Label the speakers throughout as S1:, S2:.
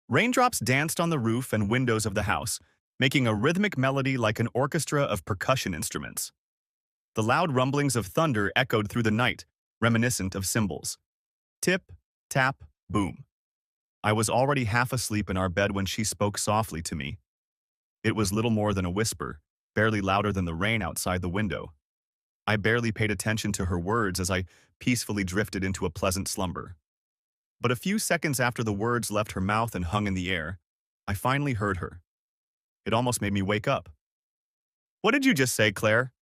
S1: Raindrops danced on the roof and windows of the house, making a rhythmic melody like an orchestra of percussion instruments. The loud rumblings of thunder echoed through the night, reminiscent of cymbals. Tip, tap, boom. I was already half asleep in our bed when she spoke softly to me. It was little more than a whisper, barely louder than the rain outside the window. I barely paid attention to her words as I peacefully drifted into a pleasant slumber. But a few seconds after the words left her mouth and hung in the air, I finally heard her. It almost made me wake up. "What did you just say, Claire?"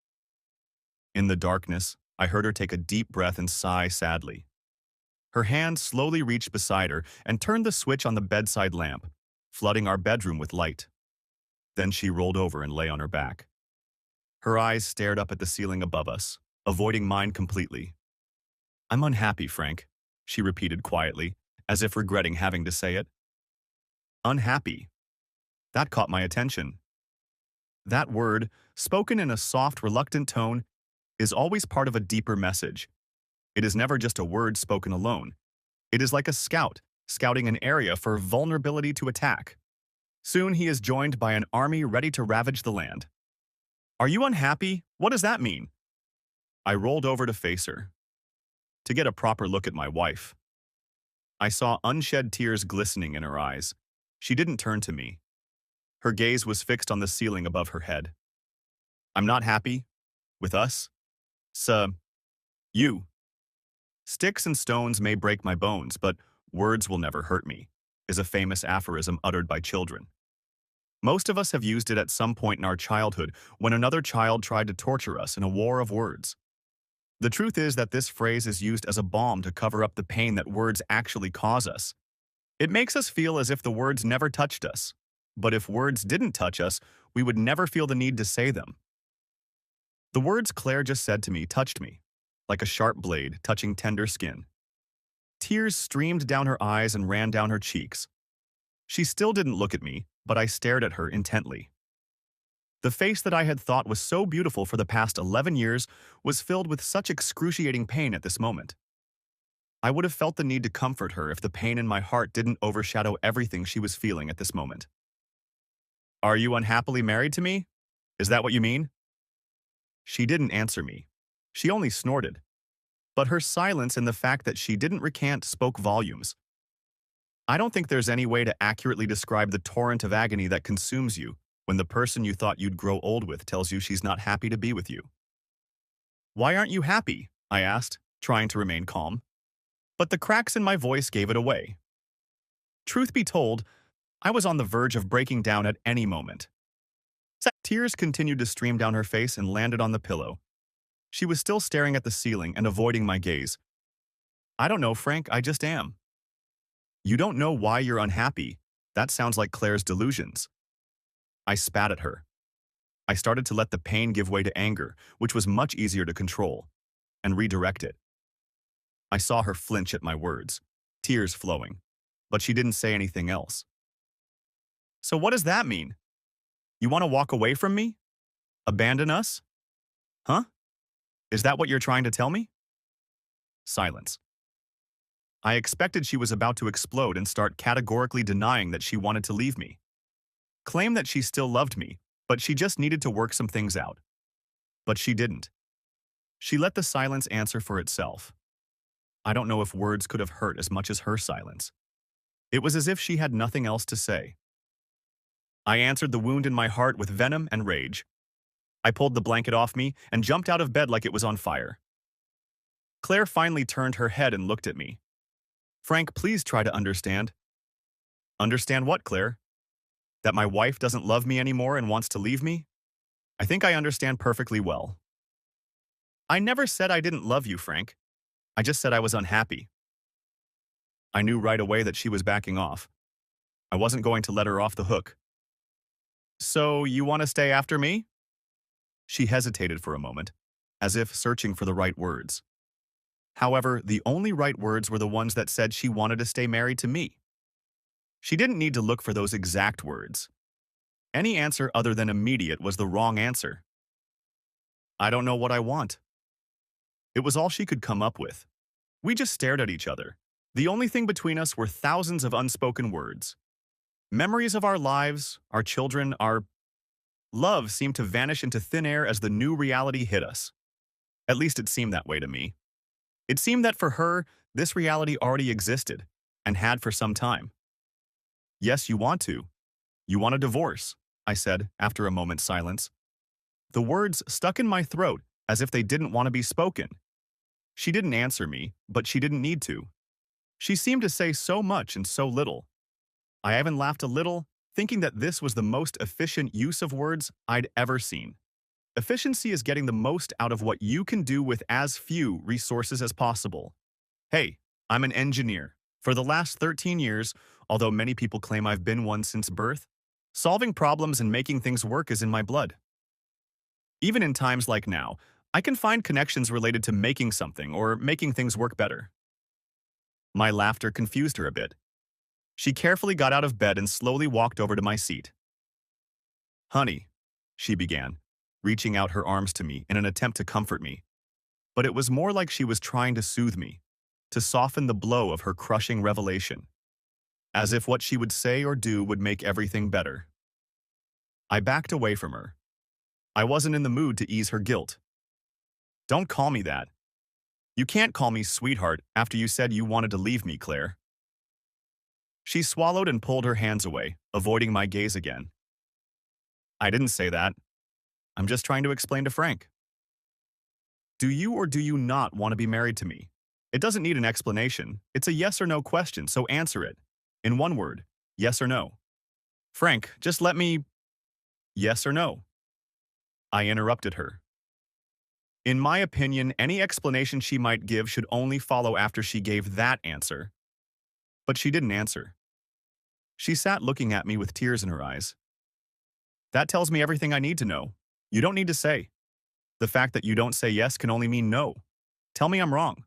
S1: In the darkness, I heard her take a deep breath and sigh sadly. Her hand slowly reached beside her and turned the switch on the bedside lamp, flooding our bedroom with light. Then she rolled over and lay on her back. Her eyes stared up at the ceiling above us, avoiding mine completely. "I'm unhappy, Frank," she repeated quietly, as if regretting having to say it. Unhappy. That caught my attention. That word, spoken in a soft, reluctant tone, is always part of a deeper message. It is never just a word spoken alone. It is like a scout, scouting an area for vulnerability to attack. Soon he is joined by an army ready to ravage the land. "Are you unhappy? What does that mean?" I rolled over to face her, to get a proper look at my wife. I saw unshed tears glistening in her eyes. She didn't turn to me. Her gaze was fixed on the ceiling above her head. "I'm not happy. With us. You. Sticks and stones may break my bones, but words will never hurt me," is a famous aphorism uttered by children. Most of us have used it at some point in our childhood when another child tried to torture us in a war of words. The truth is that this phrase is used as a balm to cover up the pain that words actually cause us. It makes us feel as if the words never touched us. But if words didn't touch us, we would never feel the need to say them. The words Claire just said to me touched me, like a sharp blade touching tender skin. Tears streamed down her eyes and ran down her cheeks. She still didn't look at me, but I stared at her intently. The face that I had thought was so beautiful for the past 11 years was filled with such excruciating pain at this moment. I would have felt the need to comfort her if the pain in my heart didn't overshadow everything she was feeling at this moment. "Are you unhappily married to me? Is that what you mean?" She didn't answer me. She only snorted. But her silence and the fact that she didn't recant spoke volumes. I don't think there's any way to accurately describe the torrent of agony that consumes you when the person you thought you'd grow old with tells you she's not happy to be with you. "Why aren't you happy?" I asked, trying to remain calm. But the cracks in my voice gave it away. Truth be told, I was on the verge of breaking down at any moment. Tears continued to stream down her face and landed on the pillow. She was still staring at the ceiling and avoiding my gaze. "I don't know, Frank, I just am." "You don't know why you're unhappy. That sounds like Claire's delusions." I spat at her. I started to let the pain give way to anger, which was much easier to control, and redirect it. I saw her flinch at my words, tears flowing, but she didn't say anything else. "So what does that mean? You want to walk away from me? Abandon us? Huh? Is that what you're trying to tell me?" Silence. I expected she was about to explode and start categorically denying that she wanted to leave me. Claim that she still loved me, but she just needed to work some things out. But she didn't. She let the silence answer for itself. I don't know if words could have hurt as much as her silence. It was as if she had nothing else to say. I answered the wound in my heart with venom and rage. I pulled the blanket off me and jumped out of bed like it was on fire. Claire finally turned her head and looked at me. "Frank, please try to understand." "Understand what, Claire? That my wife doesn't love me anymore and wants to leave me? I think I understand perfectly well." "I never said I didn't love you, Frank. I just said I was unhappy." I knew right away that she was backing off. I wasn't going to let her off the hook. "So you want to stay after me?" She hesitated for a moment, as if searching for the right words. However, the only right words were the ones that said she wanted to stay married to me. She didn't need to look for those exact words. Any answer other than immediate was the wrong answer. "I don't know what I want." It was all she could come up with. We just stared at each other. The only thing between us were thousands of unspoken words. Memories of our lives, our children, our love seemed to vanish into thin air as the new reality hit us. At least it seemed that way to me. It seemed that for her, this reality already existed, and had for some time. Yes, you want to. You want a divorce, I said after a moment's silence. The words stuck in my throat as if they didn't want to be spoken. She didn't answer me, but she didn't need to. She seemed to say so much and so little. I even laughed a little, thinking that this was the most efficient use of words I'd ever seen. Efficiency is getting the most out of what you can do with as few resources as possible. Hey, I'm an engineer. For the last 13 years, although many people claim I've been one since birth, solving problems and making things work is in my blood. Even in times like now, I can find connections related to making something or making things work better. My laughter confused her a bit. She carefully got out of bed and slowly walked over to my seat. Honey, she began, reaching out her arms to me in an attempt to comfort me. But it was more like she was trying to soothe me, to soften the blow of her crushing revelation, as if what she would say or do would make everything better. I backed away from her. I wasn't in the mood to ease her guilt. Don't call me that. You can't call me sweetheart after you said you wanted to leave me, Claire. She swallowed and pulled her hands away, avoiding my gaze again. I didn't say that. I'm just trying to explain to Frank. Do you or do you not want to be married to me? It doesn't need an explanation. It's a yes or no question, so answer it. In one word, yes or no. Frank, just let me… Yes or no? I interrupted her. In my opinion, any explanation she might give should only follow after she gave that answer. But she didn't answer. She sat looking at me with tears in her eyes. That tells me everything I need to know. You don't need to say. The fact that you don't say yes can only mean no. Tell me I'm wrong.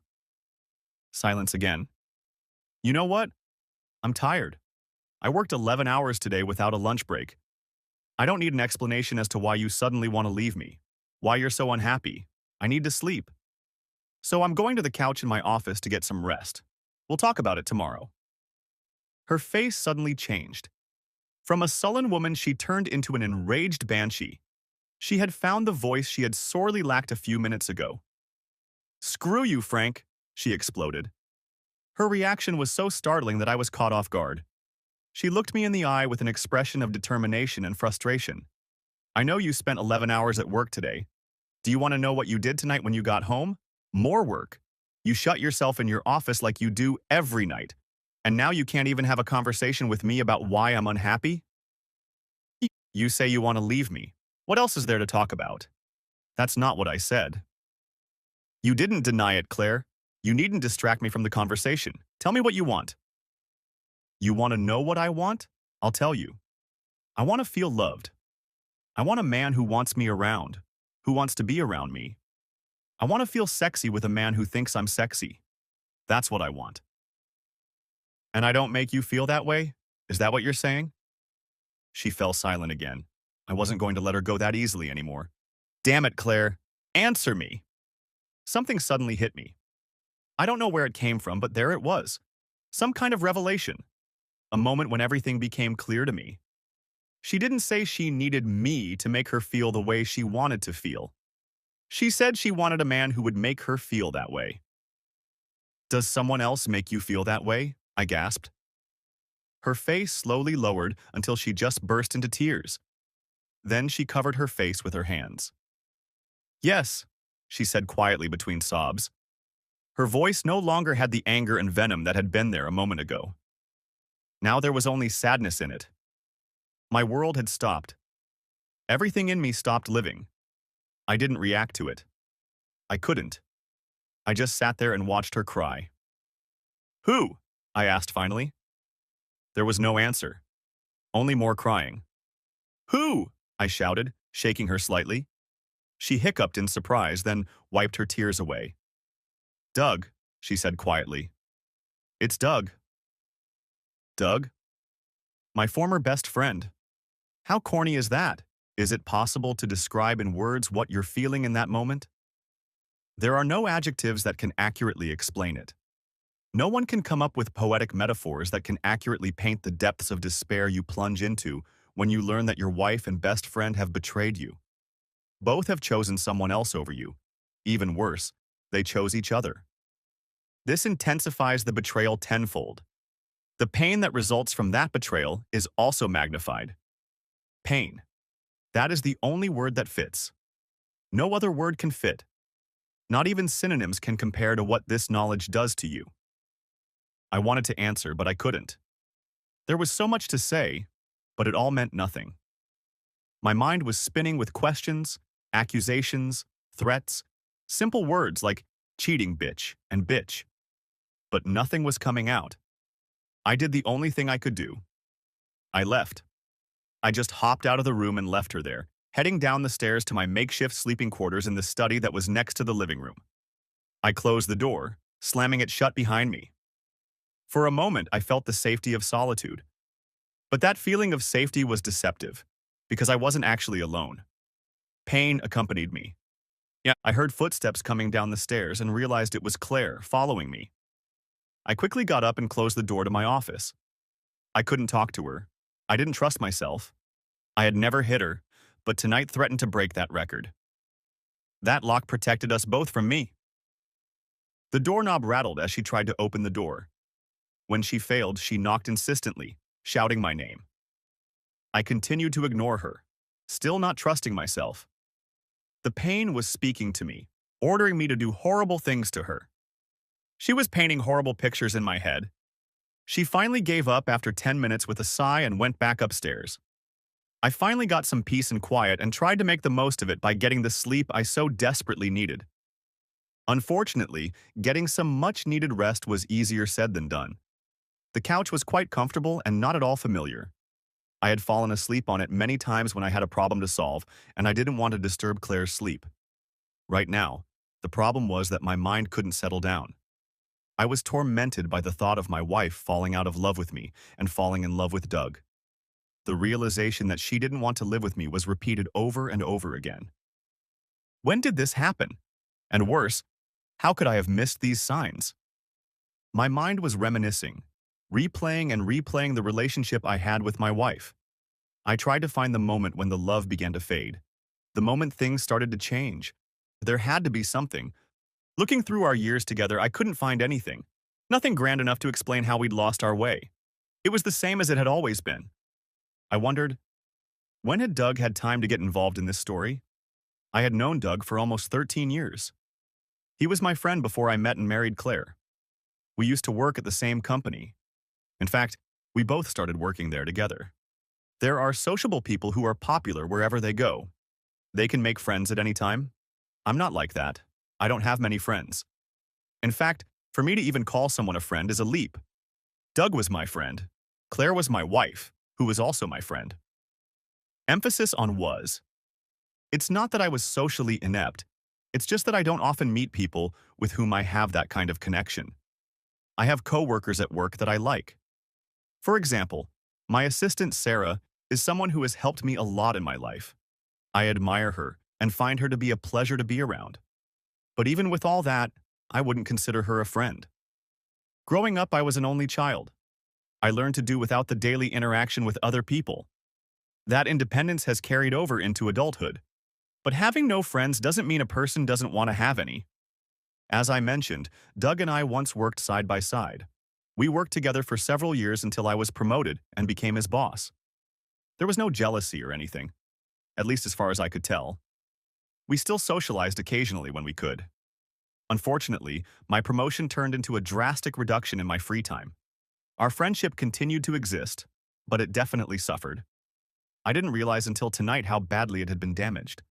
S1: Silence again. You know what? I'm tired. I worked 11 hours today without a lunch break. I don't need an explanation as to why you suddenly want to leave me, why you're so unhappy. I need to sleep. So I'm going to the couch in my office to get some rest. We'll talk about it tomorrow. Her face suddenly changed. From a sullen woman, she turned into an enraged banshee. She had found the voice she had sorely lacked a few minutes ago. Screw you, Frank, she exploded. Her reaction was so startling that I was caught off guard. She looked me in the eye with an expression of determination and frustration. I know you spent 11 hours at work today. Do you want to know what you did tonight when you got home? More work. You shut yourself in your office like you do every night. And now you can't even have a conversation with me about why I'm unhappy? You say you want to leave me. What else is there to talk about? That's not what I said. You didn't deny it, Claire. You needn't distract me from the conversation. Tell me what you want. You want to know what I want? I'll tell you. I want to feel loved. I want a man who wants me around, who wants to be around me. I want to feel sexy with a man who thinks I'm sexy. That's what I want. And I don't make you feel that way? Is that what you're saying? She fell silent again. I wasn't going to let her go that easily anymore. Damn it, Claire. Answer me. Something suddenly hit me. I don't know where it came from, but there it was. Some kind of revelation. A moment when everything became clear to me. She didn't say she needed me to make her feel the way she wanted to feel. She said she wanted a man who would make her feel that way. Does someone else make you feel that way? I gasped. Her face slowly lowered until she just burst into tears. Then she covered her face with her hands. Yes, she said quietly between sobs. Her voice no longer had the anger and venom that had been there a moment ago. Now there was only sadness in it. My world had stopped. Everything in me stopped living. I didn't react to it. I couldn't. I just sat there and watched her cry. Who? I asked finally. There was no answer. Only more crying. Who? I shouted, shaking her slightly. She hiccuped in surprise, then wiped her tears away. Doug, she said quietly. It's Doug. Doug? My former best friend. How corny is that? Is it possible to describe in words what you're feeling in that moment? There are no adjectives that can accurately explain it. No one can come up with poetic metaphors that can accurately paint the depths of despair you plunge into when you learn that your wife and best friend have betrayed you. Both have chosen someone else over you. Even worse, they chose each other. This intensifies the betrayal tenfold. The pain that results from that betrayal is also magnified. Pain. That is the only word that fits. No other word can fit. Not even synonyms can compare to what this knowledge does to you. I wanted to answer, but I couldn't. There was so much to say, but it all meant nothing. My mind was spinning with questions, accusations, threats, simple words like cheating bitch and bitch. But nothing was coming out. I did the only thing I could do. I left. I just hopped out of the room and left her there, heading down the stairs to my makeshift sleeping quarters in the study that was next to the living room. I closed the door, slamming it shut behind me. For a moment, I felt the safety of solitude. But that feeling of safety was deceptive, because I wasn't actually alone. Pain accompanied me. Yeah, I heard footsteps coming down the stairs and realized it was Claire following me. I quickly got up and closed the door to my office. I couldn't talk to her. I didn't trust myself. I had never hit her, but tonight threatened to break that record. That lock protected us both from me. The doorknob rattled as she tried to open the door. When she failed, she knocked insistently, shouting my name. I continued to ignore her, still not trusting myself. The pain was speaking to me, ordering me to do horrible things to her. She was painting horrible pictures in my head. She finally gave up after 10 minutes with a sigh and went back upstairs. I finally got some peace and quiet and tried to make the most of it by getting the sleep I so desperately needed. Unfortunately, getting some much-needed rest was easier said than done. The couch was quite comfortable and not at all familiar. I had fallen asleep on it many times when I had a problem to solve, and I didn't want to disturb Claire's sleep. Right now, the problem was that my mind couldn't settle down. I was tormented by the thought of my wife falling out of love with me and falling in love with Doug. The realization that she didn't want to live with me was repeated over and over again. When did this happen? And worse, how could I have missed these signs? My mind was reminiscing, replaying and replaying the relationship I had with my wife. I tried to find the moment when the love began to fade, the moment things started to change. There had to be something. Looking through our years together, I couldn't find anything. Nothing grand enough to explain how we'd lost our way. It was the same as it had always been. I wondered, when had Doug had time to get involved in this story? I had known Doug for almost 13 years. He was my friend before I met and married Claire. We used to work at the same company. In fact, we both started working there together. There are sociable people who are popular wherever they go. They can make friends at any time. I'm not like that. I don't have many friends. In fact, for me to even call someone a friend is a leap. Doug was my friend. Claire was my wife, who was also my friend. Emphasis on was. It's not that I was socially inept. It's just that I don't often meet people with whom I have that kind of connection. I have coworkers at work that I like. For example, my assistant Sarah is someone who has helped me a lot in my life. I admire her and find her to be a pleasure to be around. But even with all that, I wouldn't consider her a friend. Growing up, I was an only child. I learned to do without the daily interaction with other people. That independence has carried over into adulthood. But having no friends doesn't mean a person doesn't want to have any. As I mentioned, Doug and I once worked side by side. We worked together for several years until I was promoted and became his boss. There was no jealousy or anything, at least as far as I could tell. We still socialized occasionally when we could. Unfortunately, my promotion turned into a drastic reduction in my free time. Our friendship continued to exist, but it definitely suffered. I didn't realize until tonight how badly it had been damaged.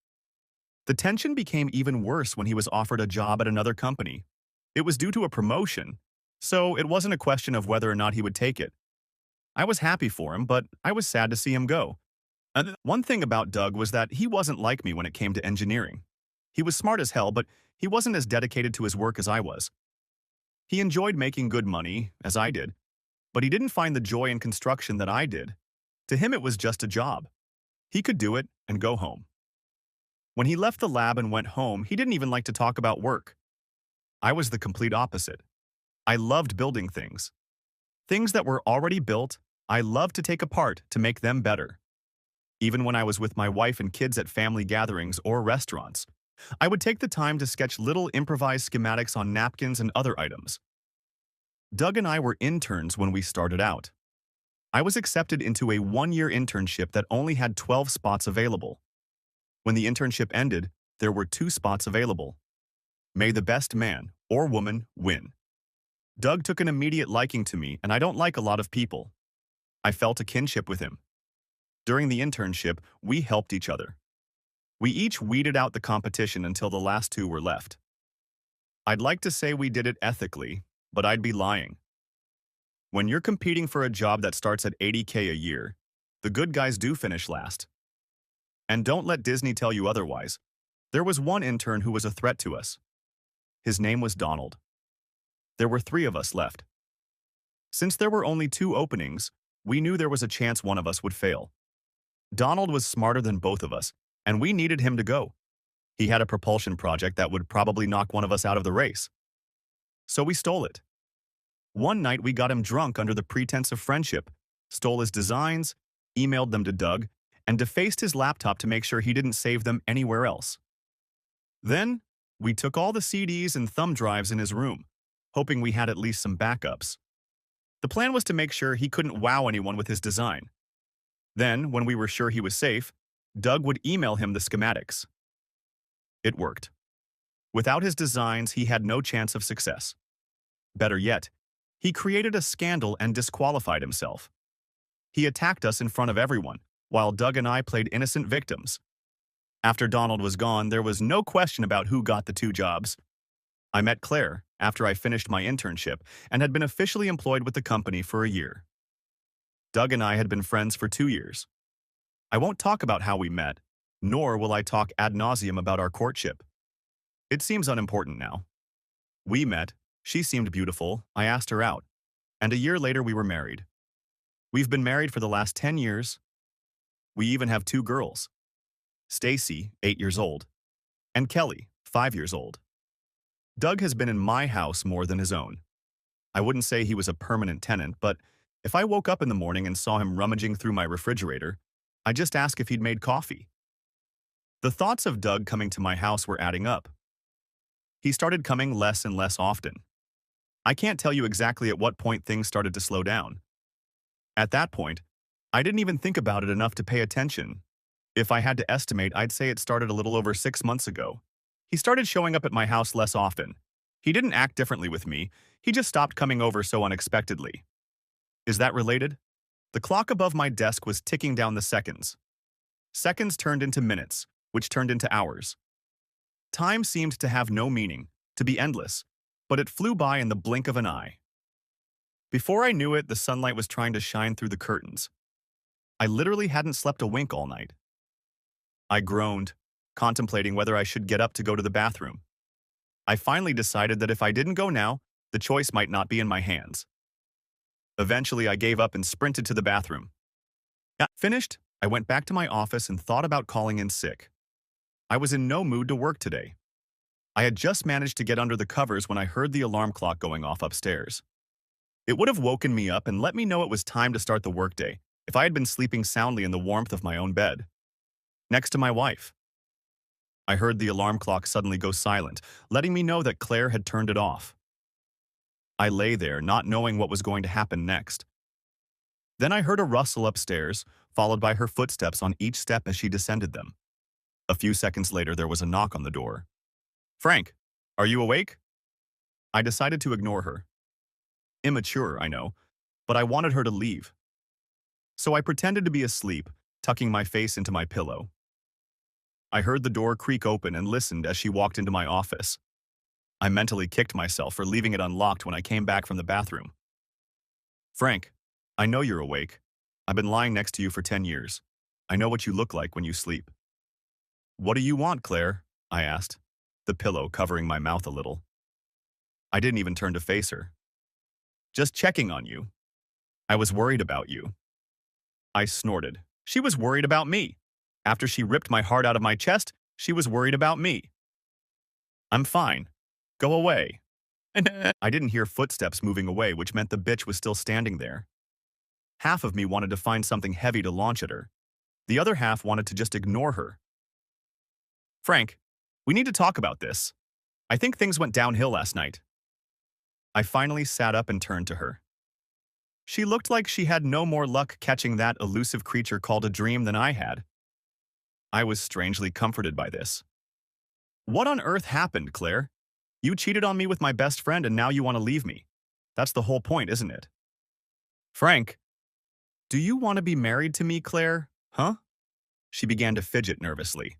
S1: The tension became even worse when he was offered a job at another company. It was due to a promotion, so it wasn't a question of whether or not he would take it. I was happy for him, but I was sad to see him go. And one thing about Doug was that he wasn't like me when it came to engineering. He was smart as hell, but he wasn't as dedicated to his work as I was. He enjoyed making good money, as I did, but he didn't find the joy in construction that I did. To him, it was just a job. He could do it and go home. When he left the lab and went home, he didn't even like to talk about work. I was the complete opposite. I loved building things. Things that were already built, I loved to take apart to make them better. Even when I was with my wife and kids at family gatherings or restaurants, I would take the time to sketch little improvised schematics on napkins and other items. Doug and I were interns when we started out. I was accepted into a one-year internship that only had 12 spots available. When the internship ended, there were 2 spots available. May the best man or woman win. Doug took an immediate liking to me, and I don't like a lot of people. I felt a kinship with him. During the internship, we helped each other. We each weeded out the competition until the last 2 were left. I'd like to say we did it ethically, but I'd be lying. When you're competing for a job that starts at $80K a year, the good guys do finish last. And don't let Disney tell you otherwise. There was one intern who was a threat to us. His name was Donald. There were 3 of us left. Since there were only 2 openings, we knew there was a chance one of us would fail. Donald was smarter than both of us, and we needed him to go. He had a propulsion project that would probably knock one of us out of the race. So we stole it. One night we got him drunk under the pretense of friendship, stole his designs, emailed them to Doug, and defaced his laptop to make sure he didn't save them anywhere else. Then, we took all the CDs and thumb drives in his room, hoping we had at least some backups. The plan was to make sure he couldn't wow anyone with his design. Then, when we were sure he was safe, Doug would email him the schematics. It worked. Without his designs, he had no chance of success. Better yet, he created a scandal and disqualified himself. He attacked us in front of everyone, while Doug and I played innocent victims. After Donald was gone, there was no question about who got the 2 jobs. I met Claire after I finished my internship and had been officially employed with the company for a year. Doug and I had been friends for 2 years. I won't talk about how we met, nor will I talk ad nauseum about our courtship. It seems unimportant now. We met, she seemed beautiful, I asked her out, and a year later we were married. We've been married for the last 10 years. We even have 2 girls. Stacy, 8 years old, and Kelly, 5 years old. Doug has been in my house more than his own. I wouldn't say he was a permanent tenant, but if I woke up in the morning and saw him rummaging through my refrigerator, I'd just ask if he'd made coffee. The thoughts of Doug coming to my house were adding up. He started coming less and less often. I can't tell you exactly at what point things started to slow down. At that point, I didn't even think about it enough to pay attention. If I had to estimate, I'd say it started a little over 6 months ago. He started showing up at my house less often. He didn't act differently with me, he just stopped coming over so unexpectedly. Is that related? The clock above my desk was ticking down the seconds. Seconds turned into minutes, which turned into hours. Time seemed to have no meaning, to be endless, but it flew by in the blink of an eye. Before I knew it, the sunlight was trying to shine through the curtains. I literally hadn't slept a wink all night. I groaned, contemplating whether I should get up to go to the bathroom. I finally decided that if I didn't go now, the choice might not be in my hands. Eventually, I gave up and sprinted to the bathroom. Finished, I went back to my office and thought about calling in sick. I was in no mood to work today. I had just managed to get under the covers when I heard the alarm clock going off upstairs. It would have woken me up and let me know it was time to start the workday if I had been sleeping soundly in the warmth of my own bed, next to my wife. I heard the alarm clock suddenly go silent, letting me know that Claire had turned it off. I lay there, not knowing what was going to happen next. Then I heard a rustle upstairs, followed by her footsteps on each step as she descended them. A few seconds later, there was a knock on the door. "Frank, are you awake?" I decided to ignore her. Immature, I know, but I wanted her to leave. So I pretended to be asleep, tucking my face into my pillow. I heard the door creak open and listened as she walked into my office. I mentally kicked myself for leaving it unlocked when I came back from the bathroom. "Frank, I know you're awake. I've been lying next to you for 10 years. I know what you look like when you sleep." "What do you want, Claire?" I asked, the pillow covering my mouth a little. I didn't even turn to face her. "Just checking on you. I was worried about you." I snorted. She was worried about me. After she ripped my heart out of my chest, she was worried about me. "I'm fine. Go away." I didn't hear footsteps moving away, which meant the bitch was still standing there. Half of me wanted to find something heavy to launch at her. The other half wanted to just ignore her. Frank, we need to talk about this. I think things went downhill last night. I finally sat up and turned to her. She looked like she had no more luck catching that elusive creature called a dream than I had. I was strangely comforted by this. What on earth happened, Claire? You cheated on me with my best friend and now you want to leave me. That's the whole point, isn't it? Frank, do you want to be married to me, Claire? Huh? She began to fidget nervously.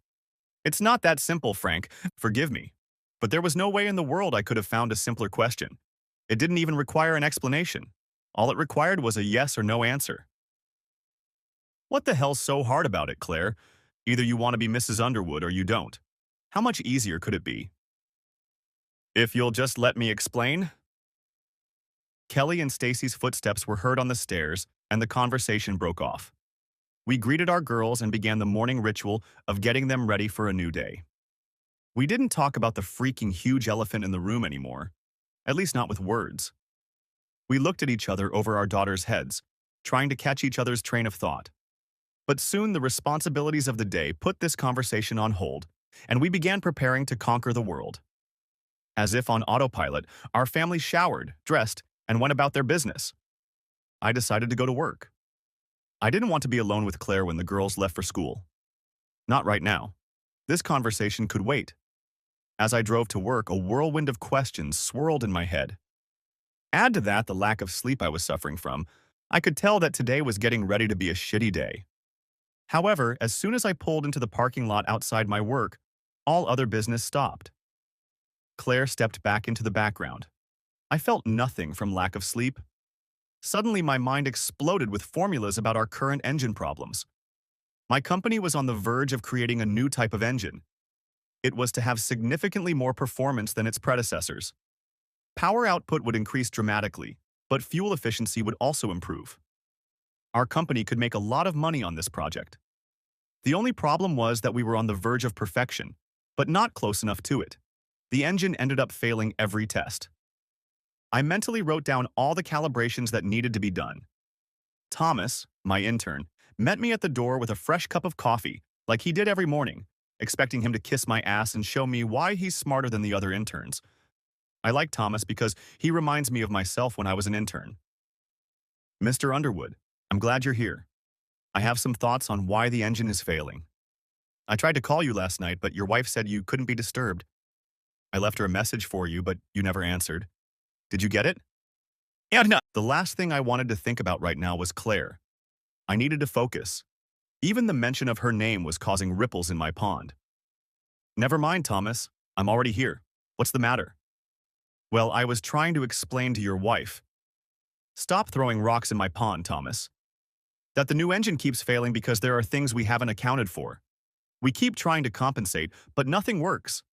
S1: It's not that simple, Frank. Forgive me. But there was no way in the world I could have found a simpler question. It didn't even require an explanation. All it required was a yes or no answer. What the hell's so hard about it, Claire? Either you want to be Mrs. Underwood or you don't. How much easier could it be? If you'll just let me explain. Kelly and Stacy's footsteps were heard on the stairs, and the conversation broke off. We greeted our girls and began the morning ritual of getting them ready for a new day. We didn't talk about the freaking huge elephant in the room anymore, at least not with words. We looked at each other over our daughters' heads, trying to catch each other's train of thought. But soon the responsibilities of the day put this conversation on hold, and we began preparing to conquer the world. As if on autopilot, our family showered, dressed, and went about their business. I decided to go to work. I didn't want to be alone with Claire when the girls left for school. Not right now. This conversation could wait. As I drove to work, a whirlwind of questions swirled in my head. Add to that the lack of sleep I was suffering from, I could tell that today was getting ready to be a shitty day. However, as soon as I pulled into the parking lot outside my work, all other business stopped. Claire stepped back into the background. I felt nothing from lack of sleep. Suddenly, my mind exploded with formulas about our current engine problems. My company was on the verge of creating a new type of engine. It was to have significantly more performance than its predecessors. Power output would increase dramatically, but fuel efficiency would also improve. Our company could make a lot of money on this project. The only problem was that we were on the verge of perfection, but not close enough to it. The engine ended up failing every test. I mentally wrote down all the calibrations that needed to be done. Thomas, my intern, met me at the door with a fresh cup of coffee, like he did every morning, expecting him to kiss my ass and show me why he's smarter than the other interns. I like Thomas because he reminds me of myself when I was an intern. Mr. Underwood, I'm glad you're here. I have some thoughts on why the engine is failing. I tried to call you last night, but your wife said you couldn't be disturbed. I left her a message for you, but you never answered. Did you get it? Yeah, no. The last thing I wanted to think about right now was Claire. I needed to focus. Even the mention of her name was causing ripples in my pond. Never mind, Thomas. I'm already here. What's the matter? Well, I was trying to explain to your wife. Stop throwing rocks in my pond, Thomas. That the new engine keeps failing because there are things we haven't accounted for. We keep trying to compensate, but nothing works.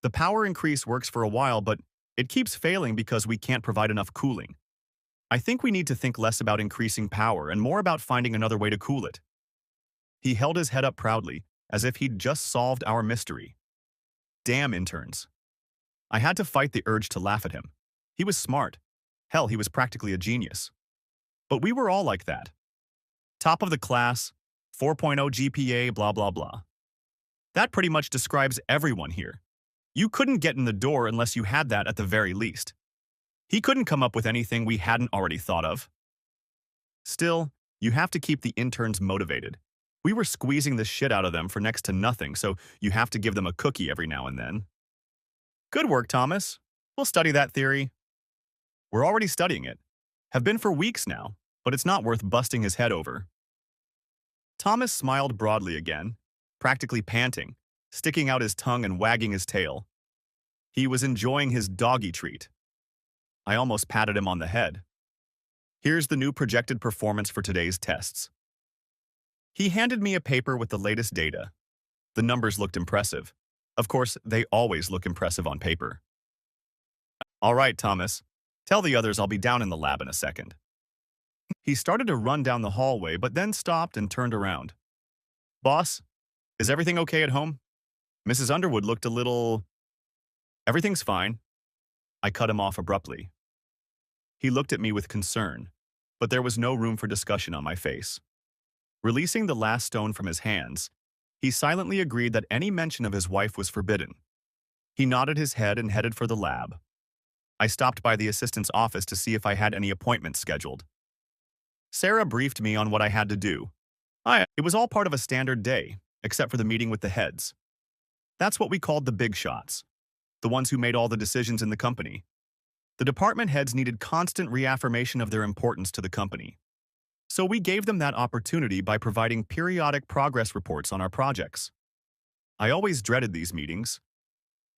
S1: The power increase works for a while, but it keeps failing because we can't provide enough cooling. I think we need to think less about increasing power and more about finding another way to cool it. He held his head up proudly, as if he'd just solved our mystery. Damn interns. I had to fight the urge to laugh at him. He was smart. Hell, he was practically a genius. But we were all like that. Top of the class, 4.0 GPA, blah, blah, blah. That pretty much describes everyone here. You couldn't get in the door unless you had that at the very least. He couldn't come up with anything we hadn't already thought of. Still, you have to keep the interns motivated. We were squeezing the shit out of them for next to nothing, so you have to give them a cookie every now and then. Good work, Thomas. We'll study that theory. We're already studying it. Have been for weeks now, but it's not worth busting his head over. Thomas smiled broadly again, practically panting, sticking out his tongue and wagging his tail. He was enjoying his doggy treat. I almost patted him on the head. Here's the new projected performance for today's tests. He handed me a paper with the latest data. The numbers looked impressive. Of course, they always look impressive on paper. All right, Thomas. Tell the others I'll be down in the lab in a second. He started to run down the hallway, but then stopped and turned around. Boss, is everything okay at home? Mrs. Underwood looked a little... Everything's fine. I cut him off abruptly. He looked at me with concern, but there was no room for discussion on my face. Releasing the last stone from his hands, he silently agreed that any mention of his wife was forbidden. He nodded his head and headed for the lab. I stopped by the assistant's office to see if I had any appointments scheduled. Sarah briefed me on what I had to do. It was all part of a standard day, except for the meeting with the heads. That's what we called the big shots, the ones who made all the decisions in the company. The department heads needed constant reaffirmation of their importance to the company. So we gave them that opportunity by providing periodic progress reports on our projects. I always dreaded these meetings.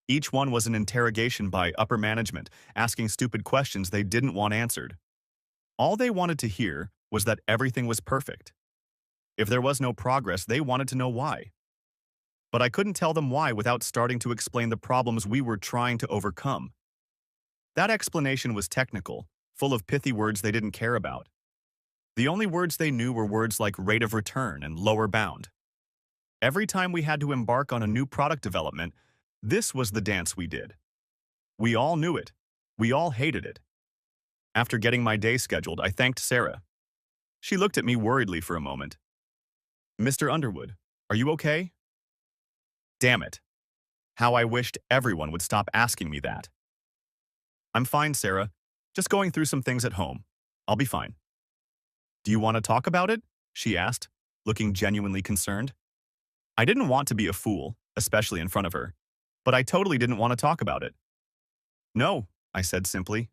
S1: Each one was an interrogation by upper management, asking stupid questions they didn't want answered. All they wanted to hear was that everything was perfect. If there was no progress, they wanted to know why. But I couldn't tell them why without starting to explain the problems we were trying to overcome. That explanation was technical, full of pithy words they didn't care about. The only words they knew were words like rate of return and lower bound. Every time we had to embark on a new product development, this was the dance we did. We all knew it. We all hated it. After getting my day scheduled, I thanked Sarah. She looked at me worriedly for a moment. "Mr. Underwood, are you okay?" Damn it. How I wished everyone would stop asking me that. "I'm fine, Sarah. Just going through some things at home. I'll be fine." "Do you want to talk about it?" she asked, looking genuinely concerned. I didn't want to be a fool, especially in front of her, but I totally didn't want to talk about it. "No," I said simply.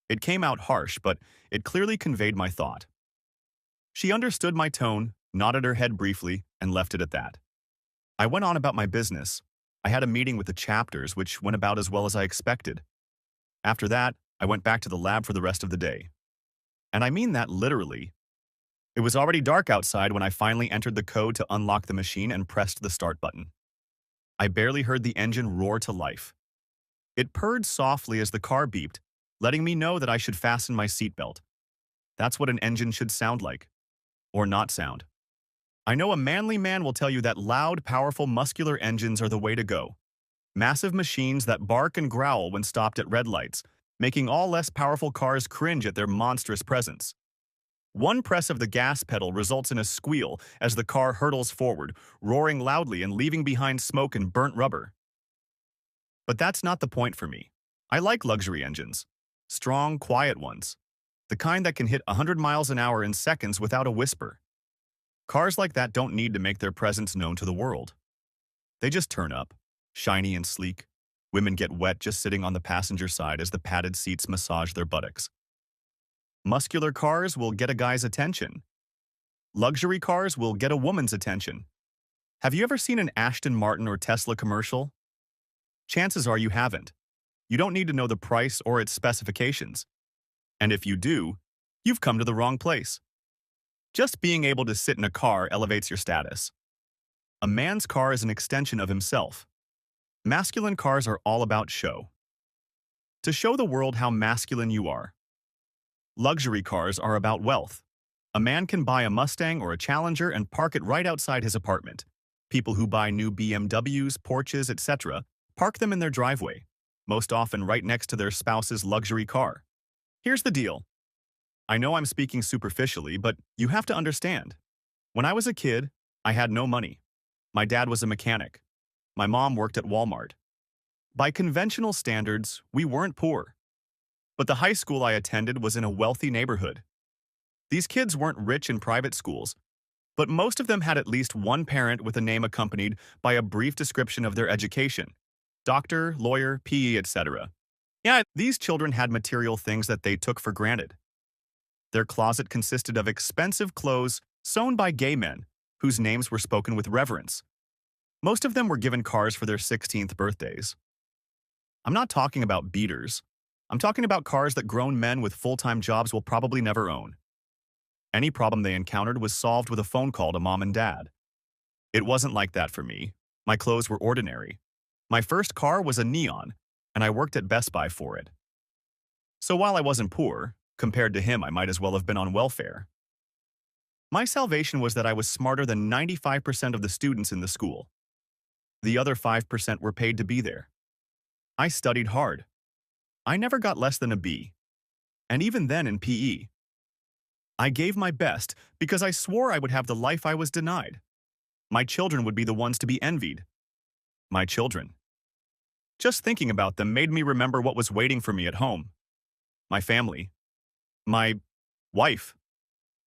S1: It came out harsh, but it clearly conveyed my thought. She understood my tone, nodded her head briefly, and left it at that. I went on about my business. I had a meeting with the chapters, which went about as well as I expected. After that, I went back to the lab for the rest of the day. And I mean that literally. It was already dark outside when I finally entered the code to unlock the machine and pressed the start button. I barely heard the engine roar to life. It purred softly as the car beeped, letting me know that I should fasten my seatbelt. That's what an engine should sound like. Or not sound. I know a manly man will tell you that loud, powerful, muscular engines are the way to go. Massive machines that bark and growl when stopped at red lights, making all less powerful cars cringe at their monstrous presence. One press of the gas pedal results in a squeal as the car hurtles forward, roaring loudly and leaving behind smoke and burnt rubber. But that's not the point for me. I like luxury engines. Strong, quiet ones. The kind that can hit 100 miles an hour in seconds without a whisper. Cars like that don't need to make their presence known to the world. They just turn up, shiny and sleek. Women get wet just sitting on the passenger side as the padded seats massage their buttocks. Muscular cars will get a guy's attention. Luxury cars will get a woman's attention. Have you ever seen an Aston Martin or Tesla commercial? Chances are you haven't. You don't need to know the price or its specifications. And if you do, you've come to the wrong place. Just being able to sit in a car elevates your status. A man's car is an extension of himself. Masculine cars are all about show. To show the world how masculine you are. Luxury cars are about wealth. A man can buy a Mustang or a Challenger and park it right outside his apartment. People who buy new BMWs, Porsches, etc., park them in their driveway, most often right next to their spouse's luxury car. Here's the deal. I know I'm speaking superficially, but you have to understand. When I was a kid, I had no money. My dad was a mechanic. My mom worked at Walmart. By conventional standards, we weren't poor. But the high school I attended was in a wealthy neighborhood. These kids weren't rich in private schools, but most of them had at least one parent with a name accompanied by a brief description of their education. Doctor, lawyer, PE, etc. Yeah, these children had material things that they took for granted. Their closet consisted of expensive clothes sewn by gay men, whose names were spoken with reverence. Most of them were given cars for their 16th birthdays. I'm not talking about beaters. I'm talking about cars that grown men with full-time jobs will probably never own. Any problem they encountered was solved with a phone call to mom and dad. It wasn't like that for me. My clothes were ordinary. My first car was a Neon, and I worked at Best Buy for it. So while I wasn't poor, compared to him I might as well have been on welfare. My salvation was that I was smarter than 95% of the students in the school. The other 5% were paid to be there. I studied hard. I never got less than a B, and even then in PE. I gave my best because I swore I would have the life I was denied. My children would be the ones to be envied. My children. Just thinking about them made me remember what was waiting for me at home. My family. My wife.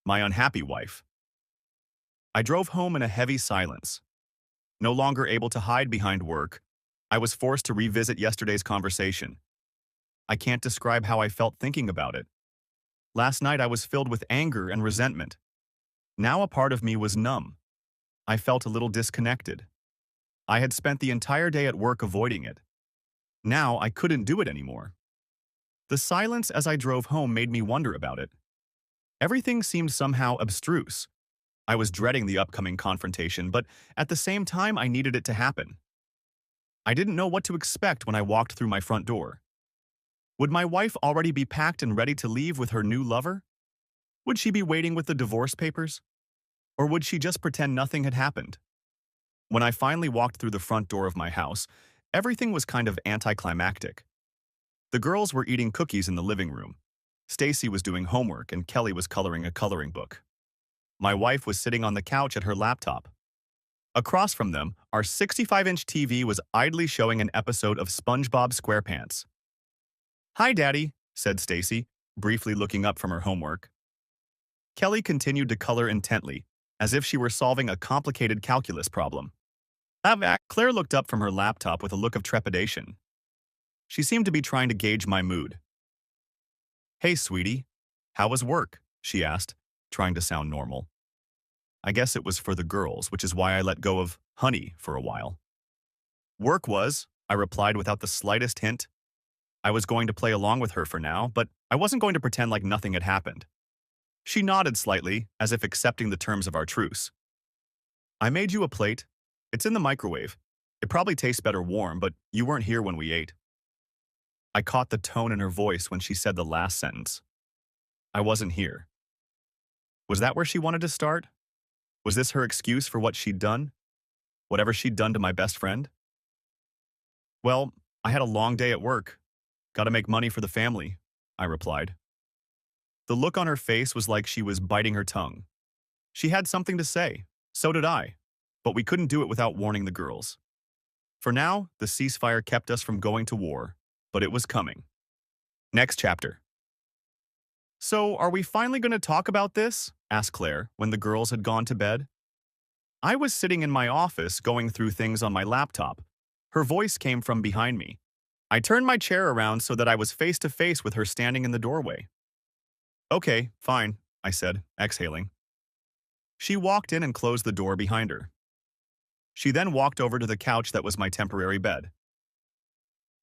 S1: My unhappy wife. I drove home in a heavy silence. No longer able to hide behind work, I was forced to revisit yesterday's conversation. I can't describe how I felt thinking about it. Last night I was filled with anger and resentment. Now a part of me was numb. I felt a little disconnected. I had spent the entire day at work avoiding it. Now I couldn't do it anymore. The silence as I drove home made me wonder about it. Everything seemed somehow abstruse. I was dreading the upcoming confrontation, but at the same time I needed it to happen. I didn't know what to expect when I walked through my front door. Would my wife already be packed and ready to leave with her new lover? Would she be waiting with the divorce papers? Or would she just pretend nothing had happened? When I finally walked through the front door of my house, everything was kind of anticlimactic. The girls were eating cookies in the living room. Stacy was doing homework and Kelly was coloring a coloring book. My wife was sitting on the couch at her laptop. Across from them, our 65-inch TV was idly showing an episode of SpongeBob SquarePants. "Hi, Daddy," said Stacy, briefly looking up from her homework. Kelly continued to color intently, as if she were solving a complicated calculus problem. Claire looked up from her laptop with a look of trepidation. She seemed to be trying to gauge my mood. "Hey, sweetie, how was work?" she asked, trying to sound normal. I guess it was for the girls, which is why I let go of honey for a while. "Work was," I replied without the slightest hint. I was going to play along with her for now, but I wasn't going to pretend like nothing had happened. She nodded slightly, as if accepting the terms of our truce. "I made you a plate. It's in the microwave. It probably tastes better warm, but you weren't here when we ate." I caught the tone in her voice when she said the last sentence. I wasn't here. Was that where she wanted to start? Was this her excuse for what she'd done? Whatever she'd done to my best friend? "Well, I had a long day at work. Gotta make money for the family," I replied. The look on her face was like she was biting her tongue. She had something to say. So did I. But we couldn't do it without warning the girls. For now, the ceasefire kept us from going to war, but it was coming. Next chapter. "So, are we finally going to talk about this?" asked Claire when the girls had gone to bed. I was sitting in my office going through things on my laptop. Her voice came from behind me. I turned my chair around so that I was face to face with her standing in the doorway. "Okay, fine," I said, exhaling. She walked in and closed the door behind her. She then walked over to the couch that was my temporary bed.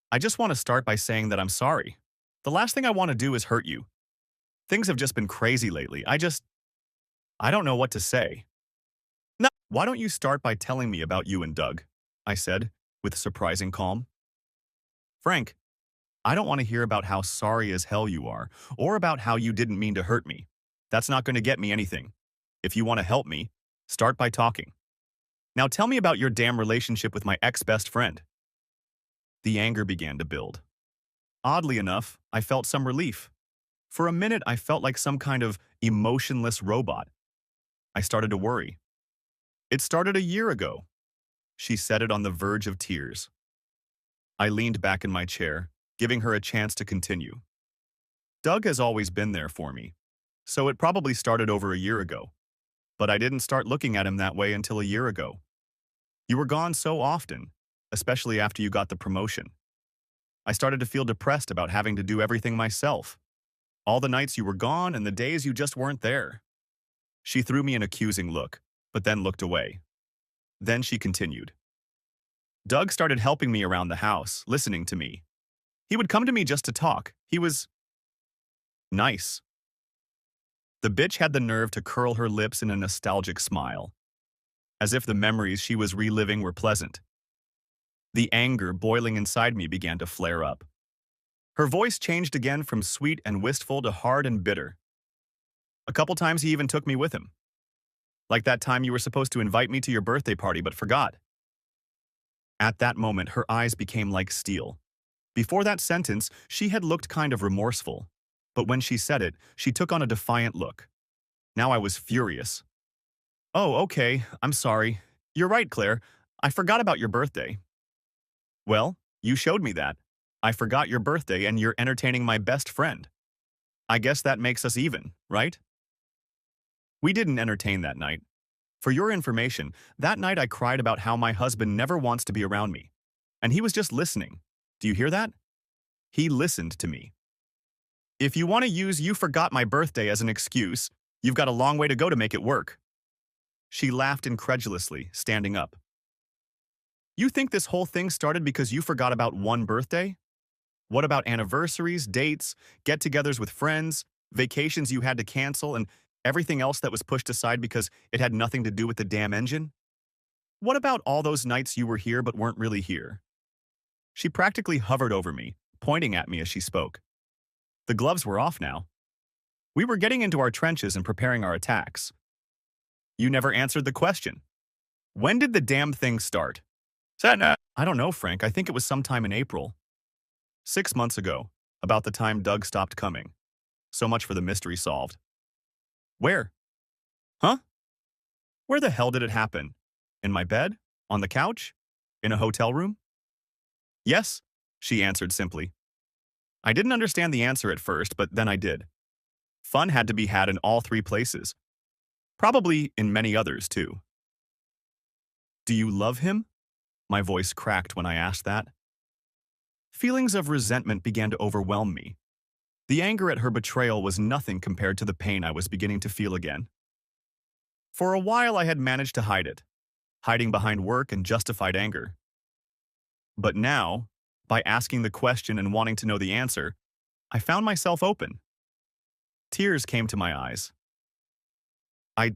S1: "I just want to start by saying that I'm sorry. The last thing I want to do is hurt you. Things have just been crazy lately. I don't know what to say." "No, why don't you start by telling me about you and Doug?" I said, with surprising calm. "Frank, I don't want to hear about how sorry as hell you are, or about how you didn't mean to hurt me. That's not going to get me anything. If you want to help me, start by talking. Now tell me about your damn relationship with my ex-best friend." The anger began to build. Oddly enough, I felt some relief. For a minute, I felt like some kind of emotionless robot. I started to worry. "It started a year ago." She said it on the verge of tears. I leaned back in my chair, giving her a chance to continue. "Doug has always been there for me, so it probably started over a year ago. But I didn't start looking at him that way until a year ago. You were gone so often, especially after you got the promotion. I started to feel depressed about having to do everything myself. All the nights you were gone and the days you just weren't there." She threw me an accusing look, but then looked away. Then she continued. "Doug started helping me around the house, listening to me. He would come to me just to talk. He was nice." The bitch had the nerve to curl her lips in a nostalgic smile, as if the memories she was reliving were pleasant. The anger boiling inside me began to flare up. Her voice changed again from sweet and wistful to hard and bitter. "A couple times he even took me with him. Like that time you were supposed to invite me to your birthday party but forgot." At that moment, her eyes became like steel. Before that sentence, she had looked kind of remorseful. But when she said it, she took on a defiant look. Now I was furious. Oh, okay, I'm sorry. You're right, Claire. I forgot about your birthday. Well, you showed me that. I forgot your birthday and you're entertaining my best friend. I guess that makes us even, right? We didn't entertain that night. For your information, that night I cried about how my husband never wants to be around me. And he was just listening. Do you hear that? He listened to me. If you want to use "you forgot my birthday" as an excuse, you've got a long way to go to make it work. She laughed incredulously, standing up. You think this whole thing started because you forgot about one birthday? What about anniversaries, dates, get-togethers with friends, vacations you had to cancel, and everything else that was pushed aside because it had nothing to do with the damn engine? What about all those nights you were here but weren't really here? She practically hovered over me, pointing at me as she spoke. The gloves were off now. We were getting into our trenches and preparing our attacks. You never answered the question. When did the damn thing start? I don't know, Frank. I think it was sometime in April. 6 months ago, about the time Doug stopped coming. So much for the mystery solved. Where? Huh? Where the hell did it happen? In my bed? On the couch? In a hotel room? Yes, she answered simply. I didn't understand the answer at first, but then I did. Fun had to be had in all three places. Probably in many others, too. Do you love him? My voice cracked when I asked that. Feelings of resentment began to overwhelm me. The anger at her betrayal was nothing compared to the pain I was beginning to feel again. For a while I had managed to hide it, hiding behind work and justified anger. But now, by asking the question and wanting to know the answer, I found myself open. Tears came to my eyes. I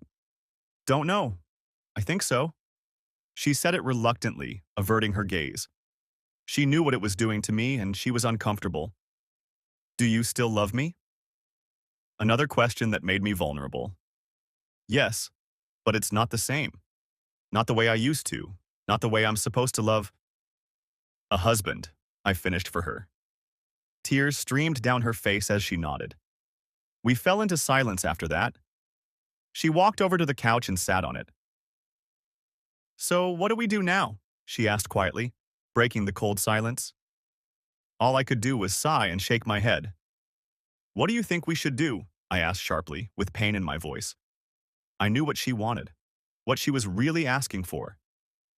S1: don't know. I think so. She said it reluctantly, averting her gaze. She knew what it was doing to me, and she was uncomfortable. Do you still love me? Another question that made me vulnerable. Yes, but it's not the same. Not the way I used to. Not the way I'm supposed to love a husband, I finished for her. Tears streamed down her face as she nodded. We fell into silence after that. She walked over to the couch and sat on it. So what do we do now? She asked quietly, breaking the cold silence. All I could do was sigh and shake my head. What do you think we should do? I asked sharply, with pain in my voice. I knew what she wanted, what she was really asking for.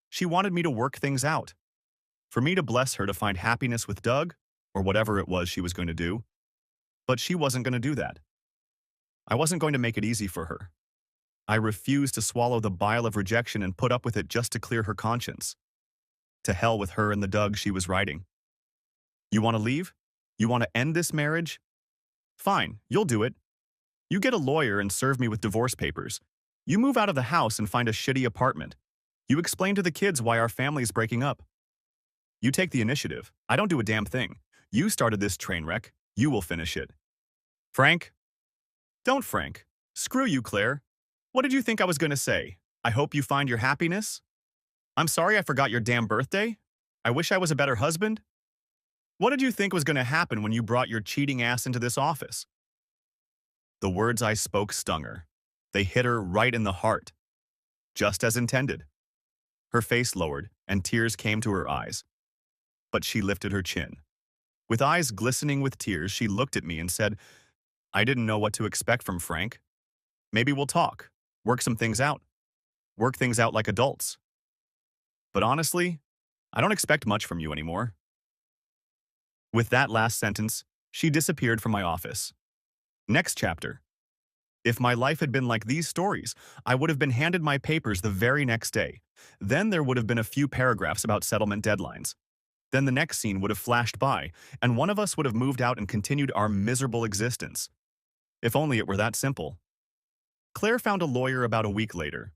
S1: She wanted me to work things out, for me to bless her to find happiness with Doug, or whatever it was she was going to do. But she wasn't going to do that. I wasn't going to make it easy for her. I refused to swallow the bile of rejection and put up with it just to clear her conscience. To hell with her and the Doug she was writing. You want to leave? You want to end this marriage? Fine, you'll do it. You get a lawyer and serve me with divorce papers. You move out of the house and find a shitty apartment. You explain to the kids why our family's breaking up. You take the initiative. I don't do a damn thing. You started this train wreck. You will finish it. Frank? Don't Frank. Screw you, Claire. What did you think I was going to say? I hope you find your happiness? I'm sorry I forgot your damn birthday? I wish I was a better husband? What did you think was going to happen when you brought your cheating ass into this office? The words I spoke stung her. They hit her right in the heart. Just as intended. Her face lowered, and tears came to her eyes. But she lifted her chin. With eyes glistening with tears, she looked at me and said, I didn't know what to expect from Frank. Maybe we'll talk. Work some things out. Work things out like adults. But honestly, I don't expect much from you anymore. With that last sentence, she disappeared from my office. Next chapter. If my life had been like these stories, I would have been handed my papers the very next day. Then there would have been a few paragraphs about settlement deadlines. Then the next scene would have flashed by, and one of us would have moved out and continued our miserable existence. If only it were that simple. Claire found a lawyer about a week later.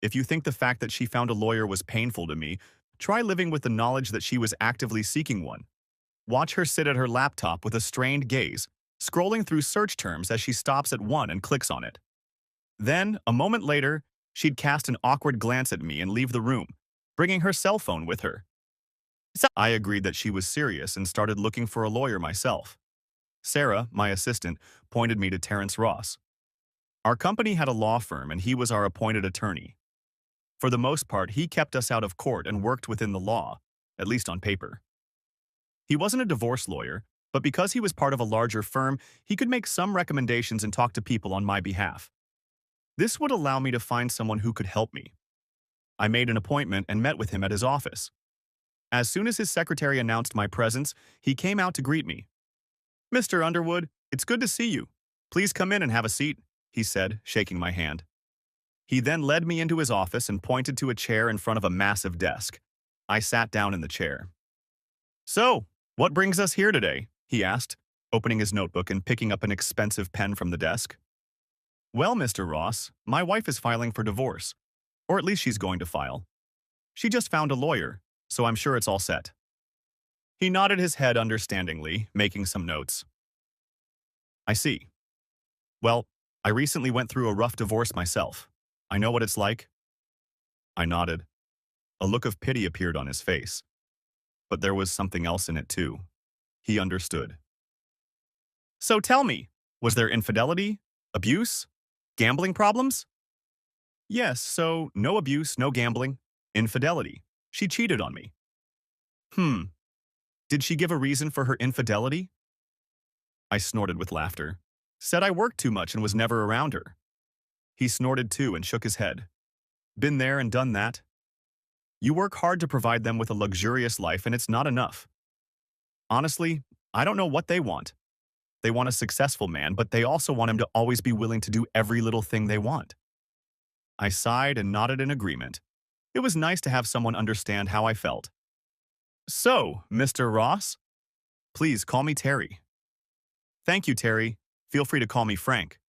S1: If you think the fact that she found a lawyer was painful to me, try living with the knowledge that she was actively seeking one. Watch her sit at her laptop with a strained gaze, scrolling through search terms as she stops at one and clicks on it. Then, a moment later, she'd cast an awkward glance at me and leave the room, bringing her cell phone with her. I agreed that she was serious and started looking for a lawyer myself. Sarah, my assistant, pointed me to Terrence Ross. Our company had a law firm and he was our appointed attorney. For the most part, he kept us out of court and worked within the law, at least on paper. He wasn't a divorce lawyer, but because he was part of a larger firm, he could make some recommendations and talk to people on my behalf. This would allow me to find someone who could help me. I made an appointment and met with him at his office. As soon as his secretary announced my presence, he came out to greet me. "Mr. Underwood, it's good to see you. Please come in and have a seat," he said, shaking my hand. He then led me into his office and pointed to a chair in front of a massive desk. I sat down in the chair. "So, what brings us here today?" he asked, opening his notebook and picking up an expensive pen from the desk. "Well, Mr. Ross, my wife is filing for divorce, or at least she's going to file. She just found a lawyer, so I'm sure it's all set." He nodded his head understandingly, making some notes. "I see. Well, I recently went through a rough divorce myself. I know what it's like." I nodded. A look of pity appeared on his face. But there was something else in it too. He understood. "So tell me, was there infidelity? Abuse? Gambling problems?" "Yes, so no abuse, no gambling. Infidelity. She cheated on me." Did she give a reason for her infidelity?" I snorted with laughter. "Said I worked too much and was never around her." He snorted too and shook his head. "Been there and done that. You work hard to provide them with a luxurious life and it's not enough. Honestly, I don't know what they want. They want a successful man, but they also want him to always be willing to do every little thing they want." I sighed and nodded in agreement. It was nice to have someone understand how I felt. "So, Mr. Ross? Please call me Terry." "Thank you, Terry. Feel free to call me Frank."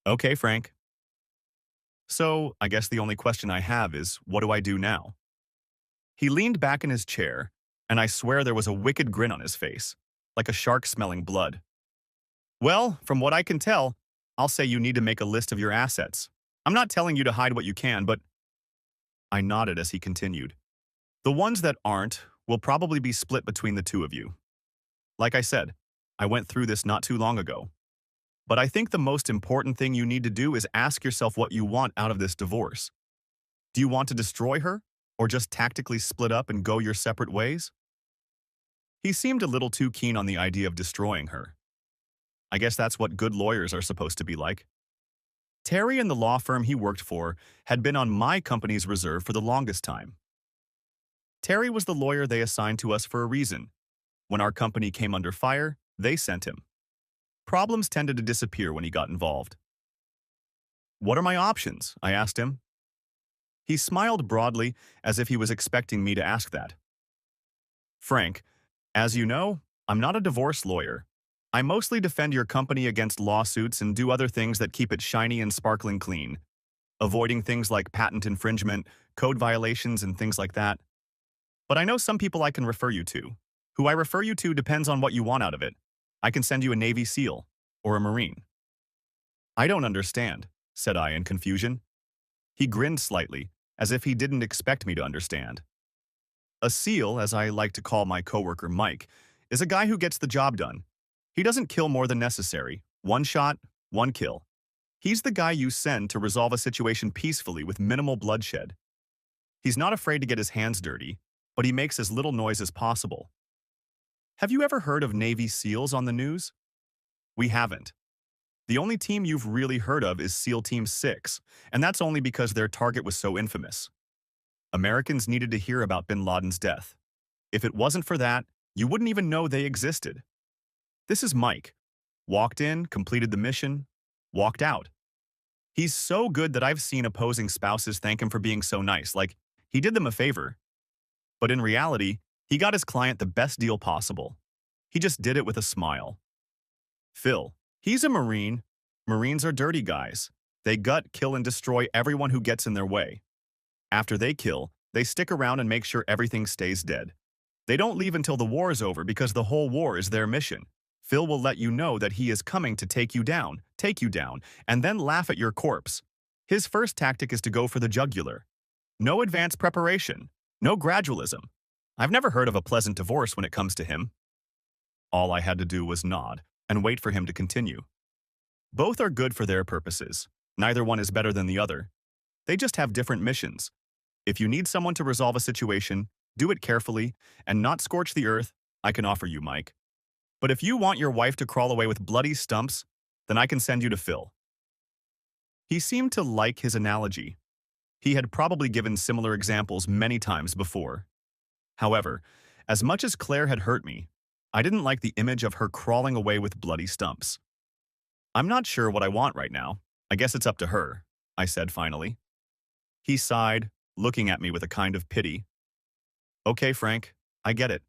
S1: "Okay, Frank." "So, I guess the only question I have is, what do I do now?" He leaned back in his chair, and I swear there was a wicked grin on his face, like a shark smelling blood. "Well, from what I can tell, I'll say you need to make a list of your assets. I'm not telling you to hide what you can, but—" I nodded as he continued. "The ones that aren't will probably be split between the two of you. Like I said, I went through this not too long ago. But I think the most important thing you need to do is ask yourself what you want out of this divorce. Do you want to destroy her, or just tactically split up and go your separate ways?" He seemed a little too keen on the idea of destroying her. I guess that's what good lawyers are supposed to be like. Terry and the law firm he worked for had been on my company's reserve for the longest time. Terry was the lawyer they assigned to us for a reason. When our company came under fire, they sent him. Problems tended to disappear when he got involved. "What are my options?" I asked him. He smiled broadly, as if he was expecting me to ask that. "Frank, as you know, I'm not a divorce lawyer. I mostly defend your company against lawsuits and do other things that keep it shiny and sparkling clean, avoiding things like patent infringement, code violations, and things like that. But I know some people I can refer you to. Who I refer you to depends on what you want out of it. I can send you a Navy SEAL or a Marine." "I don't understand," said I in confusion. He grinned slightly, as if he didn't expect me to understand. "A SEAL, as I like to call my coworker Mike, is a guy who gets the job done. He doesn't kill more than necessary. One shot, one kill. He's the guy you send to resolve a situation peacefully with minimal bloodshed. He's not afraid to get his hands dirty, but he makes as little noise as possible. Have you ever heard of Navy SEALs on the news? We haven't. The only team you've really heard of is SEAL Team 6, and that's only because their target was so infamous. Americans needed to hear about bin Laden's death. If it wasn't for that, you wouldn't even know they existed. This is Mike. Walked in, completed the mission, walked out. He's so good that I've seen opposing spouses thank him for being so nice, like he did them a favor. But in reality, he got his client the best deal possible. He just did it with a smile. Phil, he's a Marine. Marines are dirty guys. They gut, kill, and destroy everyone who gets in their way. After they kill, they stick around and make sure everything stays dead. They don't leave until the war is over because the whole war is their mission. Phil will let you know that he is coming to take you down, and then laugh at your corpse. His first tactic is to go for the jugular. No advanced preparation, no gradualism. I've never heard of a pleasant divorce when it comes to him. All I had to do was nod and wait for him to continue. Both are good for their purposes. Neither one is better than the other. They just have different missions. If you need someone to resolve a situation, do it carefully and not scorch the earth, I can offer you, Mike. But if you want your wife to crawl away with bloody stumps, then I can send you to Phil. He seemed to like his analogy. He had probably given similar examples many times before. However, as much as Claire had hurt me, I didn't like the image of her crawling away with bloody stumps. I'm not sure what I want right now. I guess it's up to her, I said finally. He sighed, looking at me with a kind of pity. Okay, Frank, I get it.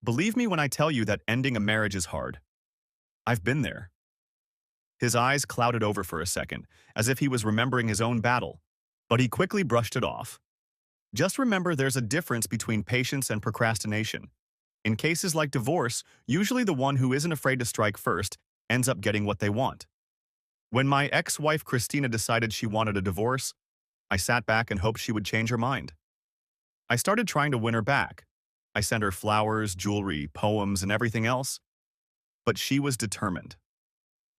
S1: Believe me when I tell you that ending a marriage is hard. I've been there. His eyes clouded over for a second, as if he was remembering his own battle, but he quickly brushed it off. Just remember there's a difference between patience and procrastination. In cases like divorce, usually the one who isn't afraid to strike first ends up getting what they want. When my ex-wife Christina decided she wanted a divorce, I sat back and hoped she would change her mind. I started trying to win her back. I sent her flowers, jewelry, poems, and everything else. But she was determined.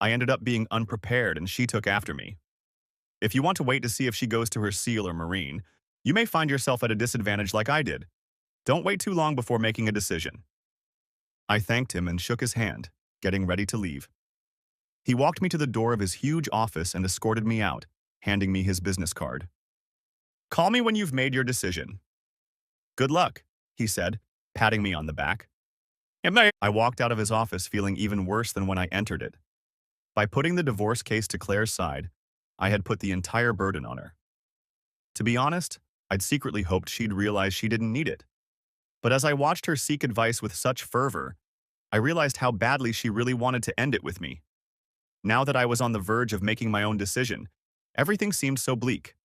S1: I ended up being unprepared and she took after me. If you want to wait to see if she goes to her SEAL or Marine, you may find yourself at a disadvantage like I did. Don't wait too long before making a decision. I thanked him and shook his hand, getting ready to leave. He walked me to the door of his huge office and escorted me out, handing me his business card. Call me when you've made your decision. Good luck, he said, patting me on the back. I walked out of his office feeling even worse than when I entered it. By putting the divorce case to Claire's side, I had put the entire burden on her. To be honest, I'd secretly hoped she'd realize she didn't need it. But as I watched her seek advice with such fervor, I realized how badly she really wanted to end it with me. Now that I was on the verge of making my own decision, everything seemed so bleak.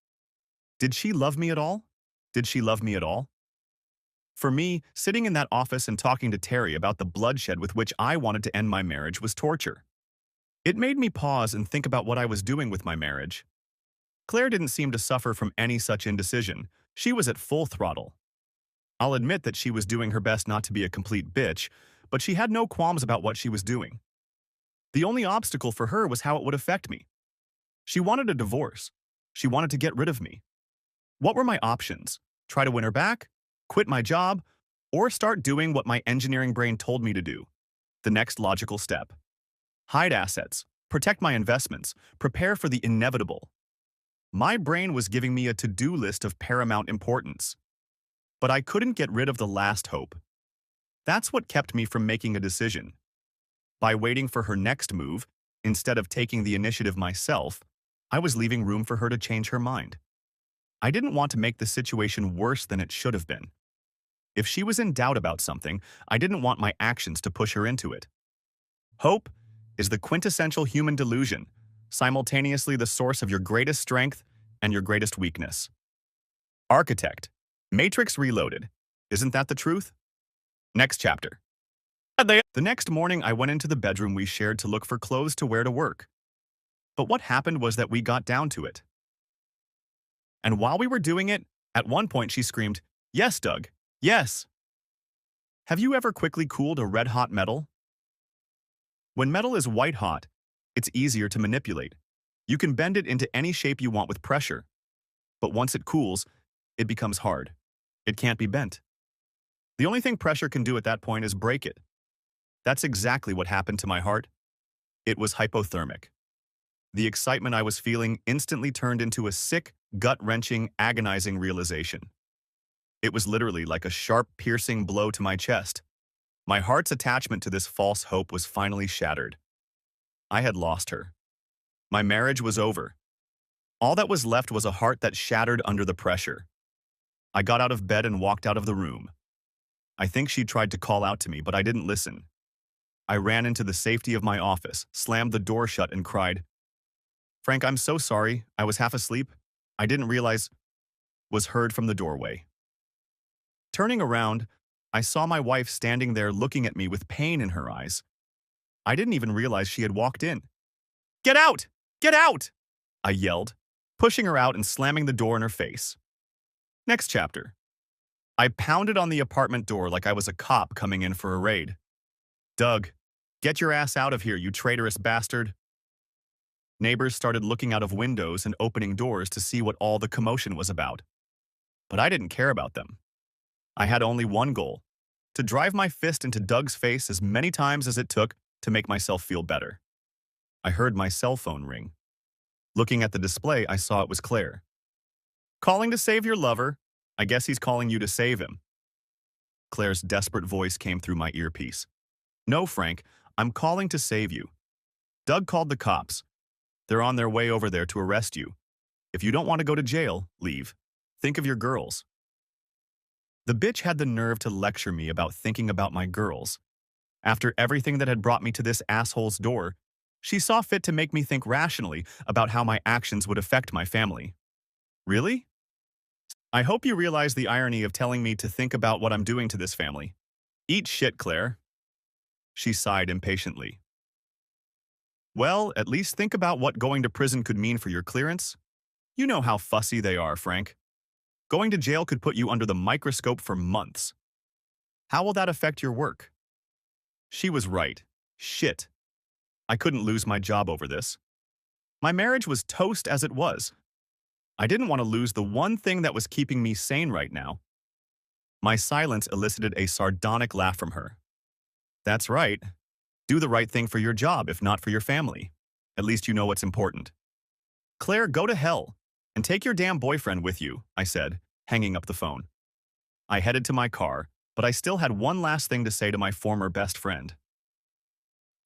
S1: Did she love me at all? Did she love me at all? For me, sitting in that office and talking to Terry about the bloodshed with which I wanted to end my marriage was torture. It made me pause and think about what I was doing with my marriage. Claire didn't seem to suffer from any such indecision. She was at full throttle. I'll admit that she was doing her best not to be a complete bitch, but she had no qualms about what she was doing. The only obstacle for her was how it would affect me. She wanted a divorce. She wanted to get rid of me. What were my options? Try to win her back? Quit my job? Or start doing what my engineering brain told me to do? The next logical step. Hide assets, protect my investments, prepare for the inevitable. My brain was giving me a to-do list of paramount importance. But I couldn't get rid of the last hope. That's what kept me from making a decision. By waiting for her next move, instead of taking the initiative myself, I was leaving room for her to change her mind. I didn't want to make the situation worse than it should have been. If she was in doubt about something, I didn't want my actions to push her into it. Hope is the quintessential human delusion, simultaneously the source of your greatest strength and your greatest weakness. Architect. Matrix Reloaded. Isn't that the truth? Next chapter. The next morning, I went into the bedroom we shared to look for clothes to wear to work. But what happened was that we got down to it. And while we were doing it, at one point she screamed, "Yes, Doug, yes." Have you ever quickly cooled a red-hot metal? When metal is white-hot, it's easier to manipulate. You can bend it into any shape you want with pressure. But once it cools, it becomes hard. It can't be bent. The only thing pressure can do at that point is break it. That's exactly what happened to my heart. It was hypothermic. The excitement I was feeling instantly turned into a sick, gut-wrenching, agonizing realization. It was literally like a sharp, piercing blow to my chest. My heart's attachment to this false hope was finally shattered. I had lost her. My marriage was over. All that was left was a heart that shattered under the pressure. I got out of bed and walked out of the room. I think she tried to call out to me, but I didn't listen. I ran into the safety of my office, slammed the door shut, and cried, "Frank, I'm so sorry. I was half asleep. I didn't realize," was heard from the doorway. Turning around, I saw my wife standing there looking at me with pain in her eyes. I didn't even realize she had walked in. "Get out! Get out!" I yelled, pushing her out and slamming the door in her face. Next chapter. I pounded on the apartment door like I was a cop coming in for a raid. Doug, get your ass out of here, you traitorous bastard. Neighbors started looking out of windows and opening doors to see what all the commotion was about. But I didn't care about them. I had only one goal: to drive my fist into Doug's face as many times as it took to make myself feel better. I heard my cell phone ring. Looking at the display, I saw it was Claire. Calling to save your lover. I guess he's calling you to save him. Claire's desperate voice came through my earpiece. No, Frank, I'm calling to save you. Doug called the cops. They're on their way over there to arrest you. If you don't want to go to jail, leave. Think of your girls. The bitch had the nerve to lecture me about thinking about my girls. After everything that had brought me to this asshole's door, she saw fit to make me think rationally about how my actions would affect my family. Really? I hope you realize the irony of telling me to think about what I'm doing to this family. Eat shit, Claire. She sighed impatiently. Well, at least think about what going to prison could mean for your clearance. You know how fussy they are, Frank. Going to jail could put you under the microscope for months. How will that affect your work? She was right. Shit. I couldn't lose my job over this. My marriage was toast as it was. I didn't want to lose the one thing that was keeping me sane right now. My silence elicited a sardonic laugh from her. That's right. Do the right thing for your job, if not for your family. At least you know what's important. Claire, go to hell, and take your damn boyfriend with you, I said, hanging up the phone. I headed to my car, but I still had one last thing to say to my former best friend.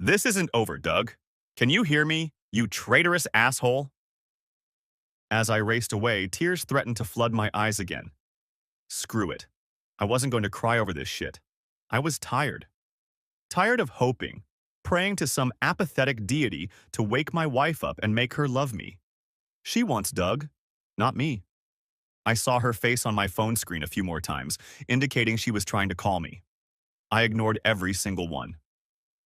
S1: This isn't over, Doug. Can you hear me, you traitorous asshole? As I raced away, tears threatened to flood my eyes again. Screw it. I wasn't going to cry over this shit. I was tired. Tired of hoping, praying to some apathetic deity to wake my wife up and make her love me. She wants Doug, not me. I saw her face on my phone screen a few more times, indicating she was trying to call me. I ignored every single one.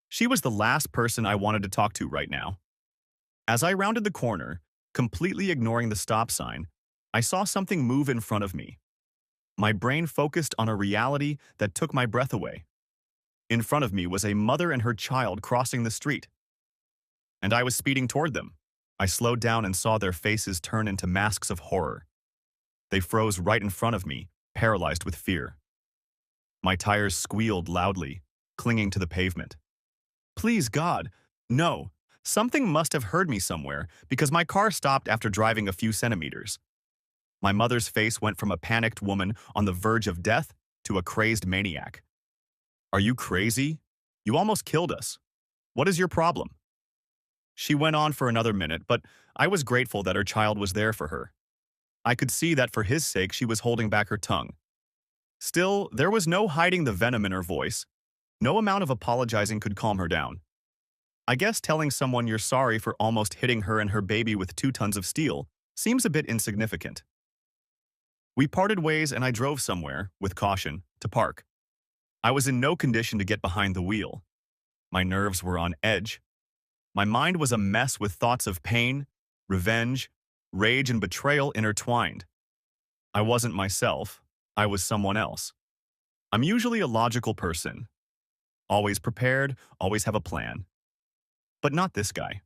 S1: She was the last person I wanted to talk to right now. As I rounded the corner, completely ignoring the stop sign, I saw something move in front of me. My brain focused on a reality that took my breath away. In front of me was a mother and her child crossing the street. And I was speeding toward them. I slowed down and saw their faces turn into masks of horror. They froze right in front of me, paralyzed with fear. My tires squealed loudly, clinging to the pavement. Please, God, no. Something must have heard me somewhere because my car stopped after driving a few centimeters. My mother's face went from a panicked woman on the verge of death to a crazed maniac. Are you crazy? You almost killed us. What is your problem? She went on for another minute, but I was grateful that her child was there for her. I could see that for his sake she was holding back her tongue. Still, there was no hiding the venom in her voice. No amount of apologizing could calm her down. I guess telling someone you're sorry for almost hitting her and her baby with 2 tons of steel seems a bit insignificant. We parted ways and I drove somewhere, with caution, to park. I was in no condition to get behind the wheel. My nerves were on edge. My mind was a mess with thoughts of pain, revenge, rage, and betrayal intertwined. I wasn't myself. I was someone else. I'm usually a logical person. Always prepared, always have a plan. But not this guy.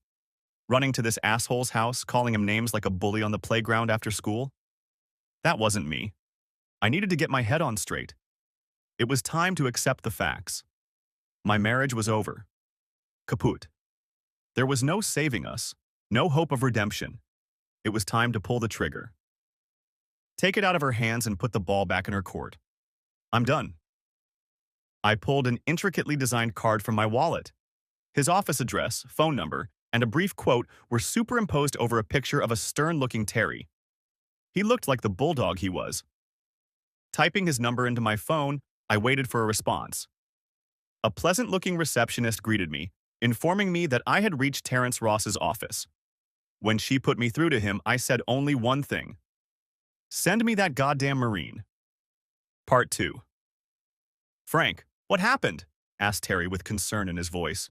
S1: Running to this asshole's house, calling him names like a bully on the playground after school? That wasn't me. I needed to get my head on straight. It was time to accept the facts. My marriage was over. Kaput. There was no saving us, no hope of redemption. It was time to pull the trigger. Take it out of her hands and put the ball back in her court. I'm done. I pulled an intricately designed card from my wallet. His office address, phone number, and a brief quote were superimposed over a picture of a stern-looking Terry. He looked like the bulldog he was. Typing his number into my phone, I waited for a response. A pleasant-looking receptionist greeted me, informing me that I had reached Terrence Ross's office. When she put me through to him, I said only one thing. Send me that goddamn Marine. Part 2. Frank, what happened? Asked Terry with concern in his voice.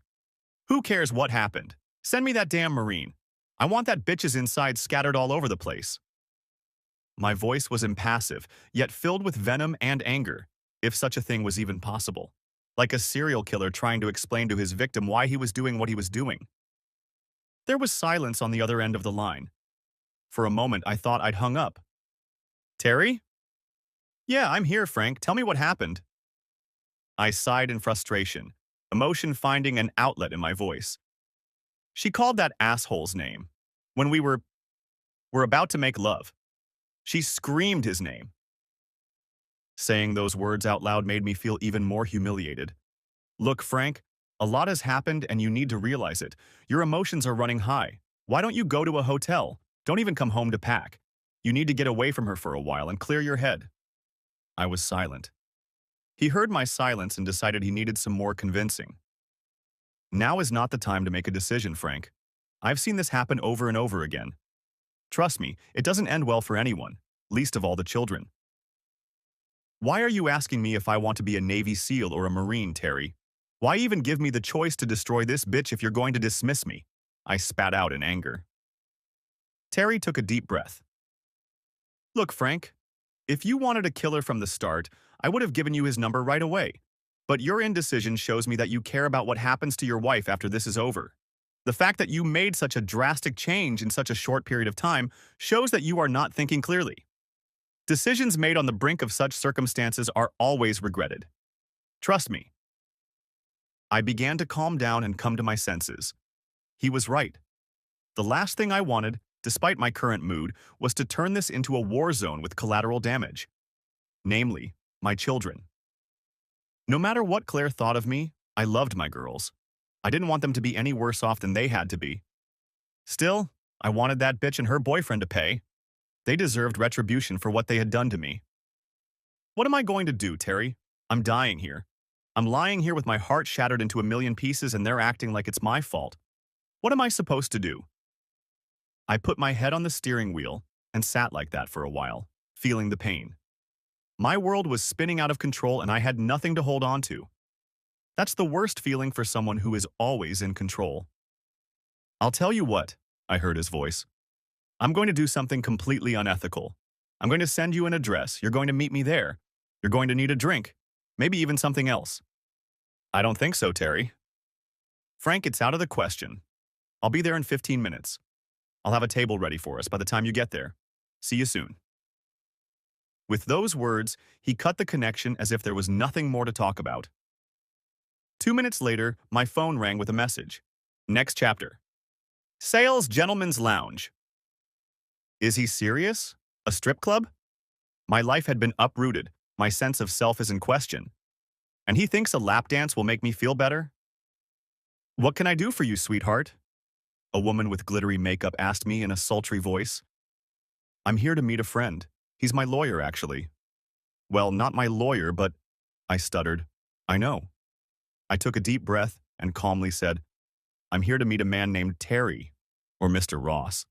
S1: Who cares what happened? Send me that damn Marine. I want that bitch's inside scattered all over the place. My voice was impassive, yet filled with venom and anger, if such a thing was even possible. Like a serial killer trying to explain to his victim why he was doing what he was doing. There was silence on the other end of the line. For a moment, I thought I'd hung up. Terry? Yeah, I'm here, Frank. Tell me what happened. I sighed in frustration, emotion finding an outlet in my voice. She called that asshole's name. When were about to make love. She screamed his name. Saying those words out loud made me feel even more humiliated. Look, Frank, a lot has happened and you need to realize it. Your emotions are running high. Why don't you go to a hotel? Don't even come home to pack. You need to get away from her for a while and clear your head. I was silent. He heard my silence and decided he needed some more convincing. Now is not the time to make a decision, Frank. I've seen this happen over and over again. Trust me, it doesn't end well for anyone, least of all the children. Why are you asking me if I want to be a Navy SEAL or a Marine, Terry? Why even give me the choice to destroy this bitch if you're going to dismiss me? I spat out in anger. Terry took a deep breath. Look, Frank, if you wanted to kill her from the start, I would have given you his number right away. But your indecision shows me that you care about what happens to your wife after this is over. The fact that you made such a drastic change in such a short period of time shows that you are not thinking clearly. Decisions made on the brink of such circumstances are always regretted. Trust me. I began to calm down and come to my senses. He was right. The last thing I wanted, despite my current mood, was to turn this into a war zone with collateral damage. Namely, my children. No matter what Claire thought of me, I loved my girls. I didn't want them to be any worse off than they had to be. Still, I wanted that bitch and her boyfriend to pay. They deserved retribution for what they had done to me. What am I going to do, Terry? I'm dying here. I'm lying here with my heart shattered into a million pieces and they're acting like it's my fault. What am I supposed to do? I put my head on the steering wheel and sat like that for a while, feeling the pain. My world was spinning out of control and I had nothing to hold on to. That's the worst feeling for someone who is always in control. I'll tell you what, I heard his voice. I'm going to do something completely unethical. I'm going to send you an address. You're going to meet me there. You're going to need a drink. Maybe even something else. I don't think so, Terry. Frank, it's out of the question. I'll be there in 15 minutes. I'll have a table ready for us by the time you get there. See you soon. With those words, he cut the connection as if there was nothing more to talk about. 2 minutes later, my phone rang with a message. Next chapter. Sales Gentleman's Lounge. Is he serious? A strip club? My life had been uprooted. My sense of self is in question. And he thinks a lap dance will make me feel better? What can I do for you, sweetheart? A woman with glittery makeup asked me in a sultry voice. I'm here to meet a friend. He's my lawyer, actually. Well, not my lawyer, but... I stuttered. I know. I took a deep breath and calmly said, I'm here to meet a man named Terry, or Mr. Ross.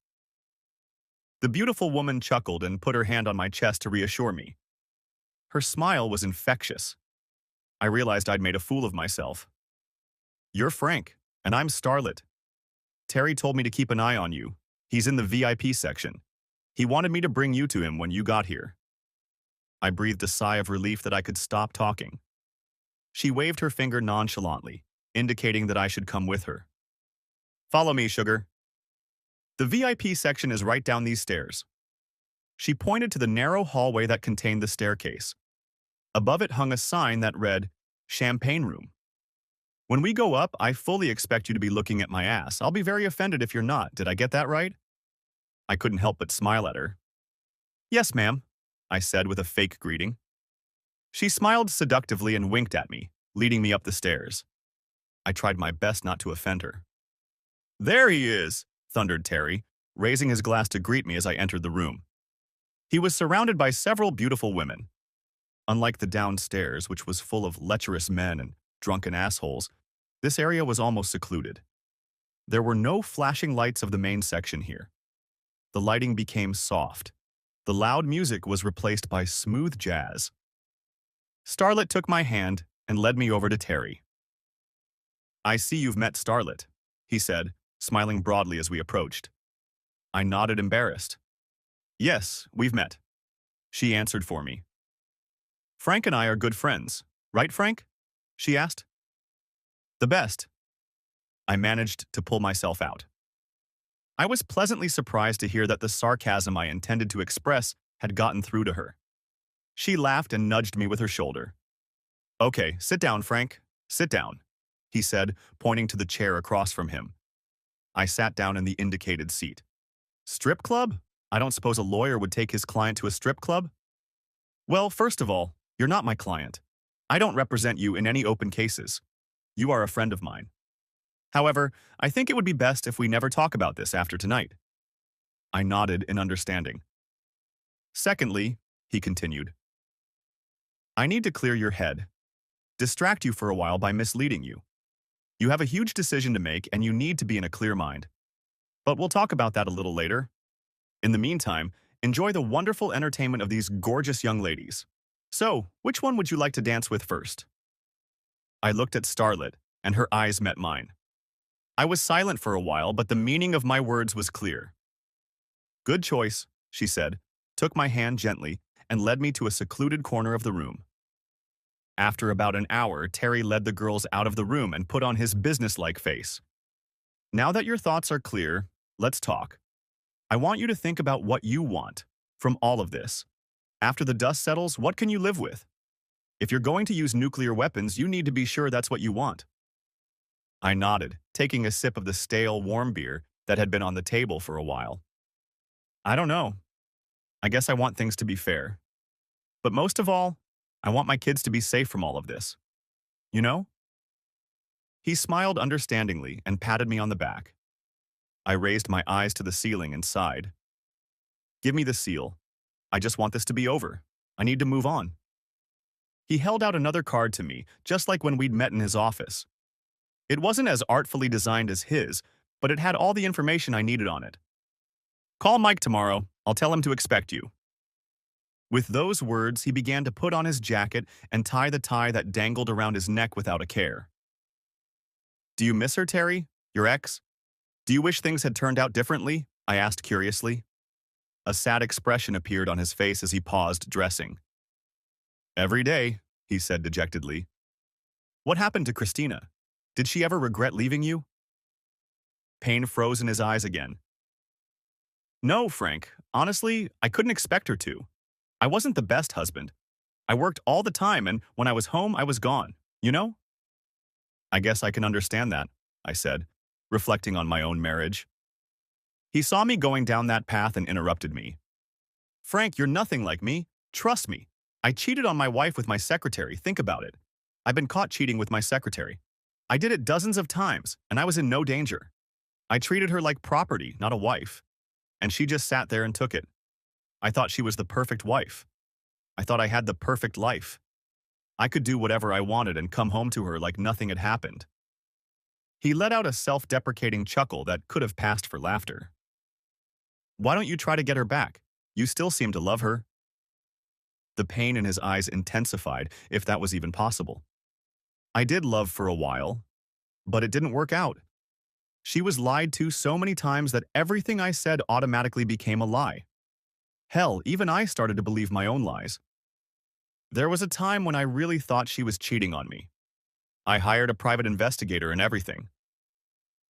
S1: The beautiful woman chuckled and put her hand on my chest to reassure me. Her smile was infectious. I realized I'd made a fool of myself. You're Frank, and I'm Starlet. Terry told me to keep an eye on you. He's in the VIP section. He wanted me to bring you to him when you got here. I breathed a sigh of relief that I could stop talking. She waved her finger nonchalantly, indicating that I should come with her. Follow me, sugar. The VIP section is right down these stairs. She pointed to the narrow hallway that contained the staircase. Above it hung a sign that read, Champagne Room. When we go up, I fully expect you to be looking at my ass. I'll be very offended if you're not. Did I get that right? I couldn't help but smile at her. Yes, ma'am, I said with a fake greeting. She smiled seductively and winked at me, leading me up the stairs. I tried my best not to offend her. There he is, thundered Terry, raising his glass to greet me as I entered the room. He was surrounded by several beautiful women. Unlike the downstairs, which was full of lecherous men and drunken assholes, this area was almost secluded. There were no flashing lights of the main section here. The lighting became soft. The loud music was replaced by smooth jazz. Starlet took my hand and led me over to Terry. I see you've met Starlet, he said, smiling broadly as we approached. I nodded embarrassed. Yes, we've met. She answered for me. Frank and I are good friends. Right, Frank? She asked. The best. I managed to pull myself out. I was pleasantly surprised to hear that the sarcasm I intended to express had gotten through to her. She laughed and nudged me with her shoulder. Okay, sit down, Frank. Sit down, he said, pointing to the chair across from him. I sat down in the indicated seat. Strip club? I don't suppose a lawyer would take his client to a strip club? Well, first of all, you're not my client. I don't represent you in any open cases. You are a friend of mine. However, I think it would be best if we never talk about this after tonight. I nodded in understanding. Secondly, he continued, I need to clear your head, distract you for a while by misleading you. You have a huge decision to make and you need to be in a clear mind. But we'll talk about that a little later. In the meantime, enjoy the wonderful entertainment of these gorgeous young ladies. So, which one would you like to dance with first? I looked at Starlet, and her eyes met mine. I was silent for a while, but the meaning of my words was clear. Good choice, she said, took my hand gently, and led me to a secluded corner of the room. After about an hour, Terry led the girls out of the room and put on his businesslike face. Now that your thoughts are clear, let's talk. I want you to think about what you want from all of this. After the dust settles, what can you live with? If you're going to use nuclear weapons, you need to be sure that's what you want. I nodded, taking a sip of the stale, warm beer that had been on the table for a while. I don't know. I guess I want things to be fair. But most of all, I want my kids to be safe from all of this. You know? He smiled understandingly and patted me on the back. I raised my eyes to the ceiling and sighed. Give me the seal. I just want this to be over. I need to move on. He held out another card to me, just like when we'd met in his office. It wasn't as artfully designed as his, but it had all the information I needed on it. Call Mike tomorrow. I'll tell him to expect you. With those words, he began to put on his jacket and tie the tie that dangled around his neck without a care. Do you miss her, Terry? Your ex? Do you wish things had turned out differently? I asked curiously. A sad expression appeared on his face as he paused, dressing. Every day, he said dejectedly. What happened to Christina? Did she ever regret leaving you? Pain froze in his eyes again. No, Frank. Honestly, I couldn't expect her to. I wasn't the best husband. I worked all the time, and when I was home, I was gone. You know? I guess I can understand that, I said, reflecting on my own marriage. He saw me going down that path and interrupted me. Frank, you're nothing like me. Trust me. I cheated on my wife with my secretary. Think about it. I've been caught cheating with my secretary. I did it dozens of times, and I was in no danger. I treated her like property, not a wife. And she just sat there and took it. I thought she was the perfect wife. I thought I had the perfect life. I could do whatever I wanted and come home to her like nothing had happened. He let out a self-deprecating chuckle that could have passed for laughter. Why don't you try to get her back? You still seem to love her. The pain in his eyes intensified, if that was even possible. I did love for a while, but it didn't work out. She was lied to so many times that everything I said automatically became a lie. Hell, even I started to believe my own lies. There was a time when I really thought she was cheating on me. I hired a private investigator and everything.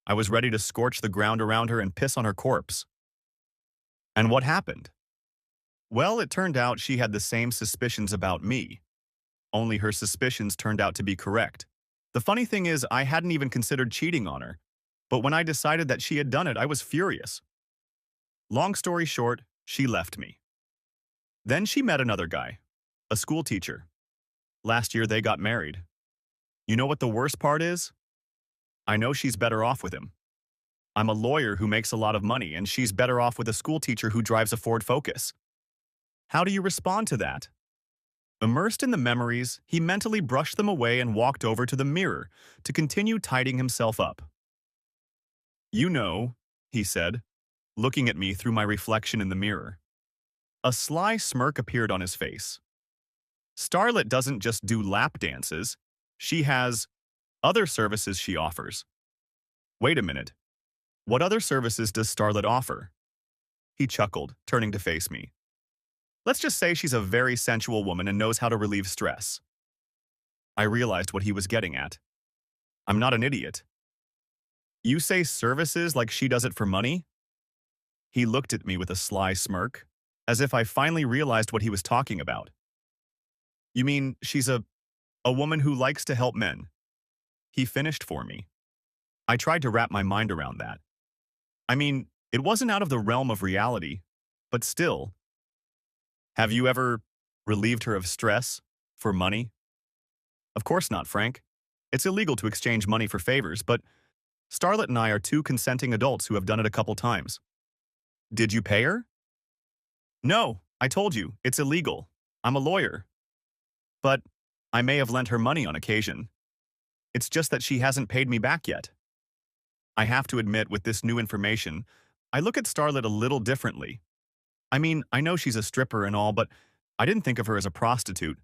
S1: I was ready to scorch the ground around her and piss on her corpse. And what happened? Well, it turned out she had the same suspicions about me. Only her suspicions turned out to be correct. The funny thing is, I hadn't even considered cheating on her, but when I decided that she had done it, I was furious. Long story short, she left me. Then she met another guy, a school teacher. Last year they got married. You know what the worst part is? I know she's better off with him. I'm a lawyer who makes a lot of money, and she's better off with a school teacher who drives a Ford Focus. How do you respond to that? Immersed in the memories, he mentally brushed them away and walked over to the mirror to continue tidying himself up. You know, he said, looking at me through my reflection in the mirror. A sly smirk appeared on his face. Starlet doesn't just do lap dances. She has other services she offers. Wait a minute. What other services does Starlet offer? He chuckled, turning to face me. Let's just say she's a very sensual woman and knows how to relieve stress. I realized what he was getting at. I'm not an idiot. You say services like she does it for money? He looked at me with a sly smirk, as if I finally realized what he was talking about. You mean she's a woman who likes to help men? He finished for me. I tried to wrap my mind around that. I mean, it wasn't out of the realm of reality, but still. Have you ever relieved her of stress for money? Of course not, Frank. It's illegal to exchange money for favors, but Starlet and I are two consenting adults who have done it a couple times. Did you pay her? No, I told you, it's illegal. I'm a lawyer. But I may have lent her money on occasion. It's just that she hasn't paid me back yet. I have to admit, with this new information, I look at Starlet a little differently. I mean, I know she's a stripper and all, but I didn't think of her as a prostitute.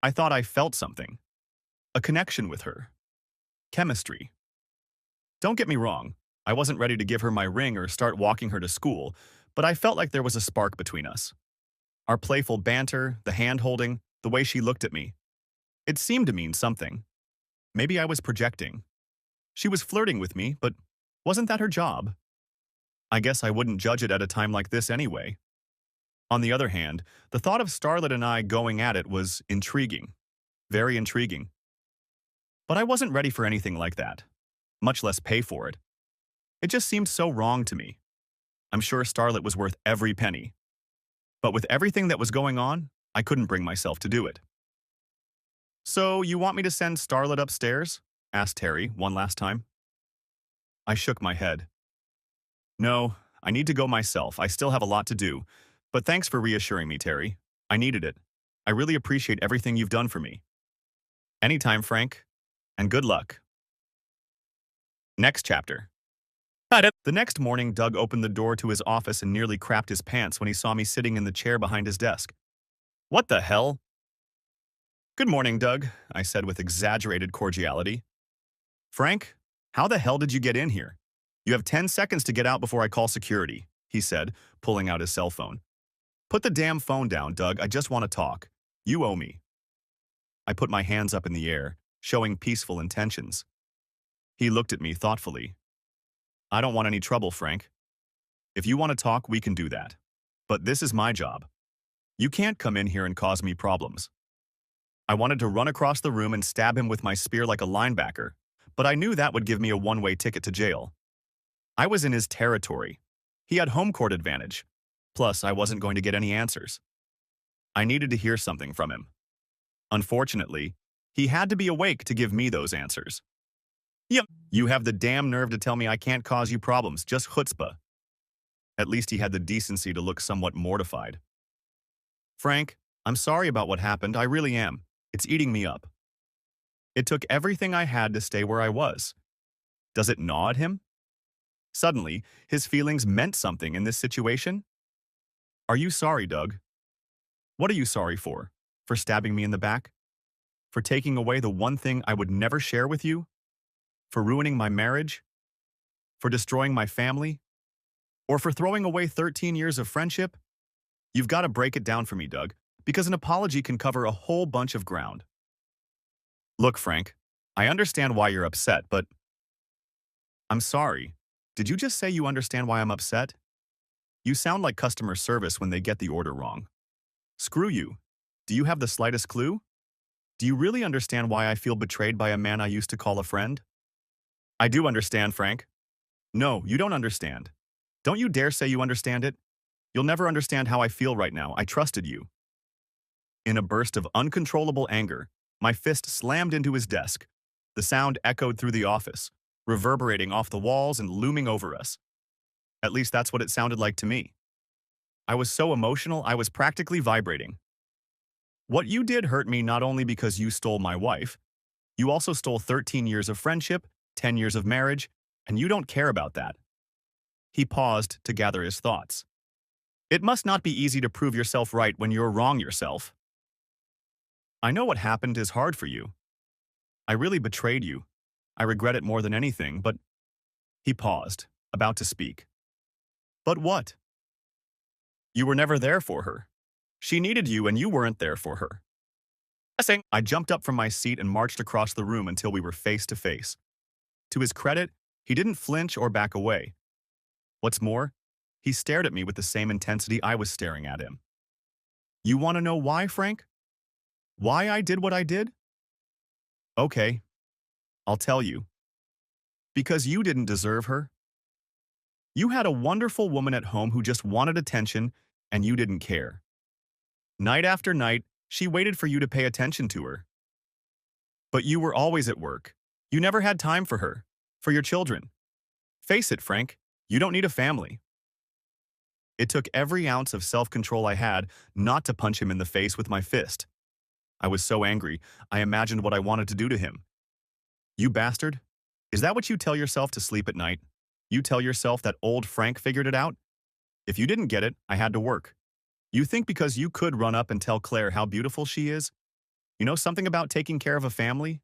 S1: I thought I felt something. A connection with her. Chemistry. Don't get me wrong, I wasn't ready to give her my ring or start walking her to school, but I felt like there was a spark between us. Our playful banter, the hand-holding, the way she looked at me. It seemed to mean something. Maybe I was projecting. She was flirting with me, but wasn't that her job? I guess I wouldn't judge it at a time like this anyway. On the other hand, the thought of Starlet and I going at it was intriguing. Very intriguing. But I wasn't ready for anything like that, much less pay for it. It just seemed so wrong to me. I'm sure Starlet was worth every penny. But with everything that was going on, I couldn't bring myself to do it. So, you want me to send Starlet upstairs? Asked Terry one last time. I shook my head. No, I need to go myself. I still have a lot to do. But thanks for reassuring me, Terry. I needed it. I really appreciate everything you've done for me. Anytime, Frank. And good luck. Next chapter. The next morning, Doug opened the door to his office and nearly crapped his pants when he saw me sitting in the chair behind his desk. What the hell? Good morning, Doug, I said with exaggerated cordiality. Frank, how the hell did you get in here? You have 10 seconds to get out before I call security, he said, pulling out his cell phone. Put the damn phone down, Doug. I just want to talk. You owe me. I put my hands up in the air, showing peaceful intentions. He looked at me thoughtfully. I don't want any trouble, Frank. If you want to talk, we can do that. But this is my job. You can't come in here and cause me problems. I wanted to run across the room and stab him with my spear like a linebacker, but I knew that would give me a one-way ticket to jail. I was in his territory. He had home court advantage. Plus, I wasn't going to get any answers. I needed to hear something from him. Unfortunately, he had to be awake to give me those answers. Yep, you have the damn nerve to tell me I can't cause you problems, just chutzpah. At least he had the decency to look somewhat mortified. Frank, I'm sorry about what happened, I really am. It's eating me up. It took everything I had to stay where I was. Does it gnaw at him? Suddenly, his feelings meant something in this situation? Are you sorry, Doug? What are you sorry for? For stabbing me in the back? For taking away the one thing I would never share with you? For ruining my marriage? For destroying my family? Or for throwing away 13 years of friendship? You've got to break it down for me, Doug, because an apology can cover a whole bunch of ground. Look, Frank, I understand why you're upset, but I'm sorry. Did you just say you understand why I'm upset? You sound like customer service when they get the order wrong. Screw you. Do you have the slightest clue? Do you really understand why I feel betrayed by a man I used to call a friend? I do understand, Frank. No, you don't understand. Don't you dare say you understand it. You'll never understand how I feel right now. I trusted you. In a burst of uncontrollable anger, my fist slammed into his desk. The sound echoed through the office, reverberating off the walls and looming over us. At least that's what it sounded like to me. I was so emotional, I was practically vibrating. What you did hurt me not only because you stole my wife, you also stole 13 years of friendship, 10 years of marriage, and you don't care about that. He paused to gather his thoughts. It must not be easy to prove yourself right when you're wrong yourself. I know what happened is hard for you. I really betrayed you. I regret it more than anything, but... He paused, about to speak. But what? You were never there for her. She needed you and you weren't there for her. I jumped up from my seat and marched across the room until we were face to face. To his credit, he didn't flinch or back away. What's more, he stared at me with the same intensity I was staring at him. You want to know why, Frank? Why I did what I did? Okay, I'll tell you. Because you didn't deserve her. You had a wonderful woman at home who just wanted attention, and you didn't care. Night after night, she waited for you to pay attention to her. But you were always at work. You never had time for her, for your children. Face it, Frank, you don't need a family. It took every ounce of self-control I had not to punch him in the face with my fist. I was so angry, I imagined what I wanted to do to him. You bastard, is that what you tell yourself to sleep at night? You tell yourself that old Frank figured it out? If you didn't get it, I had to work. You think because you could run up and tell Claire how beautiful she is? You know something about taking care of a family?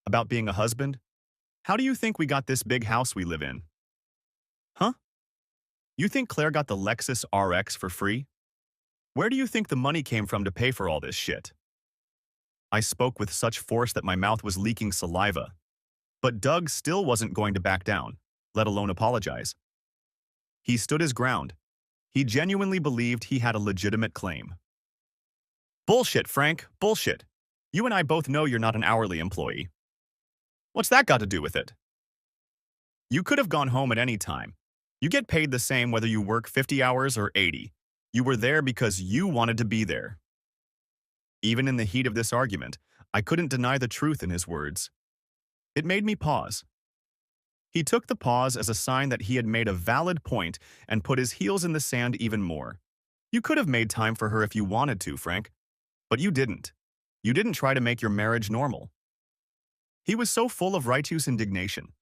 S1: About being a husband? How do you think we got this big house we live in? Huh? You think Claire got the Lexus RX for free? Where do you think the money came from to pay for all this shit? I spoke with such force that my mouth was leaking saliva. But Doug still wasn't going to back down, let alone apologize. He stood his ground. He genuinely believed he had a legitimate claim. Bullshit, Frank, bullshit. You and I both know you're not an hourly employee. What's that got to do with it? You could have gone home at any time. You get paid the same whether you work 50 hours or 80. You were there because you wanted to be there. Even in the heat of this argument, I couldn't deny the truth in his words. It made me pause. He took the pause as a sign that he had made a valid point and put his heels in the sand even more. You could have made time for her if you wanted to, Frank. But you didn't. You didn't try to make your marriage normal. He was so full of righteous indignation.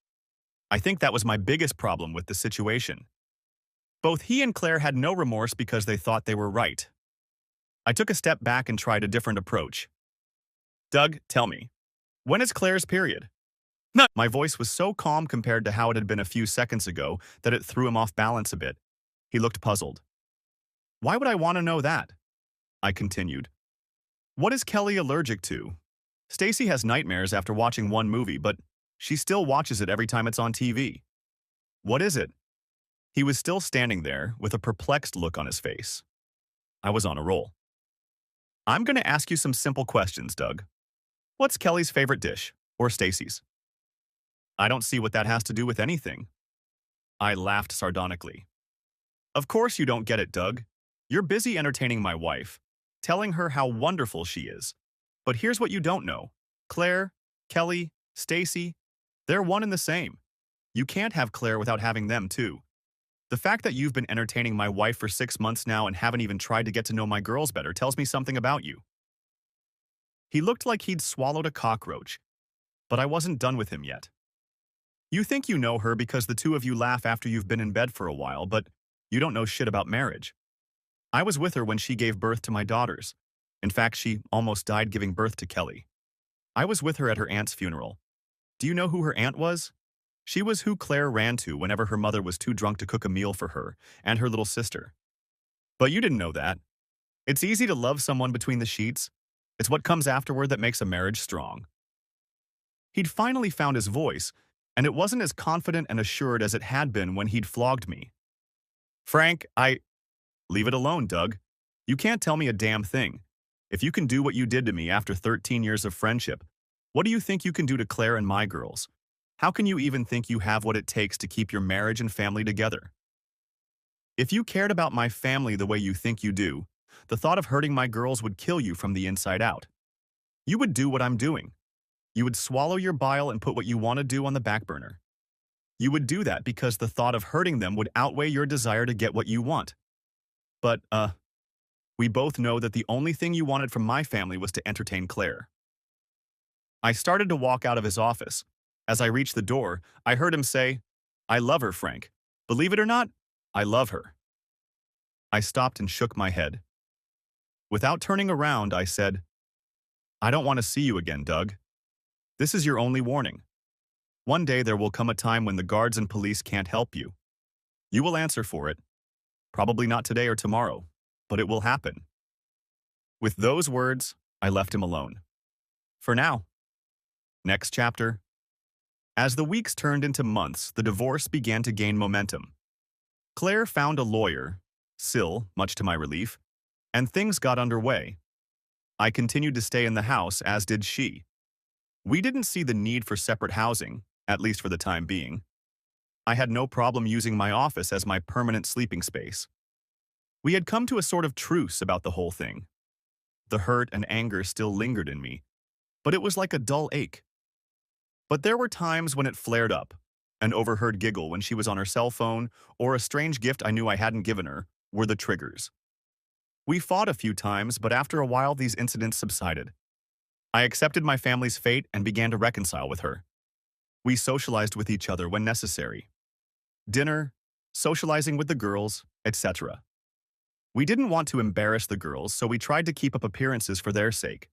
S1: I think that was my biggest problem with the situation. Both he and Claire had no remorse because they thought they were right. I took a step back and tried a different approach. Doug, tell me, when is Claire's period? No. My voice was so calm compared to how it had been a few seconds ago that it threw him off balance a bit. He looked puzzled. Why would I want to know that? I continued. What is Kelly allergic to? Stacy has nightmares after watching one movie, but she still watches it every time it's on TV. What is it? He was still standing there with a perplexed look on his face. I was on a roll. I'm going to ask you some simple questions, Doug. What's Kelly's favorite dish, or Stacy's? I don't see what that has to do with anything. I laughed sardonically. Of course you don't get it, Doug. You're busy entertaining my wife, telling her how wonderful she is. But here's what you don't know. Claire, Kelly, Stacy, they're one and the same. You can't have Claire without having them too. The fact that you've been entertaining my wife for 6 months now and haven't even tried to get to know my girls better tells me something about you. He looked like he'd swallowed a cockroach, but I wasn't done with him yet. You think you know her because the two of you laugh after you've been in bed for a while, but you don't know shit about marriage. I was with her when she gave birth to my daughters. In fact, she almost died giving birth to Kelly. I was with her at her aunt's funeral. Do you know who her aunt was? She was who Claire ran to whenever her mother was too drunk to cook a meal for her and her little sister. But you didn't know that. It's easy to love someone between the sheets. It's what comes afterward that makes a marriage strong. He'd finally found his voice, and it wasn't as confident and assured as it had been when he'd flogged me. Frank, Leave it alone, Doug. You can't tell me a damn thing. If you can do what you did to me after 13 years of friendship, what do you think you can do to Claire and my girls? How can you even think you have what it takes to keep your marriage and family together? If you cared about my family the way you think you do, the thought of hurting my girls would kill you from the inside out. You would do what I'm doing. You would swallow your bile and put what you want to do on the back burner. You would do that because the thought of hurting them would outweigh your desire to get what you want. But, we both know that the only thing you wanted from my family was to entertain Claire. I started to walk out of his office. As I reached the door, I heard him say, I love her, Frank. Believe it or not, I love her. I stopped and shook my head. Without turning around, I said, I don't want to see you again, Doug. This is your only warning. One day there will come a time when the guards and police can't help you. You will answer for it. Probably not today or tomorrow, but it will happen. With those words, I left him alone. For now. Next chapter. As the weeks turned into months, the divorce began to gain momentum. Claire found a lawyer, Syl, much to my relief, and things got underway. I continued to stay in the house, as did she. We didn't see the need for separate housing, at least for the time being. I had no problem using my office as my permanent sleeping space. We had come to a sort of truce about the whole thing. The hurt and anger still lingered in me, but it was like a dull ache. But there were times when it flared up, an overheard giggle when she was on her cell phone, or a strange gift I knew I hadn't given her, were the triggers. We fought a few times, but after a while these incidents subsided. I accepted my family's fate and began to reconcile with her. We socialized with each other when necessary. Dinner, socializing with the girls, etc. We didn't want to embarrass the girls, so we tried to keep up appearances for their sake.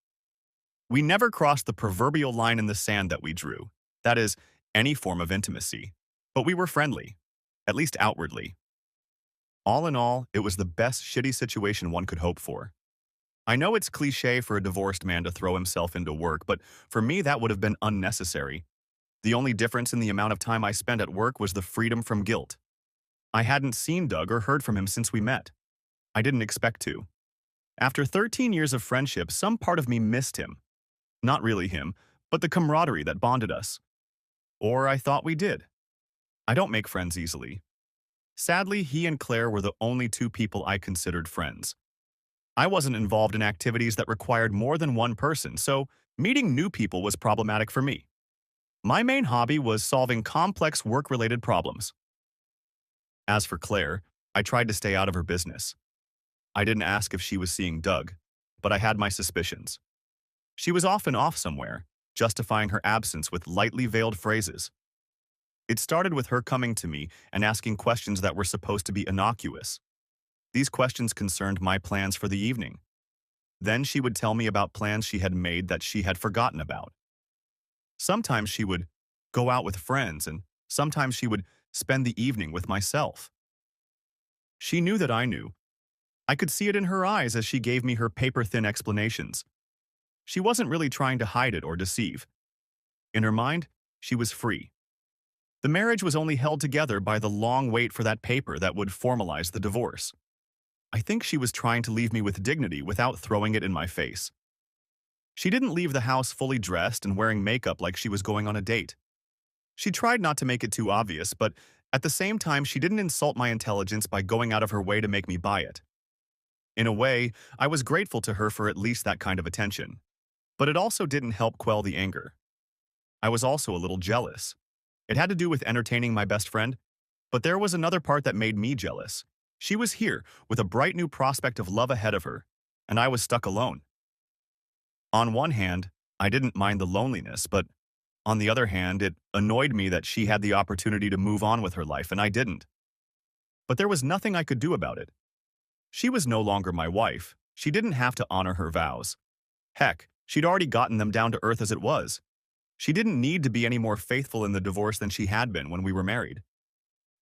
S1: We never crossed the proverbial line in the sand that we drew, that is, any form of intimacy, but we were friendly, at least outwardly. All in all, it was the best shitty situation one could hope for. I know it's cliché for a divorced man to throw himself into work, but for me that would have been unnecessary. The only difference in the amount of time I spent at work was the freedom from guilt. I hadn't seen Doug or heard from him since we met. I didn't expect to. After 13 years of friendship, some part of me missed him. Not really him, but the camaraderie that bonded us. Or I thought we did. I don't make friends easily. Sadly, he and Claire were the only two people I considered friends. I wasn't involved in activities that required more than one person, so meeting new people was problematic for me. My main hobby was solving complex work-related problems. As for Claire, I tried to stay out of her business. I didn't ask if she was seeing Doug, but I had my suspicions. She was often off somewhere, justifying her absence with lightly veiled phrases. It started with her coming to me and asking questions that were supposed to be innocuous. These questions concerned my plans for the evening. Then she would tell me about plans she had made that she had forgotten about. Sometimes she would go out with friends, and sometimes she would spend the evening with myself. She knew that I knew. I could see it in her eyes as she gave me her paper-thin explanations. She wasn't really trying to hide it or deceive. In her mind, she was free. The marriage was only held together by the long wait for that paper that would formalize the divorce. I think she was trying to leave me with dignity without throwing it in my face. She didn't leave the house fully dressed and wearing makeup like she was going on a date. She tried not to make it too obvious, but at the same time, she didn't insult my intelligence by going out of her way to make me buy it. In a way, I was grateful to her for at least that kind of attention. But it also didn't help quell the anger. I was also a little jealous. It had to do with entertaining my best friend, but there was another part that made me jealous. She was here, with a bright new prospect of love ahead of her, and I was stuck alone. On one hand, I didn't mind the loneliness, but on the other hand, it annoyed me that she had the opportunity to move on with her life and I didn't. But there was nothing I could do about it. She was no longer my wife. She didn't have to honor her vows. Heck, she'd already gotten them down to earth as it was. She didn't need to be any more faithful in the divorce than she had been when we were married.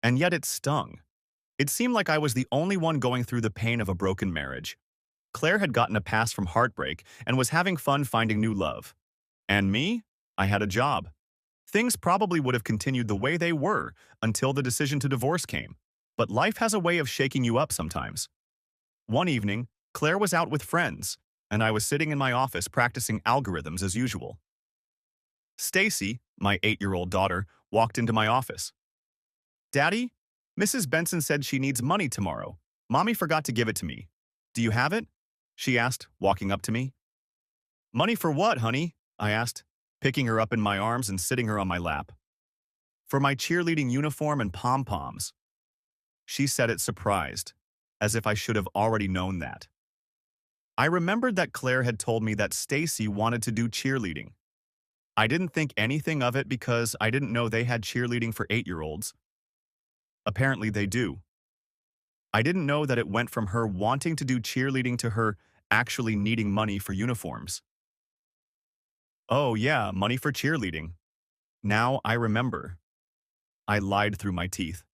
S1: And yet it stung. It seemed like I was the only one going through the pain of a broken marriage. Claire had gotten a pass from heartbreak and was having fun finding new love. And me? I had a job. Things probably would have continued the way they were until the decision to divorce came. But life has a way of shaking you up sometimes. One evening, Claire was out with friends, and I was sitting in my office practicing algorithms as usual. Stacy, my 8-year-old daughter, walked into my office. "Daddy, Mrs. Benson said she needs money tomorrow. Mommy forgot to give it to me. Do you have it?" she asked, walking up to me. "Money for what, honey?" I asked, picking her up in my arms and sitting her on my lap. "For my cheerleading uniform and pom-poms." She said it surprised, as if I should have already known that. I remembered that Claire had told me that Stacy wanted to do cheerleading. I didn't think anything of it because I didn't know they had cheerleading for 8-year-olds. Apparently they do. I didn't know that it went from her wanting to do cheerleading to her actually needing money for uniforms. "Oh yeah, money for cheerleading. Now I remember." I lied through my teeth.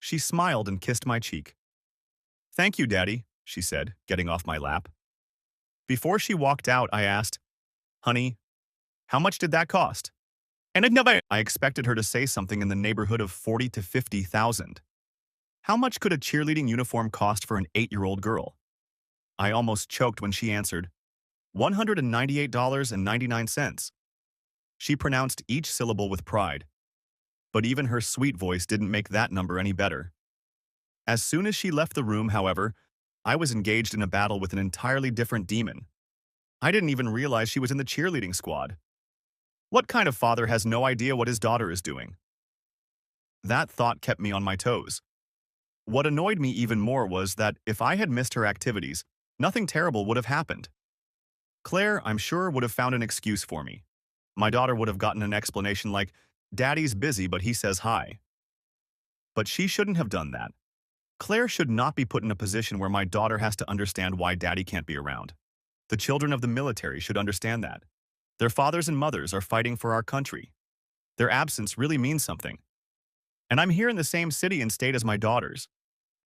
S1: She smiled and kissed my cheek. "Thank you, Daddy," she said, getting off my lap. Before she walked out, I asked, "Honey, how much did that cost?" And I expected her to say something in the neighborhood of 40 to 50,000. How much could a cheerleading uniform cost for an 8-year-old girl? I almost choked when she answered, $198.99. She pronounced each syllable with pride, but even her sweet voice didn't make that number any better. As soon as she left the room, however, I was engaged in a battle with an entirely different demon. I didn't even realize she was in the cheerleading squad. What kind of father has no idea what his daughter is doing? That thought kept me on my toes. What annoyed me even more was that if I had missed her activities, nothing terrible would have happened. Claire, I'm sure, would have found an excuse for me. My daughter would have gotten an explanation like, "Daddy's busy, but he says hi." But she shouldn't have done that. Claire should not be put in a position where my daughter has to understand why Daddy can't be around. The children of the military should understand that. Their fathers and mothers are fighting for our country. Their absence really means something. And I'm here in the same city and state as my daughters,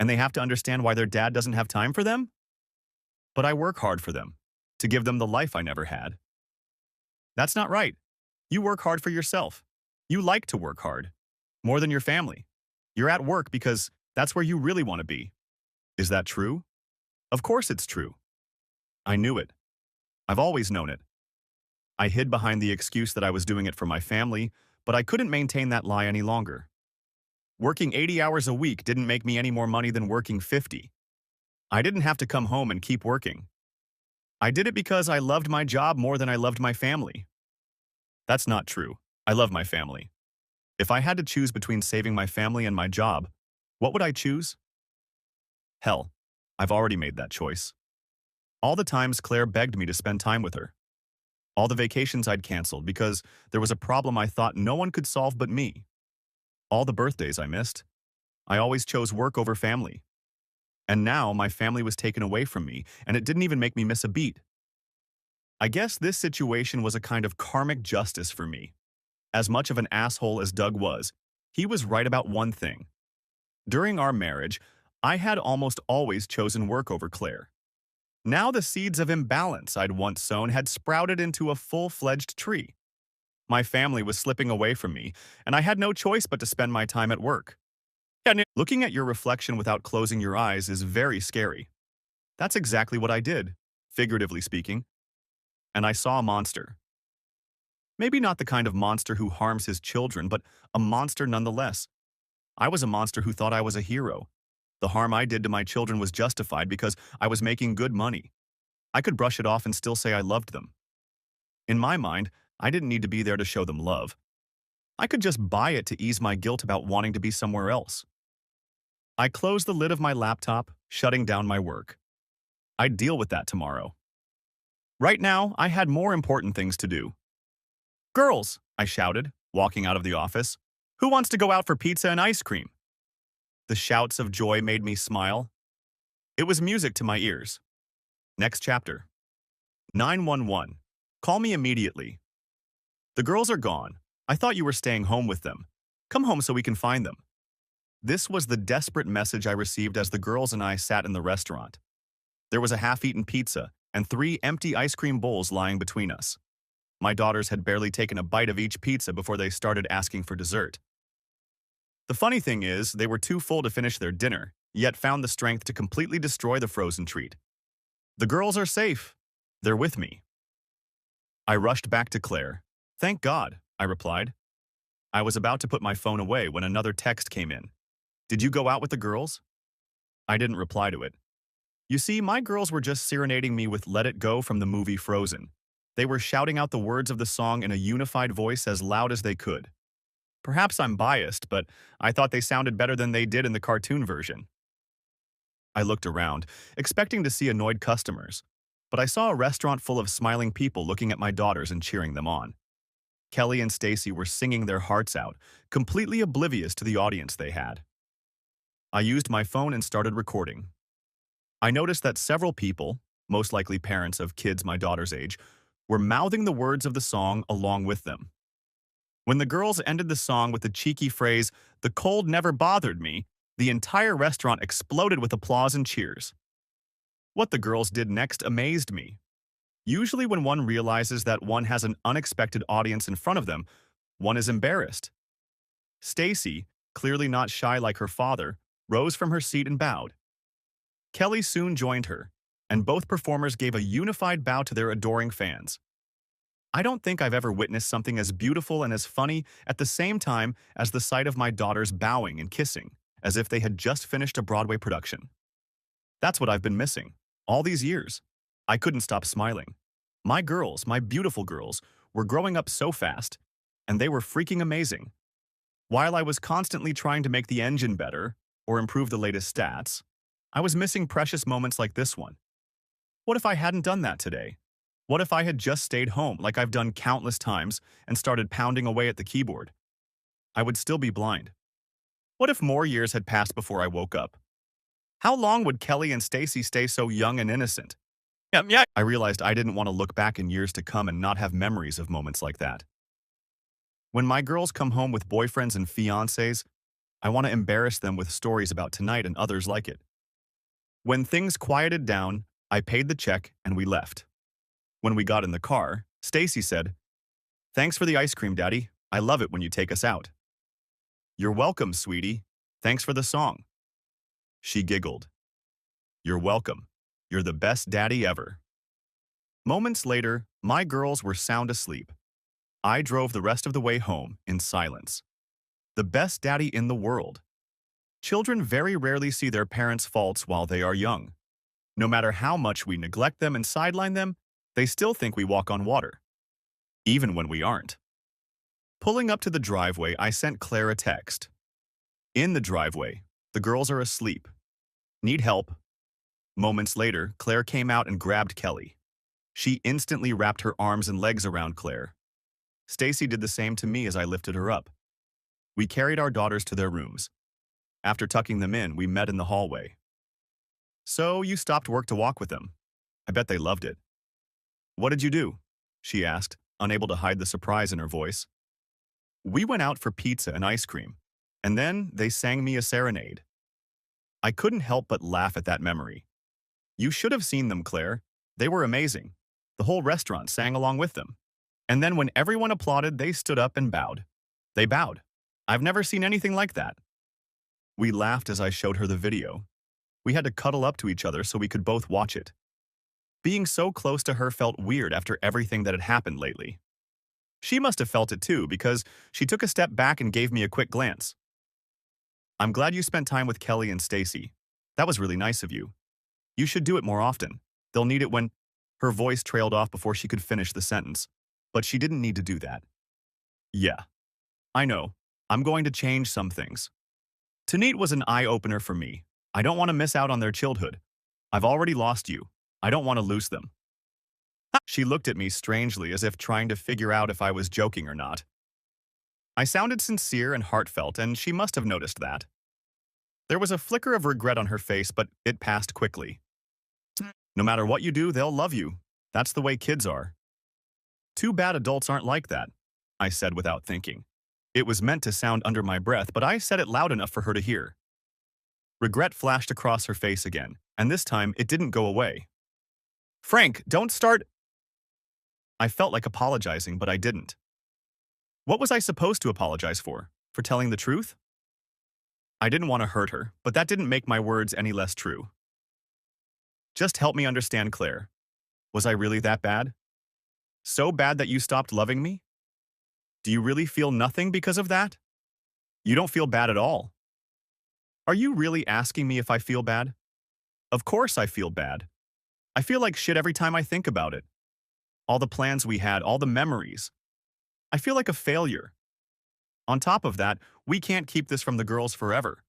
S1: and they have to understand why their dad doesn't have time for them? But I work hard for them, to give them the life I never had. That's not right. You work hard for yourself. You like to work hard. More than your family. You're at work because that's where you really want to be. Is that true? Of course it's true. I knew it. I've always known it. I hid behind the excuse that I was doing it for my family, but I couldn't maintain that lie any longer. Working 80 hours a week didn't make me any more money than working 50. I didn't have to come home and keep working. I did it because I loved my job more than I loved my family. That's not true. I love my family. If I had to choose between saving my family and my job, what would I choose? Hell, I've already made that choice. All the times Claire begged me to spend time with her. All the vacations I'd canceled because there was a problem I thought no one could solve but me. All the birthdays I missed. I always chose work over family. And now my family was taken away from me, and it didn't even make me miss a beat. I guess this situation was a kind of karmic justice for me. As much of an asshole as Doug was, he was right about one thing. During our marriage, I had almost always chosen work over Claire. Now the seeds of imbalance I'd once sown had sprouted into a full-fledged tree. My family was slipping away from me, and I had no choice but to spend my time at work. Looking at your reflection without closing your eyes is very scary. That's exactly what I did, figuratively speaking. And I saw a monster. Maybe not the kind of monster who harms his children, but a monster nonetheless. I was a monster who thought I was a hero. The harm I did to my children was justified because I was making good money. I could brush it off and still say I loved them. In my mind, I didn't need to be there to show them love. I could just buy it to ease my guilt about wanting to be somewhere else. I closed the lid of my laptop, shutting down my work. I'd deal with that tomorrow. Right now, I had more important things to do. "Girls," I shouted, walking out of the office. "Who wants to go out for pizza and ice cream?" The shouts of joy made me smile. It was music to my ears. Next chapter. 911. Call me immediately. The girls are gone. I thought you were staying home with them. Come home so we can find them. This was the desperate message I received as the girls and I sat in the restaurant. There was a half-eaten pizza and 3 empty ice cream bowls lying between us. My daughters had barely taken a bite of each pizza before they started asking for dessert. The funny thing is, they were too full to finish their dinner, yet found the strength to completely destroy the frozen treat. The girls are safe. They're with me. I rushed back to Claire. "Thank God," I replied. I was about to put my phone away when another text came in. "Did you go out with the girls?" I didn't reply to it. You see, my girls were just serenading me with Let It Go from the movie Frozen. They were shouting out the words of the song in a unified voice as loud as they could. Perhaps I'm biased, but I thought they sounded better than they did in the cartoon version. I looked around, expecting to see annoyed customers, but I saw a restaurant full of smiling people looking at my daughters and cheering them on. Kelly and Stacy were singing their hearts out, completely oblivious to the audience they had. I used my phone and started recording. I noticed that several people, most likely parents of kids my daughter's age, were mouthing the words of the song along with them. When the girls ended the song with the cheeky phrase, "The cold never bothered me," the entire restaurant exploded with applause and cheers. What the girls did next amazed me. Usually when one realizes that one has an unexpected audience in front of them, one is embarrassed. Stacy, clearly not shy like her father, rose from her seat and bowed. Kelly soon joined her, and both performers gave a unified bow to their adoring fans. I don't think I've ever witnessed something as beautiful and as funny at the same time as the sight of my daughters bowing and kissing, as if they had just finished a Broadway production. That's what I've been missing, all these years. I couldn't stop smiling. My girls, my beautiful girls, were growing up so fast, and they were freaking amazing. While I was constantly trying to make the engine better or improve the latest stats, I was missing precious moments like this one. What if I hadn't done that today? What if I had just stayed home like I've done countless times and started pounding away at the keyboard? I would still be blind. What if more years had passed before I woke up? How long would Kelly and Stacy stay so young and innocent? Yeah. I realized I didn't want to look back in years to come and not have memories of moments like that. When my girls come home with boyfriends and fiancés, I want to embarrass them with stories about tonight and others like it. When things quieted down, I paid the check and we left. When we got in the car, Stacy said, "Thanks for the ice cream, Daddy. I love it when you take us out." "You're welcome, sweetie. Thanks for the song." She giggled. "You're welcome. You're the best daddy ever." Moments later, my girls were sound asleep. I drove the rest of the way home in silence. The best daddy in the world. Children very rarely see their parents' faults while they are young. No matter how much we neglect them and sideline them, they still think we walk on water, even when we aren't. Pulling up to the driveway, I sent Claire a text. In the driveway, the girls are asleep. Need help? Moments later, Claire came out and grabbed Kelly. She instantly wrapped her arms and legs around Claire. Stacy did the same to me as I lifted her up. We carried our daughters to their rooms. After tucking them in, we met in the hallway. "So you stopped work to walk with them. I bet they loved it." "What did you do?" she asked, unable to hide the surprise in her voice. "We went out for pizza and ice cream, and then they sang me a serenade." I couldn't help but laugh at that memory. You should have seen them, Claire. They were amazing. The whole restaurant sang along with them. And then when everyone applauded, they stood up and bowed. They bowed. I've never seen anything like that. We laughed as I showed her the video. We had to cuddle up to each other so we could both watch it. Being so close to her felt weird after everything that had happened lately. She must have felt it too because she took a step back and gave me a quick glance. "I'm glad you spent time with Kelly and Stacy. That was really nice of you. You should do it more often. They'll need it when—" Her voice trailed off before she could finish the sentence. But she didn't need to do that. "Yeah, I know. I'm going to change some things." Tonight was an eye-opener for me. I don't want to miss out on their childhood. I've already lost you. I don't want to lose them. She looked at me strangely as if trying to figure out if I was joking or not. I sounded sincere and heartfelt, and she must have noticed that. There was a flicker of regret on her face, but it passed quickly. "No matter what you do, they'll love you. That's the way kids are." "Too bad adults aren't like that," I said without thinking. It was meant to sound under my breath, but I said it loud enough for her to hear. Regret flashed across her face again, and this time it didn't go away. "Frank, don't start—" I felt like apologizing, but I didn't. What was I supposed to apologize for? For telling the truth? I didn't want to hurt her, but that didn't make my words any less true. "Just help me understand, Claire. Was I really that bad? So bad that you stopped loving me? Do you really feel nothing because of that? You don't feel bad at all. Are you really asking me if I feel bad? Of course I feel bad. I feel like shit every time I think about it. All the plans we had, all the memories. I feel like a failure. On top of that, we can't keep this from the girls forever.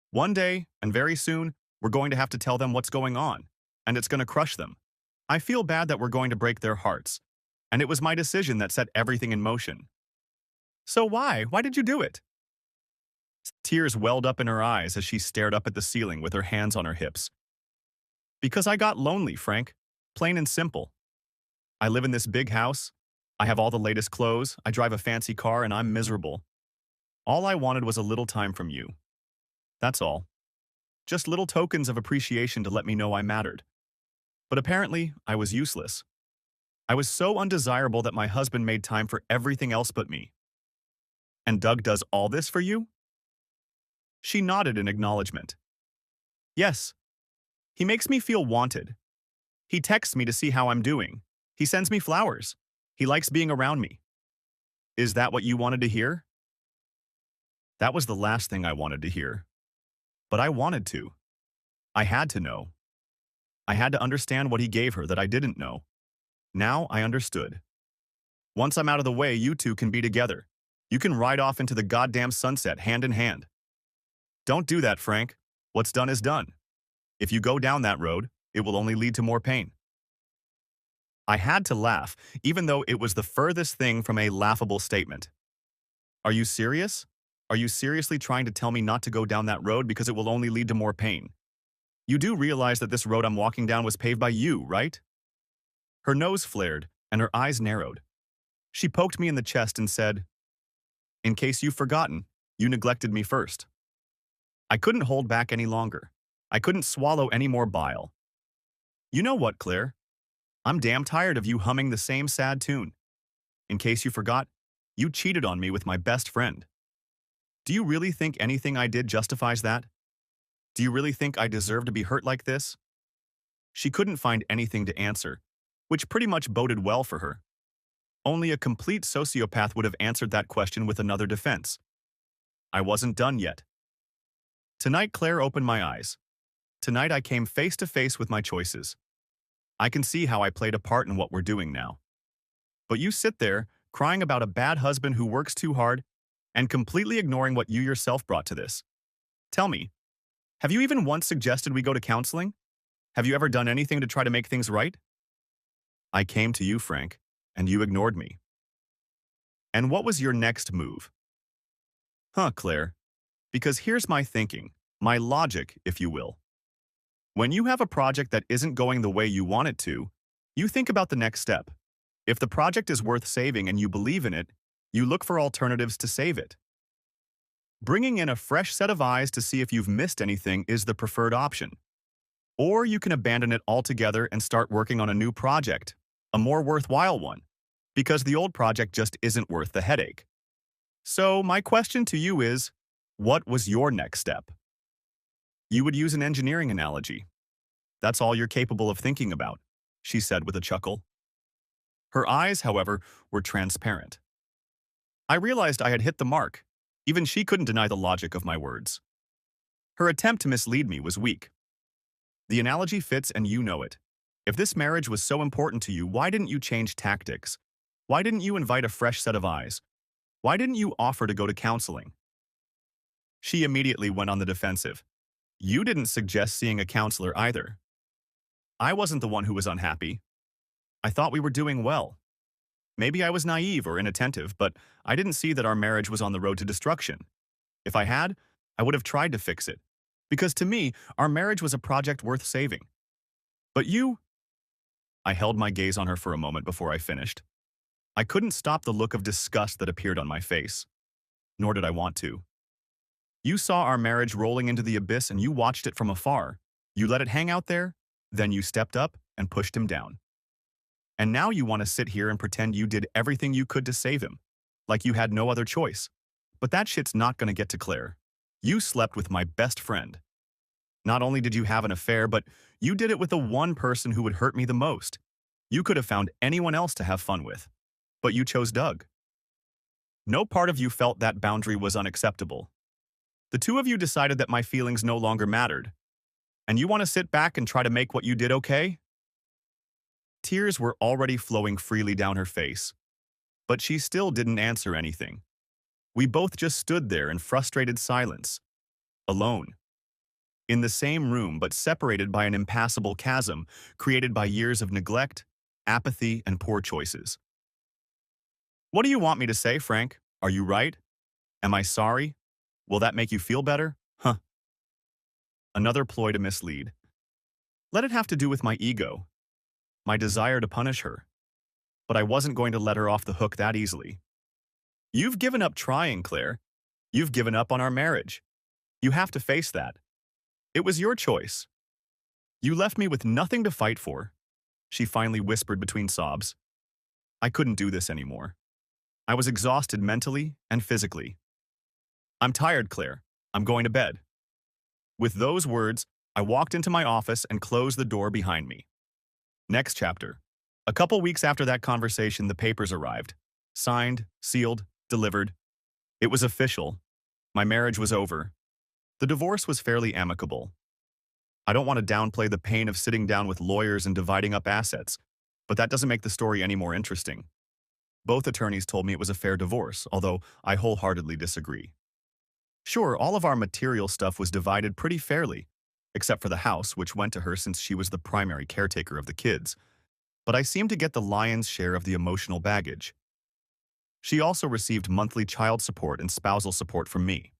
S1: One day, and very soon, we're going to have to tell them what's going on, and it's going to crush them. I feel bad that we're going to break their hearts, and it was my decision that set everything in motion." "So why? Why did you do it?" Tears welled up in her eyes as she stared up at the ceiling with her hands on her hips. "Because I got lonely, Frank. Plain and simple. I live in this big house. I have all the latest clothes. I drive a fancy car, and I'm miserable. All I wanted was a little time from you. That's all. Just little tokens of appreciation to let me know I mattered. But apparently, I was useless. I was so undesirable that my husband made time for everything else but me. And Doug does all this for you? She nodded in acknowledgement. Yes, he makes me feel wanted. He texts me to see how I'm doing. He sends me flowers. He likes being around me. Is that what you wanted to hear? That was the last thing I wanted to hear. But I wanted to. I had to know. I had to understand what he gave her that I didn't know. Now I understood. Once I'm out of the way, you two can be together. You can ride off into the goddamn sunset hand in hand. Don't do that, Frank. What's done is done. If you go down that road, it will only lead to more pain. I had to laugh, even though it was the furthest thing from a laughable statement. Are you serious? Are you seriously trying to tell me not to go down that road because it will only lead to more pain? You do realize that this road I'm walking down was paved by you, right? Her nose flared and her eyes narrowed. She poked me in the chest and said, "In case you've forgotten, you neglected me first." I couldn't hold back any longer. I couldn't swallow any more bile. You know what, Claire? I'm damn tired of you humming the same sad tune. In case you forgot, you cheated on me with my best friend. Do you really think anything I did justifies that? Do you really think I deserve to be hurt like this? She couldn't find anything to answer, which pretty much boded well for her. Only a complete sociopath would have answered that question with another defense. I wasn't done yet. Tonight, Claire opened my eyes. Tonight, I came face to face with my choices. I can see how I played a part in what we're doing now. But you sit there, crying about a bad husband who works too hard, and completely ignoring what you yourself brought to this. Tell me, have you even once suggested we go to counseling? Have you ever done anything to try to make things right? I came to you, Frank, and you ignored me. And what was your next move? Claire, because here's my thinking, my logic, if you will. When you have a project that isn't going the way you want it to, you think about the next step. If the project is worth saving and you believe in it, you look for alternatives to save it. Bringing in a fresh set of eyes to see if you've missed anything is the preferred option. Or you can abandon it altogether and start working on a new project, a more worthwhile one, because the old project just isn't worth the headache. So my question to you is, what was your next step? You would use an engineering analogy. That's all you're capable of thinking about, she said with a chuckle. Her eyes, however, were transparent. I realized I had hit the mark. Even she couldn't deny the logic of my words. Her attempt to mislead me was weak. The analogy fits and you know it. If this marriage was so important to you, why didn't you change tactics? Why didn't you invite a fresh set of eyes? Why didn't you offer to go to counseling? She immediately went on the defensive. You didn't suggest seeing a counselor either. I wasn't the one who was unhappy. I thought we were doing well. Maybe I was naive or inattentive, but I didn't see that our marriage was on the road to destruction. If I had, I would have tried to fix it. Because to me, our marriage was a project worth saving. But you... I held my gaze on her for a moment before I finished. I couldn't stop the look of disgust that appeared on my face. Nor did I want to. You saw our marriage rolling into the abyss and you watched it from afar. You let it hang out there, then you stepped up and pushed him down. And now you want to sit here and pretend you did everything you could to save him, like you had no other choice. But that shit's not going to get to Claire. You slept with my best friend. Not only did you have an affair, but you did it with the one person who would hurt me the most. You could have found anyone else to have fun with. But you chose Doug. No part of you felt that boundary was unacceptable. The two of you decided that my feelings no longer mattered. And you want to sit back and try to make what you did okay? Tears were already flowing freely down her face. But she still didn't answer anything. We both just stood there in frustrated silence. Alone. In the same room but separated by an impassable chasm created by years of neglect, apathy, and poor choices. What do you want me to say, Frank? Are you right? Am I sorry? Will that make you feel better? Another ploy to mislead. Let it have to do with my ego, my desire to punish her. But I wasn't going to let her off the hook that easily. You've given up trying, Claire. You've given up on our marriage. You have to face that. It was your choice. You left me with nothing to fight for, she finally whispered between sobs. I couldn't do this anymore. I was exhausted mentally and physically. I'm tired, Claire. I'm going to bed. With those words, I walked into my office and closed the door behind me. Next chapter. A couple weeks after that conversation, the papers arrived. Signed, sealed, delivered. It was official. My marriage was over. The divorce was fairly amicable. I don't want to downplay the pain of sitting down with lawyers and dividing up assets, but that doesn't make the story any more interesting. Both attorneys told me it was a fair divorce, although I wholeheartedly disagree. Sure, all of our material stuff was divided pretty fairly, except for the house, which went to her since she was the primary caretaker of the kids, but I seemed to get the lion's share of the emotional baggage. She also received monthly child support and spousal support from me.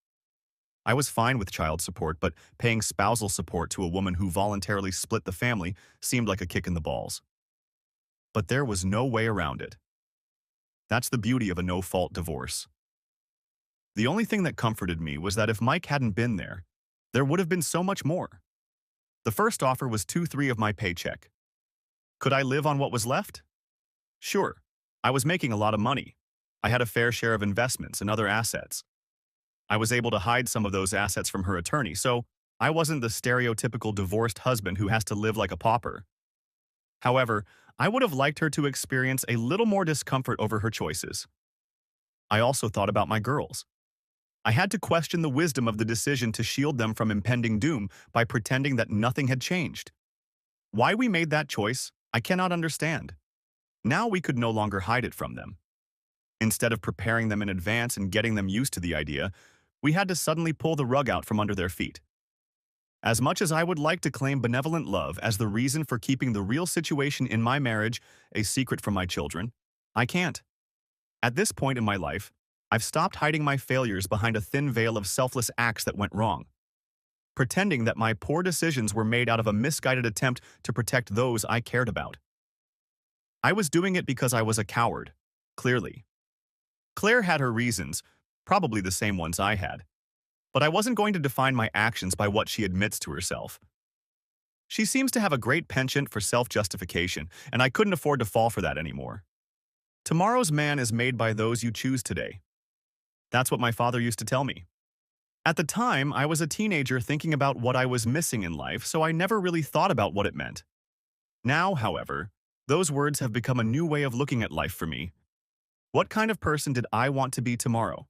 S1: I was fine with child support, but paying spousal support to a woman who voluntarily split the family seemed like a kick in the balls. But there was no way around it. That's the beauty of a no-fault divorce. The only thing that comforted me was that if Mike hadn't been there would have been so much more. The first offer was 2/3 of my paycheck. Could I live on what was left? Sure. I was making a lot of money. I had a fair share of investments and other assets. I was able to hide some of those assets from her attorney, so I wasn't the stereotypical divorced husband who has to live like a pauper. However, I would have liked her to experience a little more discomfort over her choices. I also thought about my girls. I had to question the wisdom of the decision to shield them from impending doom by pretending that nothing had changed. Why we made that choice, I cannot understand. Now we could no longer hide it from them. Instead of preparing them in advance and getting them used to the idea, we had to suddenly pull the rug out from under their feet. As much as I would like to claim benevolent love as the reason for keeping the real situation in my marriage a secret from my children, I can't. At this point in my life, I've stopped hiding my failures behind a thin veil of selfless acts that went wrong, pretending that my poor decisions were made out of a misguided attempt to protect those I cared about. I was doing it because I was a coward, clearly. Claire had her reasons, probably the same ones I had, but I wasn't going to define my actions by what she admits to herself. She seems to have a great penchant for self-justification, and I couldn't afford to fall for that anymore. Tomorrow's man is made by those you choose today. That's what my father used to tell me. At the time, I was a teenager thinking about what I was missing in life, so I never really thought about what it meant. Now, however, those words have become a new way of looking at life for me. What kind of person did I want to be tomorrow?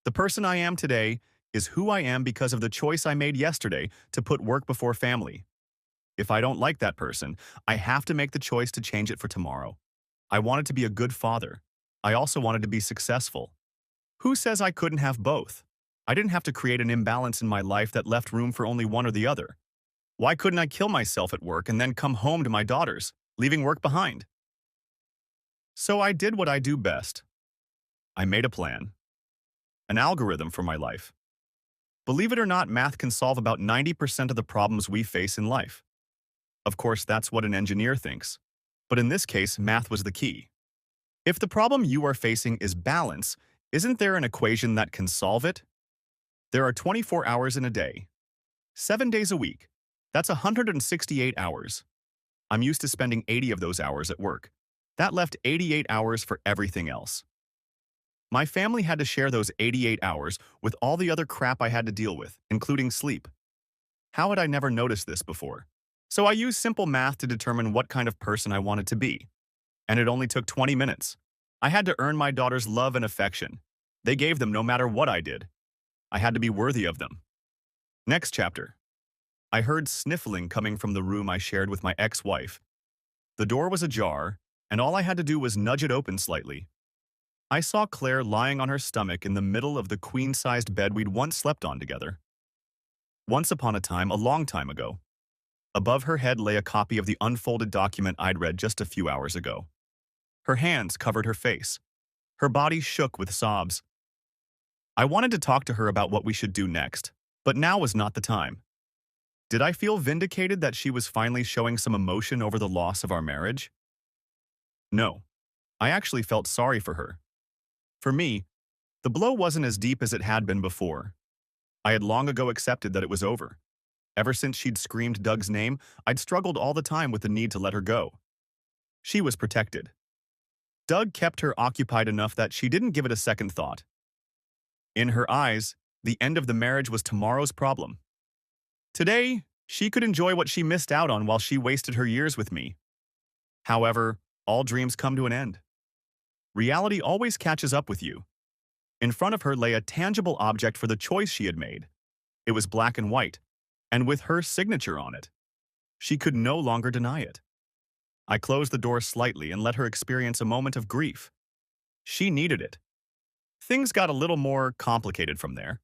S1: The person I am today is who I am because of the choice I made yesterday to put work before family. If I don't like that person, I have to make the choice to change it for tomorrow. I wanted to be a good father. I also wanted to be successful. Who says I couldn't have both? I didn't have to create an imbalance in my life that left room for only one or the other. Why couldn't I kill myself at work and then come home to my daughters, leaving work behind? So I did what I do best. I made a plan. An algorithm for my life. Believe it or not, math can solve about 90% of the problems we face in life. Of course, that's what an engineer thinks. But in this case, math was the key. If the problem you are facing is balance, isn't there an equation that can solve it? There are 24 hours in a day. 7 days a week. That's 168 hours. I'm used to spending 80 of those hours at work. That left 88 hours for everything else. My family had to share those 88 hours with all the other crap I had to deal with, including sleep. How had I never noticed this before? So I used simple math to determine what kind of person I wanted to be. And it only took 20 minutes. I had to earn my daughter's love and affection. They gave them no matter what I did. I had to be worthy of them. Next chapter. I heard sniffling coming from the room I shared with my ex-wife. The door was ajar, and all I had to do was nudge it open slightly. I saw Claire lying on her stomach in the middle of the queen-sized bed we'd once slept on together. Once upon a time, a long time ago. Above her head lay a copy of the unfolded document I'd read just a few hours ago. Her hands covered her face. Her body shook with sobs. I wanted to talk to her about what we should do next, but now was not the time. Did I feel vindicated that she was finally showing some emotion over the loss of our marriage? No. I actually felt sorry for her. For me, the blow wasn't as deep as it had been before. I had long ago accepted that it was over. Ever since she'd screamed Doug's name, I'd struggled all the time with the need to let her go. She was protected. Doug kept her occupied enough that she didn't give it a second thought. In her eyes, the end of the marriage was tomorrow's problem. Today, she could enjoy what she missed out on while she wasted her years with me. However, all dreams come to an end. Reality always catches up with you. In front of her lay a tangible object for the choice she had made. It was black and white, and with her signature on it. She could no longer deny it. I closed the door slightly and let her experience a moment of grief. She needed it. Things got a little more complicated from there.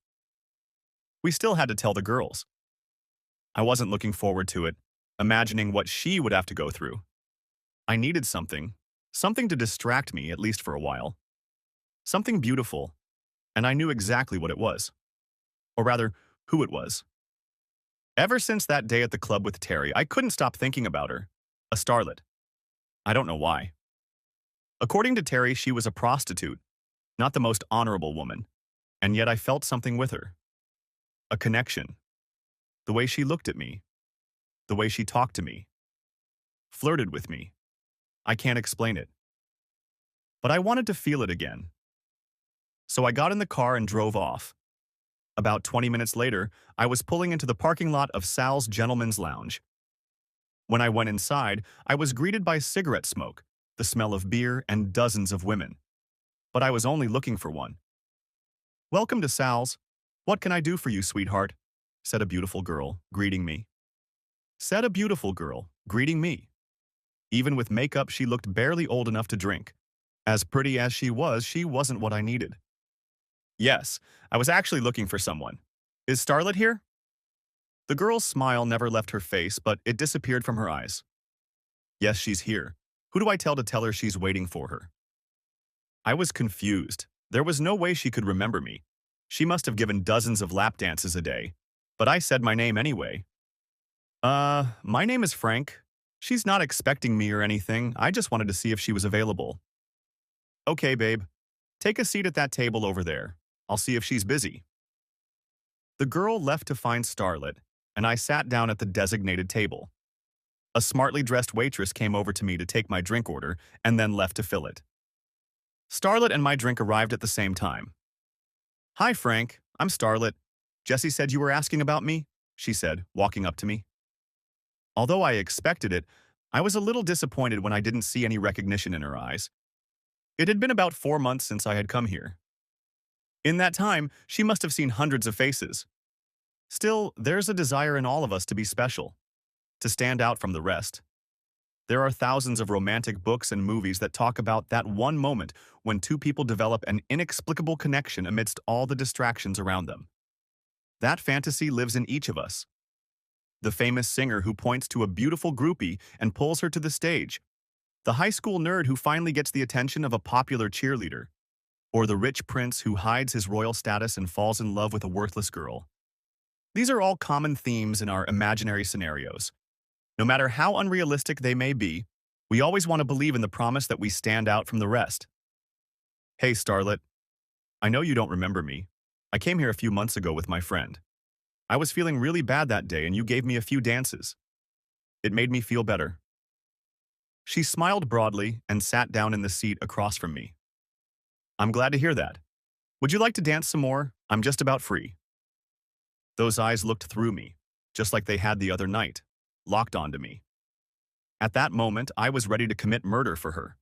S1: We still had to tell the girls. I wasn't looking forward to it, imagining what she would have to go through. I needed something to distract me, at least for a while. Something beautiful, and I knew exactly what it was. Or rather, who it was. Ever since that day at the club with Terry, I couldn't stop thinking about her. A starlet. I don't know why. According to Terry, she was a prostitute, not the most honorable woman, and yet I felt something with her. A connection. The way she looked at me. The way she talked to me. Flirted with me. I can't explain it. But I wanted to feel it again. So I got in the car and drove off. About 20 minutes later, I was pulling into the parking lot of Sal's Gentleman's Lounge. When I went inside, I was greeted by cigarette smoke, the smell of beer, and dozens of women. But I was only looking for one. "Welcome to Sal's. What can I do for you, sweetheart?" said a beautiful girl, greeting me. Said a beautiful girl, greeting me. Even with makeup, she looked barely old enough to drink. As pretty as she wasn't what I needed. Yes, I was actually looking for someone. "Is Starlet here?" The girl's smile never left her face, but it disappeared from her eyes. "Yes, she's here. Who do I tell to tell her she's waiting for her?" I was confused. There was no way she could remember me. She must have given dozens of lap dances a day. But I said my name anyway. My name is Frank. She's not expecting me or anything. I just wanted to see if she was available." "Okay, babe. Take a seat at that table over there. I'll see if she's busy." The girl left to find Starlet, and I sat down at the designated table. A smartly dressed waitress came over to me to take my drink order and then left to fill it. Starlet and my drink arrived at the same time. "Hi, Frank. I'm Starlet. Jesse said you were asking about me," she said, walking up to me. Although I expected it, I was a little disappointed when I didn't see any recognition in her eyes. It had been about 4 months since I had come here. In that time, she must have seen hundreds of faces. Still, there's a desire in all of us to be special, to stand out from the rest. There are thousands of romantic books and movies that talk about that one moment when two people develop an inexplicable connection amidst all the distractions around them. That fantasy lives in each of us. The famous singer who points to a beautiful groupie and pulls her to the stage. The high school nerd who finally gets the attention of a popular cheerleader. Or the rich prince who hides his royal status and falls in love with a worthless girl. These are all common themes in our imaginary scenarios. No matter how unrealistic they may be, we always want to believe in the promise that we stand out from the rest. "Hey, Starlet. I know you don't remember me. I came here a few months ago with my friend. I was feeling really bad that day and you gave me a few dances. It made me feel better." She smiled broadly and sat down in the seat across from me. "I'm glad to hear that. Would you like to dance some more? I'm just about free." Those eyes looked through me, just like they had the other night, locked onto me. At that moment, I was ready to commit murder for her.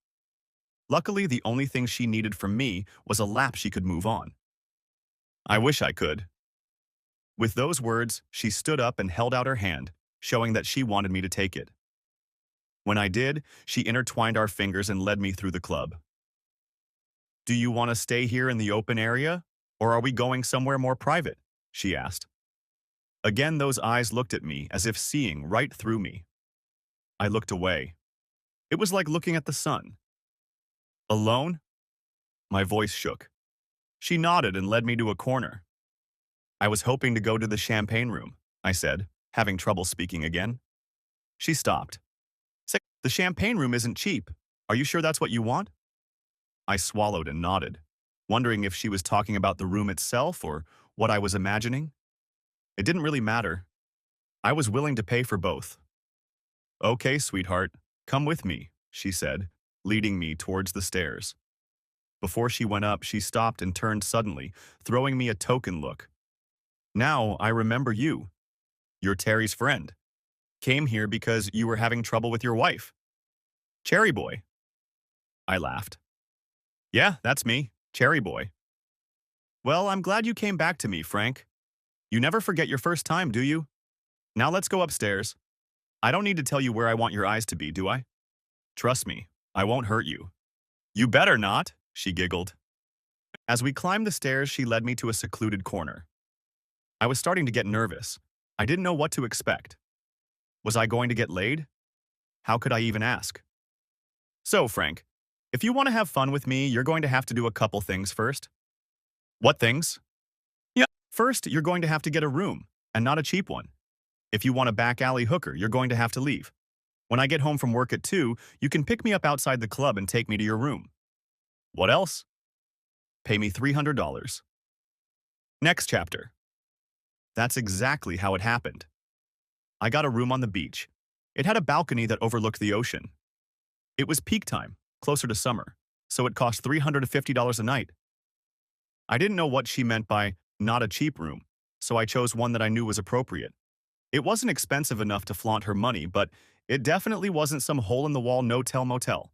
S1: Luckily, the only thing she needed from me was a lap she could move on. I wish I could. With those words, she stood up and held out her hand, showing that she wanted me to take it. When I did, she intertwined our fingers and led me through the club. "Do you want to stay here in the open area, or are we going somewhere more private?" she asked. Again, those eyes looked at me as if seeing right through me. I looked away. It was like looking at the sun. "Alone?" My voice shook. She nodded and led me to a corner. "I was hoping to go to the champagne room," I said, having trouble speaking again. She stopped. "Say, the champagne room isn't cheap. Are you sure that's what you want?" I swallowed and nodded, wondering if she was talking about the room itself or what I was imagining. It didn't really matter. I was willing to pay for both. "Okay, sweetheart, come with me," she said, leading me towards the stairs. Before she went up, she stopped and turned suddenly, throwing me a token look. Now I remember you. You're Terry's friend. Came here because you were having trouble with your wife. Cherry Boy. I laughed. Yeah, that's me, Cherry Boy. Well, I'm glad you came back to me, Frank. You never forget your first time, do you? Now let's go upstairs. I don't need to tell you where I want your eyes to be, do I? Trust me, I won't hurt you. You better not, she giggled. As we climbed the stairs, she led me to a secluded corner. I was starting to get nervous. I didn't know what to expect. Was I going to get laid? How could I even ask? So, Frank, if you want to have fun with me, you're going to have to do a couple things first. What things? Yeah. First, you're going to have to get a room, and not a cheap one. If you want a back alley hooker, you're going to have to leave. When I get home from work at 2, you can pick me up outside the club and take me to your room. What else? Pay me $300. Next chapter. That's exactly how it happened. I got a room on the beach. It had a balcony that overlooked the ocean. It was peak time, closer to summer, so it cost $350 a night. I didn't know what she meant by not a cheap room, so I chose one that I knew was appropriate. It wasn't expensive enough to flaunt her money, but it definitely wasn't some hole-in-the-wall no-tell motel.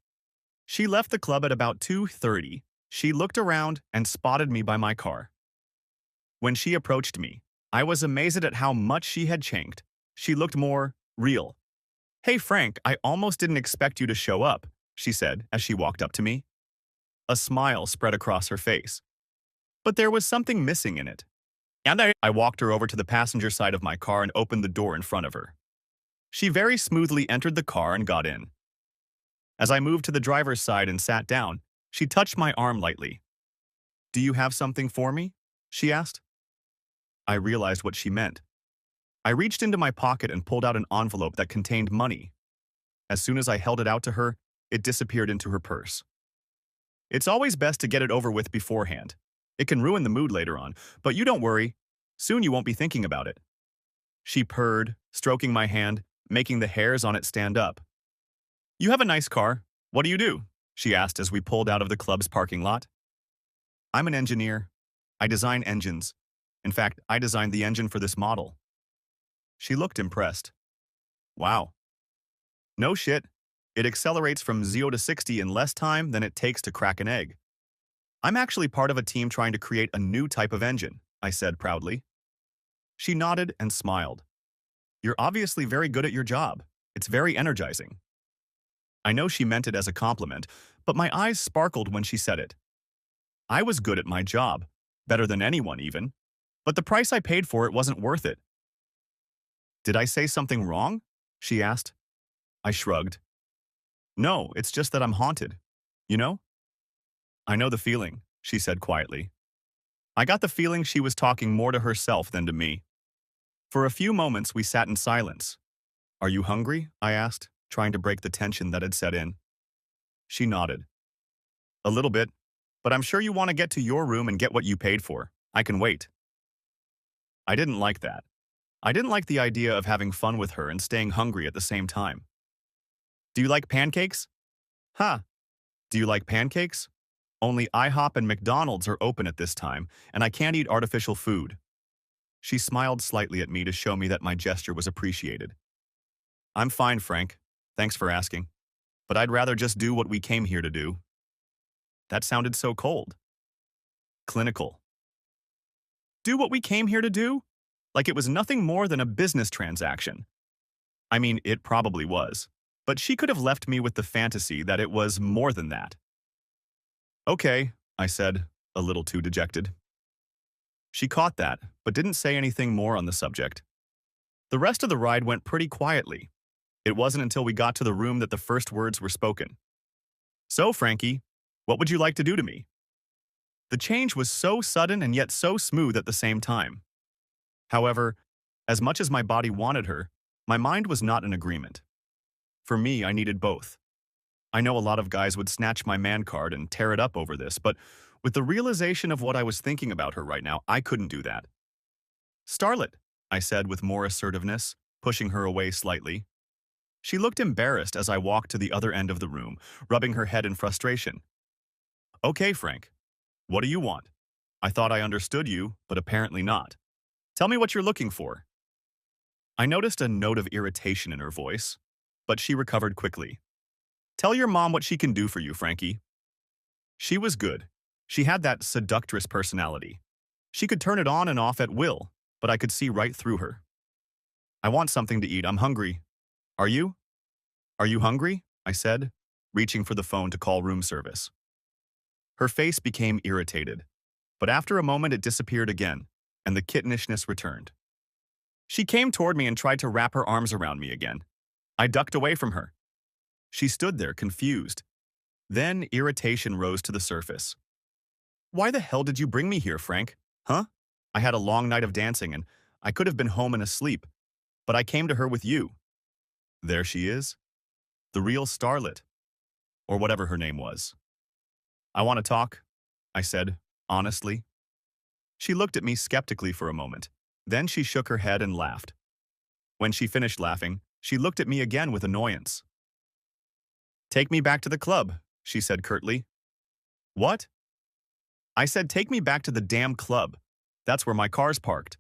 S1: She left the club at about 2:30. She looked around and spotted me by my car. When she approached me, I was amazed at how much she had changed. She looked more real. Hey, Frank, I almost didn't expect you to show up, she said as she walked up to me. A smile spread across her face. But there was something missing in it. And I walked her over to the passenger side of my car and opened the door in front of her. She very smoothly entered the car and got in. As I moved to the driver's side and sat down, she touched my arm lightly. Do you have something for me? She asked. I realized what she meant. I reached into my pocket and pulled out an envelope that contained money. As soon as I held it out to her, it disappeared into her purse. It's always best to get it over with beforehand. It can ruin the mood later on, but you don't worry. Soon you won't be thinking about it. She purred, stroking my hand, making the hairs on it stand up. You have a nice car. What do you do? She asked as we pulled out of the club's parking lot. I'm an engineer. I design engines. In fact, I designed the engine for this model. She looked impressed. Wow. No shit. It accelerates from 0 to 60 in less time than it takes to crack an egg. I'm actually part of a team trying to create a new type of engine, I said proudly. She nodded and smiled. You're obviously very good at your job. It's very energizing. I know she meant it as a compliment, but my eyes sparkled when she said it. I was good at my job, better than anyone even, but the price I paid for it wasn't worth it. Did I say something wrong? She asked. I shrugged. No, it's just that I'm haunted. You know? I know the feeling, she said quietly. I got the feeling she was talking more to herself than to me. For a few moments, we sat in silence. Are you hungry? I asked, trying to break the tension that had set in. She nodded. A little bit, but I'm sure you want to get to your room and get what you paid for. I can wait. I didn't like that. I didn't like the idea of having fun with her and staying hungry at the same time. Do you like pancakes? Huh. Do you like pancakes? Only IHOP and McDonald's are open at this time, and I can't eat artificial food. She smiled slightly at me to show me that my gesture was appreciated. I'm fine, Frank. Thanks for asking. But I'd rather just do what we came here to do. That sounded so cold. Clinical. Do what we came here to do? Like it was nothing more than a business transaction. I mean, it probably was. But she could have left me with the fantasy that it was more than that. Okay, I said, a little too dejected. She caught that, but didn't say anything more on the subject. The rest of the ride went pretty quietly. It wasn't until we got to the room that the first words were spoken. So, Frankie, what would you like to do to me? The change was so sudden and yet so smooth at the same time. However, as much as my body wanted her, my mind was not in agreement. For me, I needed both. I know a lot of guys would snatch my man card and tear it up over this, but with the realization of what I was thinking about her right now, I couldn't do that. Starlet, I said with more assertiveness, pushing her away slightly. She looked embarrassed as I walked to the other end of the room, rubbing her head in frustration. Okay, Frank, what do you want? I thought I understood you, but apparently not. Tell me what you're looking for. I noticed a note of irritation in her voice, but she recovered quickly. Tell your mom what she can do for you, Frankie. She was good. She had that seductress personality. She could turn it on and off at will, but I could see right through her. I want something to eat. I'm hungry. Are you? Are you hungry? I said, reaching for the phone to call room service. Her face became irritated, but after a moment it disappeared again, and the kittenishness returned. She came toward me and tried to wrap her arms around me again. I ducked away from her. She stood there, confused. Then irritation rose to the surface. Why the hell did you bring me here, Frank? Huh? I had a long night of dancing and I could have been home and asleep, but I came to her with you. There she is, the real starlet, or whatever her name was. I want to talk, I said, honestly. She looked at me skeptically for a moment. Then she shook her head and laughed. When she finished laughing, she looked at me again with annoyance. Take me back to the club, she said curtly. What? I said take me back to the damn club. That's where my car's parked.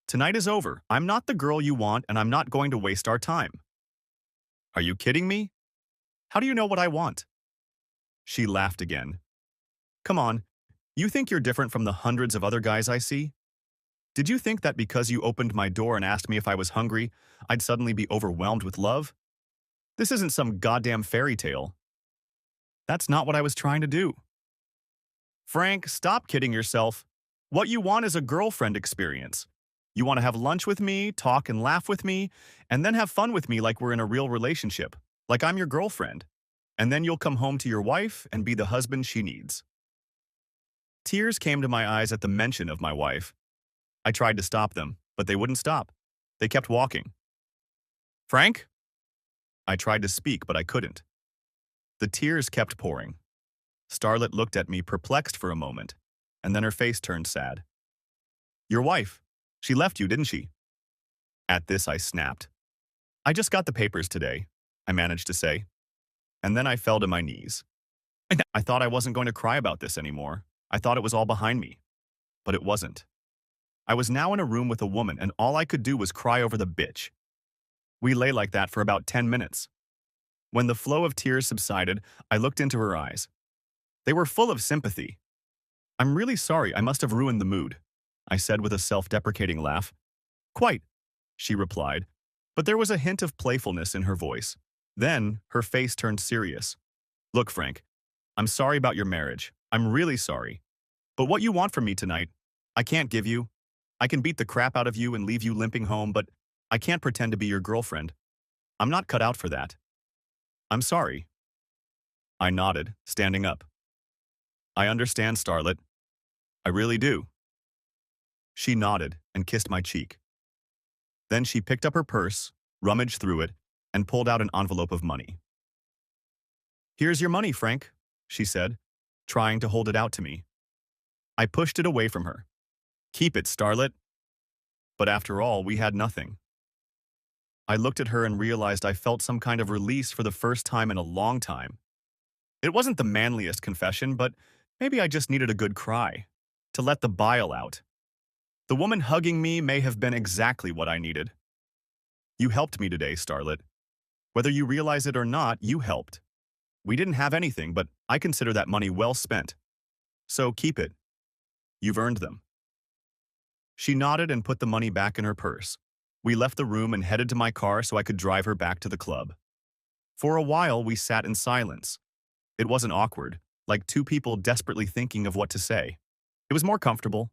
S1: Tonight is over. I'm not the girl you want and I'm not going to waste our time. Are you kidding me? How do you know what I want? She laughed again. Come on, you think you're different from the hundreds of other guys I see? Did you think that because you opened my door and asked me if I was hungry, I'd suddenly be overwhelmed with love? This isn't some goddamn fairy tale. That's not what I was trying to do. Frank, stop kidding yourself. What you want is a girlfriend experience. You want to have lunch with me, talk and laugh with me, and then have fun with me like we're in a real relationship, like I'm your girlfriend. And then you'll come home to your wife and be the husband she needs. Tears came to my eyes at the mention of my wife. I tried to stop them, but they wouldn't stop. They kept walking. Frank? I tried to speak, but I couldn't. The tears kept pouring. Starlet looked at me perplexed for a moment, and then her face turned sad. Your wife, she left you, didn't she? At this, I snapped. I just got the papers today, I managed to say. And then I fell to my knees. I thought I wasn't going to cry about this anymore. I thought it was all behind me. But it wasn't. I was now in a room with a woman, and all I could do was cry over the bitch. We lay like that for about 10 minutes. When the flow of tears subsided, I looked into her eyes. They were full of sympathy. I'm really sorry, I must have ruined the mood, I said with a self-deprecating laugh. Quite, she replied, but there was a hint of playfulness in her voice. Then, her face turned serious. Look, Frank, I'm sorry about your marriage. I'm really sorry. But what you want from me tonight, I can't give you. I can beat the crap out of you and leave you limping home, but I can't pretend to be your girlfriend. I'm not cut out for that. I'm sorry. I nodded, standing up. I understand, Starlet. I really do. She nodded and kissed my cheek. Then she picked up her purse, rummaged through it, and pulled out an envelope of money. Here's your money, Frank, she said, trying to hold it out to me. I pushed it away from her. Keep it, Starlet. But after all, we had nothing. I looked at her and realized I felt some kind of release for the first time in a long time. It wasn't the manliest confession, but maybe I just needed a good cry, to let the bile out. The woman hugging me may have been exactly what I needed. You helped me today, Starlet. Whether you realize it or not, you helped. We didn't have anything, but I consider that money well spent. So keep it. You've earned them. She nodded and put the money back in her purse. We left the room and headed to my car so I could drive her back to the club. For a while, we sat in silence. It wasn't awkward, like two people desperately thinking of what to say. It was more comfortable.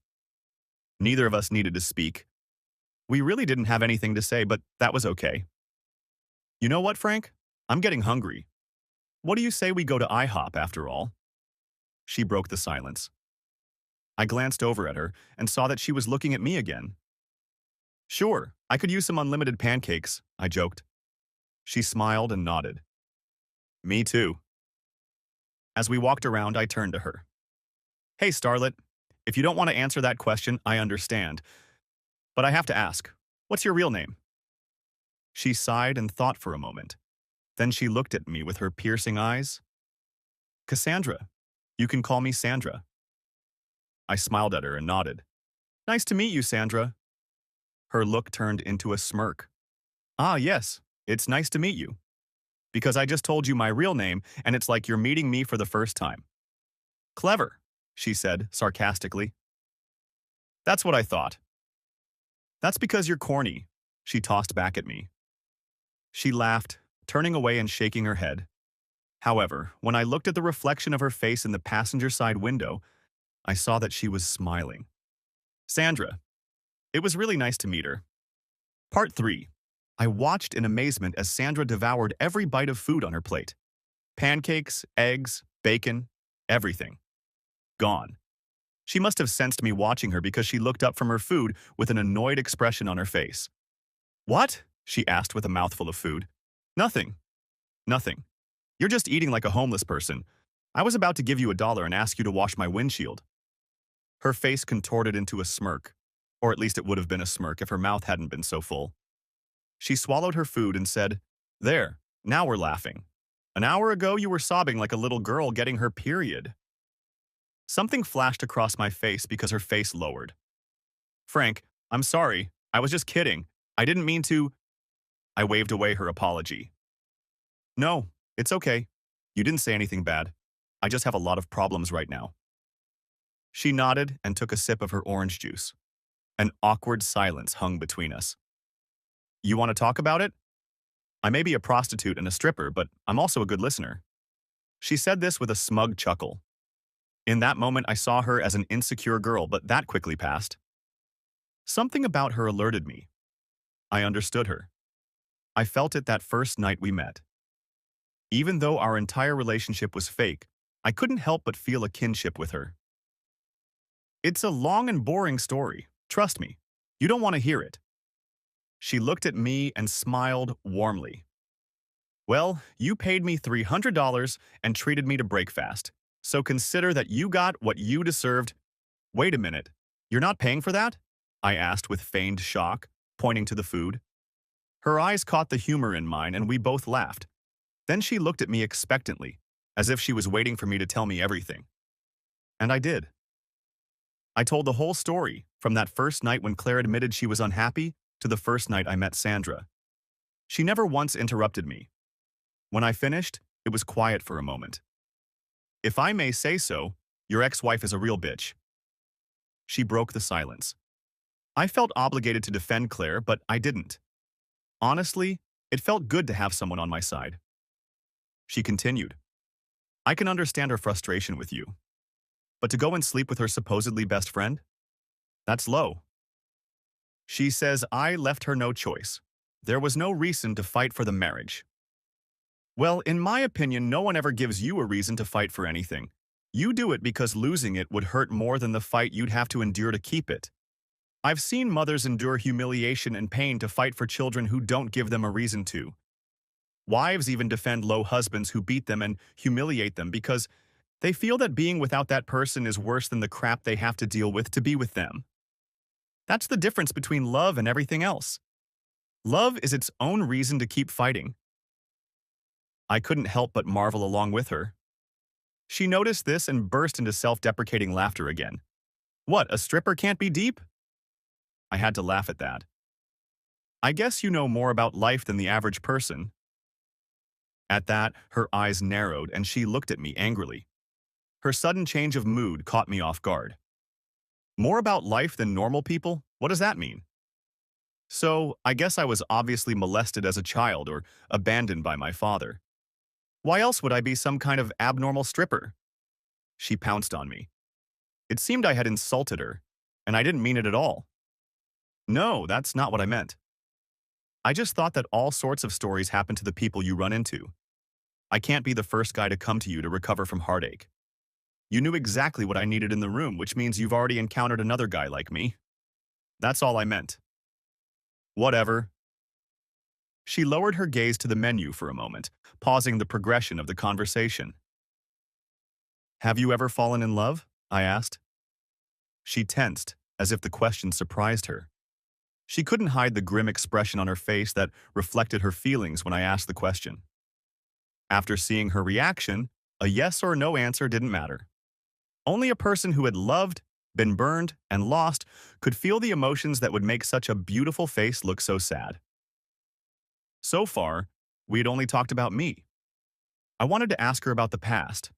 S1: Neither of us needed to speak. We really didn't have anything to say, but that was okay. You know what, Frank? I'm getting hungry. What do you say we go to IHOP after all? She broke the silence. I glanced over at her and saw that she was looking at me again. Sure, I could use some unlimited pancakes, I joked. She smiled and nodded. Me too. As we walked around, I turned to her. Hey, Starlet, if you don't want to answer that question, I understand. But I have to ask, what's your real name? She sighed and thought for a moment. Then she looked at me with her piercing eyes. Cassandra. You can call me Sandra. I smiled at her and nodded. Nice to meet you, Sandra. Her look turned into a smirk. Ah, yes, it's nice to meet you. Because I just told you my real name, and it's like you're meeting me for the first time. Clever, she said sarcastically. That's what I thought. That's because you're corny, she tossed back at me. She laughed, turning away and shaking her head. However, when I looked at the reflection of her face in the passenger side window, I saw that she was smiling. Sandra. It was really nice to meet her. Part 3. I watched in amazement as Sandra devoured every bite of food on her plate. Pancakes, eggs, bacon, everything. Gone. She must have sensed me watching her because she looked up from her food with an annoyed expression on her face. What? She asked with a mouthful of food. Nothing. Nothing. You're just eating like a homeless person. I was about to give you $1 and ask you to wash my windshield. Her face contorted into a smirk, or at least it would have been a smirk if her mouth hadn't been so full. She swallowed her food and said, There, now we're laughing. An hour ago you were sobbing like a little girl getting her period. Something flashed across my face because her face lowered. Frank, I'm sorry. I was just kidding. I didn't mean to. I waved away her apology. No, it's okay. You didn't say anything bad. I just have a lot of problems right now. She nodded and took a sip of her orange juice. An awkward silence hung between us. You want to talk about it? I may be a prostitute and a stripper, but I'm also a good listener. She said this with a smug chuckle. In that moment, I saw her as an insecure girl, but that quickly passed. Something about her alerted me. I understood her. I felt it that first night we met. Even though our entire relationship was fake, I couldn't help but feel a kinship with her. It's a long and boring story. Trust me. You don't want to hear it. She looked at me and smiled warmly. Well, you paid me $300 and treated me to breakfast. So consider that you got what you deserved. Wait a minute. You're not paying for that? I asked with feigned shock, pointing to the food. Her eyes caught the humor in mine and we both laughed. Then she looked at me expectantly, as if she was waiting for me to tell me everything. And I did. I told the whole story, from that first night when Claire admitted she was unhappy to the first night I met Sandra. She never once interrupted me. When I finished, it was quiet for a moment. If I may say so, your ex-wife is a real bitch. She broke the silence. I felt obligated to defend Claire, but I didn't. Honestly, it felt good to have someone on my side. She continued. I can understand her frustration with you. But to go and sleep with her supposedly best friend? That's low. She says I left her no choice. There was no reason to fight for the marriage. Well, in my opinion, no one ever gives you a reason to fight for anything. You do it because losing it would hurt more than the fight you'd have to endure to keep it. I've seen mothers endure humiliation and pain to fight for children who don't give them a reason to. Wives even defend low husbands who beat them and humiliate them because they feel that being without that person is worse than the crap they have to deal with to be with them. That's the difference between love and everything else. Love is its own reason to keep fighting. I couldn't help but marvel along with her. She noticed this and burst into self-deprecating laughter again. What, a stripper can't be deep? I had to laugh at that. I guess you know more about life than the average person. At that, her eyes narrowed and she looked at me angrily. Her sudden change of mood caught me off guard. More about life than normal people? What does that mean? So, I guess I was obviously molested as a child or abandoned by my father. Why else would I be some kind of abnormal stripper? She pounced on me. It seemed I had insulted her, and I didn't mean it at all. No, that's not what I meant. I just thought that all sorts of stories happen to the people you run into. I can't be the first guy to come to you to recover from heartache. You knew exactly what I needed in the room, which means you've already encountered another guy like me. That's all I meant. Whatever. She lowered her gaze to the menu for a moment, pausing the progression of the conversation. Have you ever fallen in love? I asked. She tensed, as if the question surprised her. She couldn't hide the grim expression on her face that reflected her feelings when I asked the question. After seeing her reaction, a yes or no answer didn't matter. Only a person who had loved, been burned, and lost could feel the emotions that would make such a beautiful face look so sad. So far, we had only talked about me. I wanted to ask her about the past.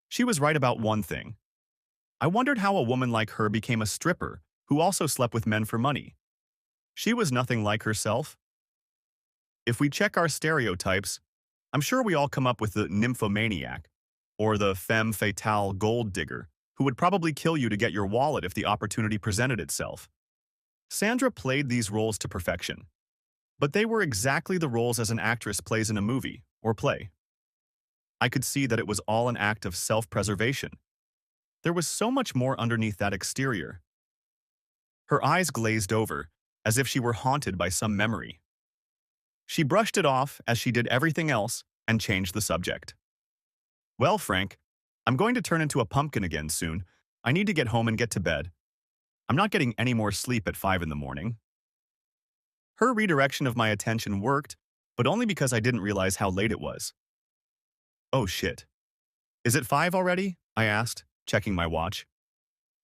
S1: She was right about one thing. I wondered how a woman like her became a stripper who also slept with men for money. She was nothing like herself. If we check our stereotypes, I'm sure we all come up with the nymphomaniac or the femme fatale gold digger who would probably kill you to get your wallet if the opportunity presented itself. Sandra played these roles to perfection, but they were exactly the roles as an actress plays in a movie or play. I could see that it was all an act of self-preservation. There was so much more underneath that exterior. Her eyes glazed over, as if she were haunted by some memory. She brushed it off as she did everything else and changed the subject. Well, Frank, I'm going to turn into a pumpkin again soon. I need to get home and get to bed. I'm not getting any more sleep at 5 in the morning. Her redirection of my attention worked, but only because I didn't realize how late it was. Oh shit. Is it 5 already? I asked, checking my watch.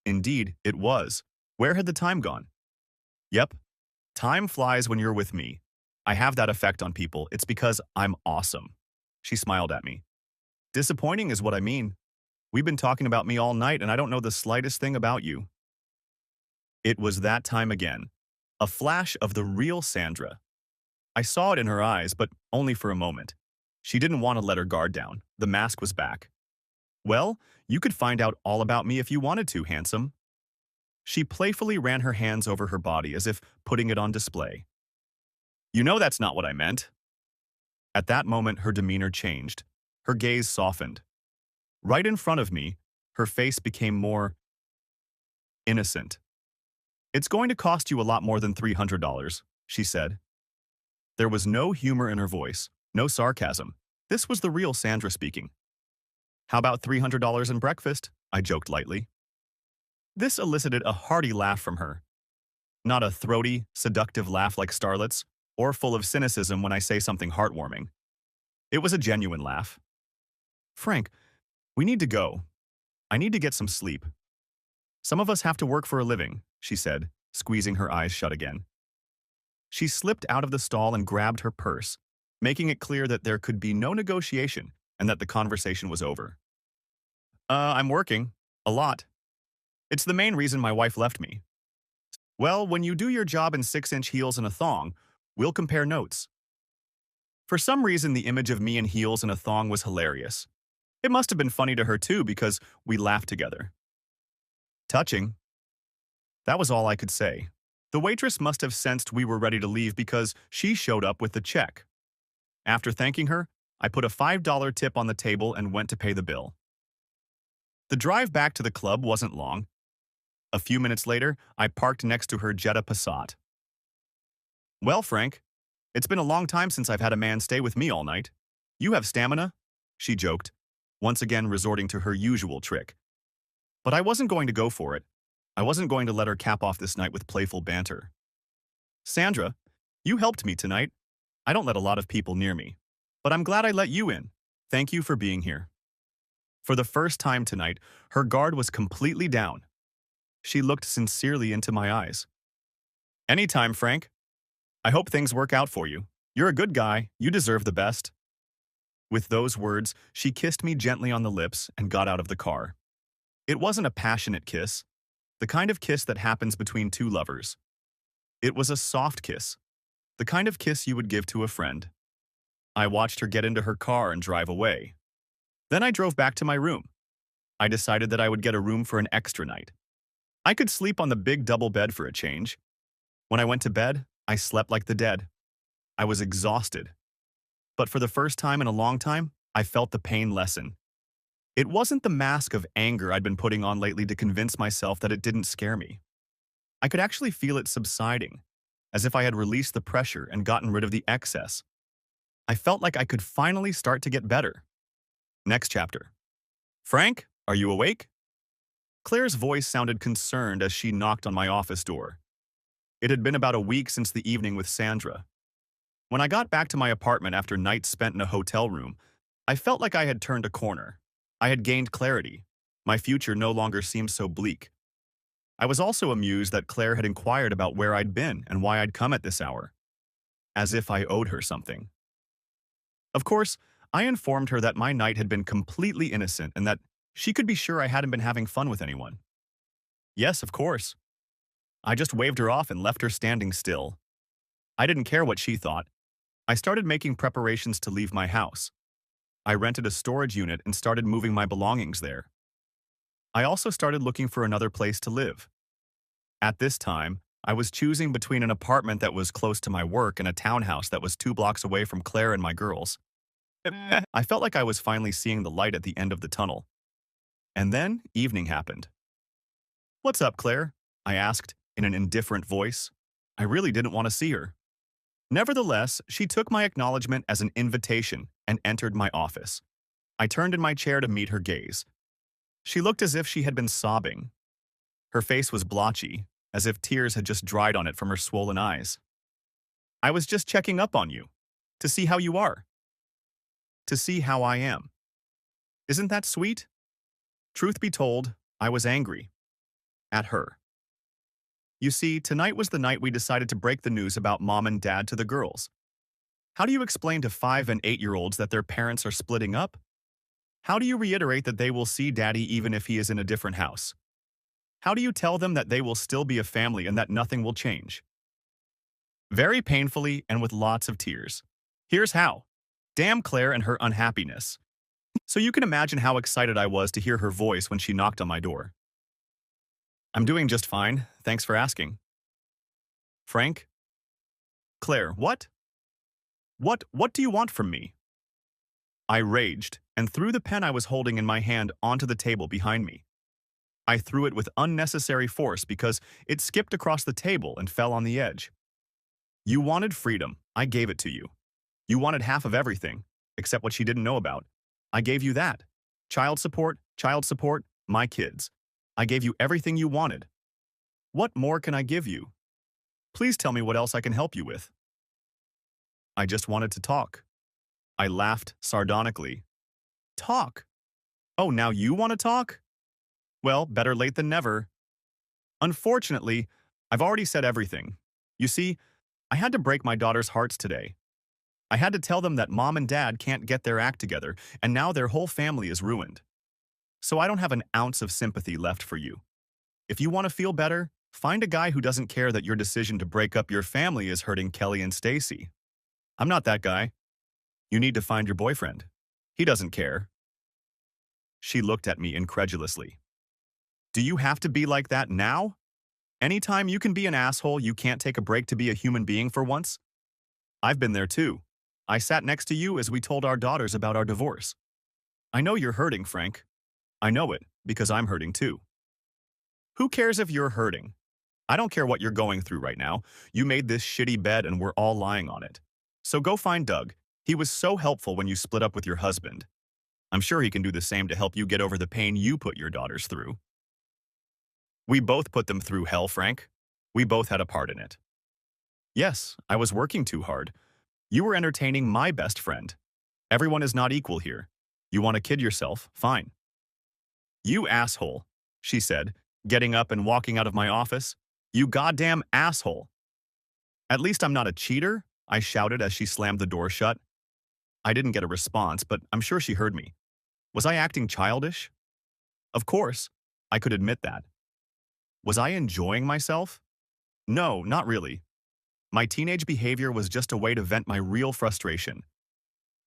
S1: Indeed, it was. Where had the time gone? Yep. Time flies when you're with me. I have that effect on people. It's because I'm awesome. She smiled at me. Disappointing is what I mean. We've been talking about me all night and I don't know the slightest thing about you. It was that time again. A flash of the real Sandra. I saw it in her eyes, but only for a moment. She didn't want to let her guard down. The mask was back. Well, you could find out all about me if you wanted to, handsome. She playfully ran her hands over her body as if putting it on display. You know that's not what I meant. At that moment, her demeanor changed. Her gaze softened. Right in front of me, her face became more innocent. It's going to cost you a lot more than $300, she said. There was no humor in her voice, no sarcasm. This was the real Sandra speaking. How about $300 in breakfast? I joked lightly. This elicited a hearty laugh from her. Not a throaty, seductive laugh like starlets, or full of cynicism when I say something heartwarming. It was a genuine laugh. Frank, we need to go. I need to get some sleep. Some of us have to work for a living, she said, squeezing her eyes shut again. She slipped out of the stall and grabbed her purse, making it clear that there could be no negotiation and that the conversation was over. I'm working. A lot. It's the main reason my wife left me. Well, when you do your job in 6-inch heels and a thong, we'll compare notes. For some reason, the image of me in heels and a thong was hilarious. It must have been funny to her too because we laughed together. Touching. That was all I could say. The waitress must have sensed we were ready to leave because she showed up with the check. After thanking her, I put a $5 tip on the table and went to pay the bill. The drive back to the club wasn't long. A few minutes later, I parked next to her Jetta Passat. Well, Frank, it's been a long time since I've had a man stay with me all night. You have stamina? She joked, once again resorting to her usual trick. But I wasn't going to go for it. I wasn't going to let her cap off this night with playful banter. Sandra, you helped me tonight. I don't let a lot of people near me, but I'm glad I let you in. Thank you for being here. For the first time tonight, her guard was completely down. She looked sincerely into my eyes. Anytime, Frank. I hope things work out for you. You're a good guy. You deserve the best. With those words, she kissed me gently on the lips and got out of the car. It wasn't a passionate kiss, the kind of kiss that happens between two lovers. It was a soft kiss, the kind of kiss you would give to a friend. I watched her get into her car and drive away. Then I drove back to my room. I decided that I would get a room for an extra night. I could sleep on the big double bed for a change. When I went to bed, I slept like the dead. I was exhausted. But for the first time in a long time, I felt the pain lessen. It wasn't the mask of anger I'd been putting on lately to convince myself that it didn't scare me. I could actually feel it subsiding, as if I had released the pressure and gotten rid of the excess. I felt like I could finally start to get better. Next chapter. Frank, are you awake? Claire's voice sounded concerned as she knocked on my office door. It had been about a week since the evening with Sandra. When I got back to my apartment after nights spent in a hotel room, I felt like I had turned a corner. I had gained clarity. My future no longer seemed so bleak. I was also amused that Claire had inquired about where I'd been and why I'd come at this hour, as if I owed her something. Of course, I informed her that my night had been completely innocent and that she could be sure I hadn't been having fun with anyone. Yes, of course. I just waved her off and left her standing still. I didn't care what she thought. I started making preparations to leave my house. I rented a storage unit and started moving my belongings there. I also started looking for another place to live. At this time, I was choosing between an apartment that was close to my work and a townhouse that was 2 blocks away from Claire and my girls. I felt like I was finally seeing the light at the end of the tunnel. And then evening happened. "What's up, Claire?" I asked in an indifferent voice. I really didn't want to see her. Nevertheless, she took my acknowledgement as an invitation and entered my office. I turned in my chair to meet her gaze. She looked as if she had been sobbing. Her face was blotchy, as if tears had just dried on it from her swollen eyes. "I was just checking up on you, to see how you are, to see how I am." Isn't that sweet? Truth be told, I was angry. At her. You see, tonight was the night we decided to break the news about Mom and Dad to the girls. How do you explain to 5- and 8-year-olds that their parents are splitting up? How do you reiterate that they will see Daddy even if he is in a different house? How do you tell them that they will still be a family and that nothing will change? Very painfully and with lots of tears. Here's how. Damn Claire and her unhappiness. So you can imagine how excited I was to hear her voice when she knocked on my door. "I'm doing just fine, thanks for asking." "Frank?" "Claire, what? What do you want from me?" I raged and threw the pen I was holding in my hand onto the table behind me. I threw it with unnecessary force because it skipped across the table and fell on the edge. "You wanted freedom, I gave it to you. You wanted half of everything, except what she didn't know about. I gave you that. Child support, my kids. I gave you everything you wanted. What more can I give you? Please tell me what else I can help you with." I just wanted to talk. I laughed sardonically. "Talk? Oh, now you want to talk? Well, better late than never. Unfortunately, I've already said everything. You see, I had to break my daughter's hearts today. I had to tell them that Mom and Dad can't get their act together, and now their whole family is ruined. So I don't have an ounce of sympathy left for you. If you want to feel better, find a guy who doesn't care that your decision to break up your family is hurting Kelly and Stacy. I'm not that guy. You need to find your boyfriend. He doesn't care." She looked at me incredulously. "Do you have to be like that now? Anytime you can be an asshole, you can't take a break to be a human being for once? I've been there too. I sat next to you as we told our daughters about our divorce. I know you're hurting, Frank. I know it, because I'm hurting too. Who cares if you're hurting? I don't care what you're going through right now. You made this shitty bed and we're all lying on it. So go find Doug. He was so helpful when you split up with your husband. I'm sure he can do the same to help you get over the pain you put your daughters through." "We both put them through hell, Frank. We both had a part in it." "Yes, I was working too hard. You were entertaining my best friend. Everyone is not equal here. You want to kid yourself? Fine." "You asshole," she said, getting up and walking out of my office. "You goddamn asshole." "At least I'm not a cheater," I shouted as she slammed the door shut. I didn't get a response, but I'm sure she heard me. Was I acting childish? Of course, I could admit that. Was I enjoying myself? No, not really. My teenage behavior was just a way to vent my real frustration.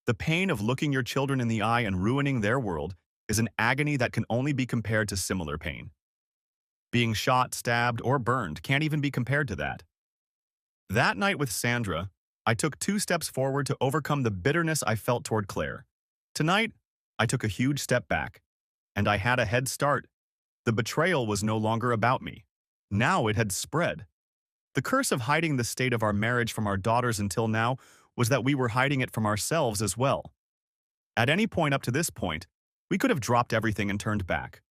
S1: The pain of looking your children in the eye and ruining their world is an agony that can only be compared to similar pain. Being shot, stabbed, or burned can't even be compared to that. That night with Sandra, I took 2 steps forward to overcome the bitterness I felt toward Claire. Tonight, I took a huge step back, and I had a head start. The betrayal was no longer about me. Now it had spread. The curse of hiding the state of our marriage from our daughters until now was that we were hiding it from ourselves as well. At any point up to this point, we could have dropped everything and turned back.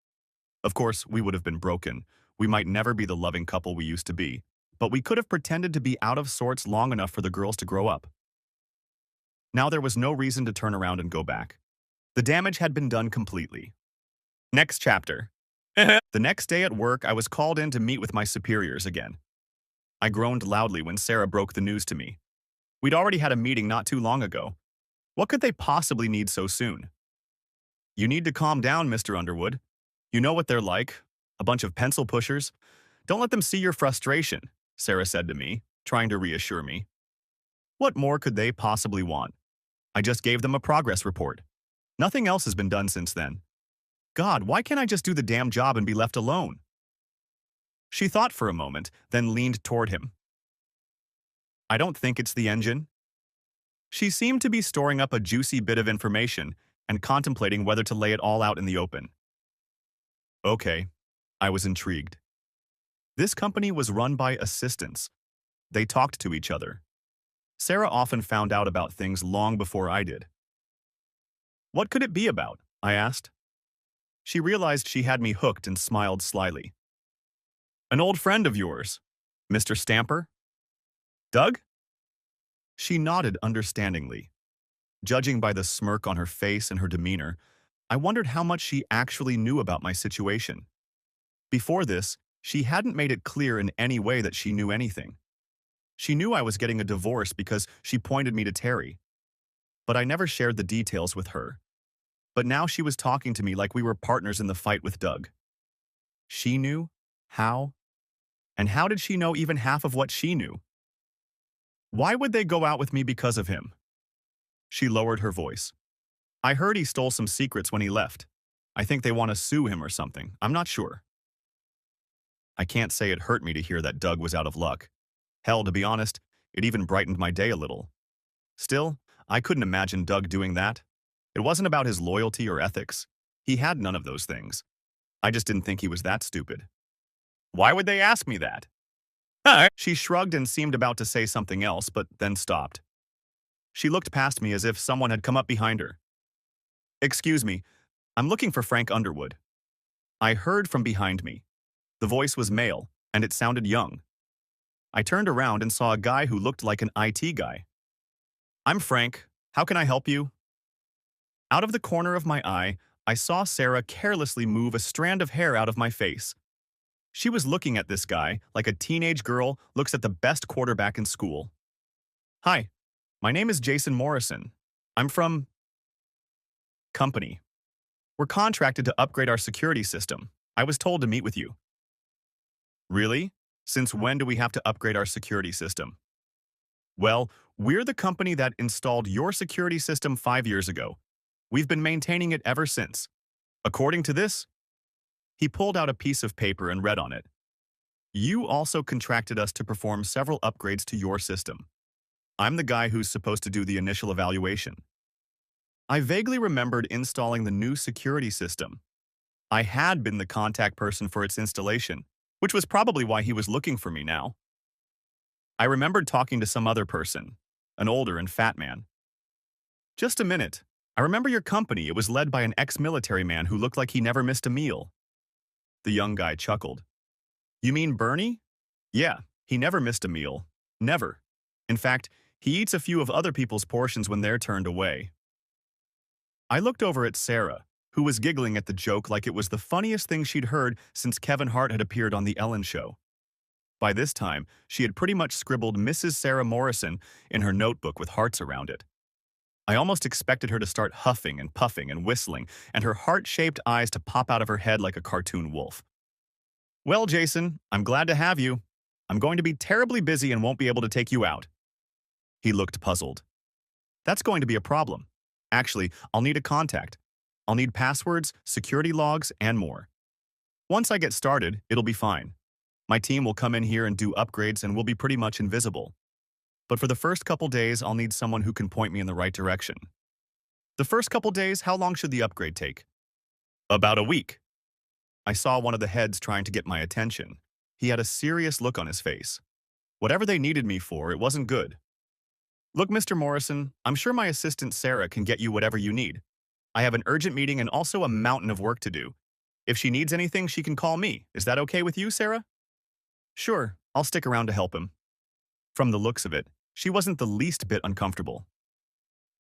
S1: Of course, we would have been broken. We might never be the loving couple we used to be, but we could have pretended to be out of sorts long enough for the girls to grow up. Now there was no reason to turn around and go back. The damage had been done completely. Next chapter. The next day at work, I was called in to meet with my superiors again. I groaned loudly when Sarah broke the news to me. We'd already had a meeting not too long ago. What could they possibly need so soon? You need to calm down, Mr. Underwood. You know what they're like. A bunch of pencil pushers. Don't let them see your frustration, Sarah said to me, trying to reassure me. What more could they possibly want? I just gave them a progress report. Nothing else has been done since then. God, why can't I just do the damn job and be left alone? She thought for a moment, then leaned toward him. I don't think it's the engine. She seemed to be storing up a juicy bit of information and contemplating whether to lay it all out in the open. Okay, I was intrigued. This company was run by assistants. They talked to each other. Sarah often found out about things long before I did. What could it be about? I asked. She realized she had me hooked and smiled slyly. An old friend of yours, Mr. Stamper? Doug? She nodded understandingly. Judging by the smirk on her face and her demeanor, I wondered how much she actually knew about my situation. Before this, she hadn't made it clear in any way that she knew anything. She knew I was getting a divorce because she pointed me to Terry. But I never shared the details with her. But now she was talking to me like we were partners in the fight with Doug. She knew? How? And how did she know even half of what she knew? Why would they go out with me because of him? She lowered her voice. I heard he stole some secrets when he left. I think they want to sue him or something. I'm not sure. I can't say it hurt me to hear that Doug was out of luck. Hell, to be honest, it even brightened my day a little. Still, I couldn't imagine Doug doing that. It wasn't about his loyalty or ethics. He had none of those things. I just didn't think he was that stupid. Why would they ask me that? She shrugged and seemed about to say something else, but then stopped. She looked past me as if someone had come up behind her. Excuse me, I'm looking for Frank Underwood. I heard from behind me. The voice was male, and it sounded young. I turned around and saw a guy who looked like an IT guy. I'm Frank. How can I help you? Out of the corner of my eye, I saw Sarah carelessly move a strand of hair out of my face. She was looking at this guy like a teenage girl looks at the best quarterback in school. Hi, my name is Jason Morrison. I'm from company. We're contracted to upgrade our security system. I was told to meet with you. Really? Since when do we have to upgrade our security system? Well, we're the company that installed your security system 5 years ago. We've been maintaining it ever since. According to this, he pulled out a piece of paper and read on it. You also contracted us to perform several upgrades to your system. I'm the guy who's supposed to do the initial evaluation. I vaguely remembered installing the new security system. I had been the contact person for its installation, which was probably why he was looking for me now. I remembered talking to some other person, an older and fat man. Just a minute. I remember your company. It was led by an ex-military man who looked like he never missed a meal. The young guy chuckled. You mean Bernie? Yeah, he never missed a meal. Never. In fact, he eats a few of other people's portions when they're turned away. I looked over at Sarah, who was giggling at the joke like it was the funniest thing she'd heard since Kevin Hart had appeared on The Ellen Show. By this time, she had pretty much scribbled Mrs. Sarah Morrison in her notebook with hearts around it. I almost expected her to start huffing and puffing and whistling, and her heart-shaped eyes to pop out of her head like a cartoon wolf. Well, Jason, I'm glad to have you. I'm going to be terribly busy and won't be able to take you out. He looked puzzled. That's going to be a problem. Actually, I'll need a contact. I'll need passwords, security logs, and more. Once I get started, it'll be fine. My team will come in here and do upgrades and we'll be pretty much invisible. But for the first couple days, I'll need someone who can point me in the right direction. The first couple days, how long should the upgrade take? About a week. I saw one of the heads trying to get my attention. He had a serious look on his face. Whatever they needed me for, it wasn't good. Look, Mr. Morrison, I'm sure my assistant Sarah can get you whatever you need. I have an urgent meeting and also a mountain of work to do. If she needs anything, she can call me. Is that okay with you, Sarah? Sure, I'll stick around to help him. From the looks of it, she wasn't the least bit uncomfortable.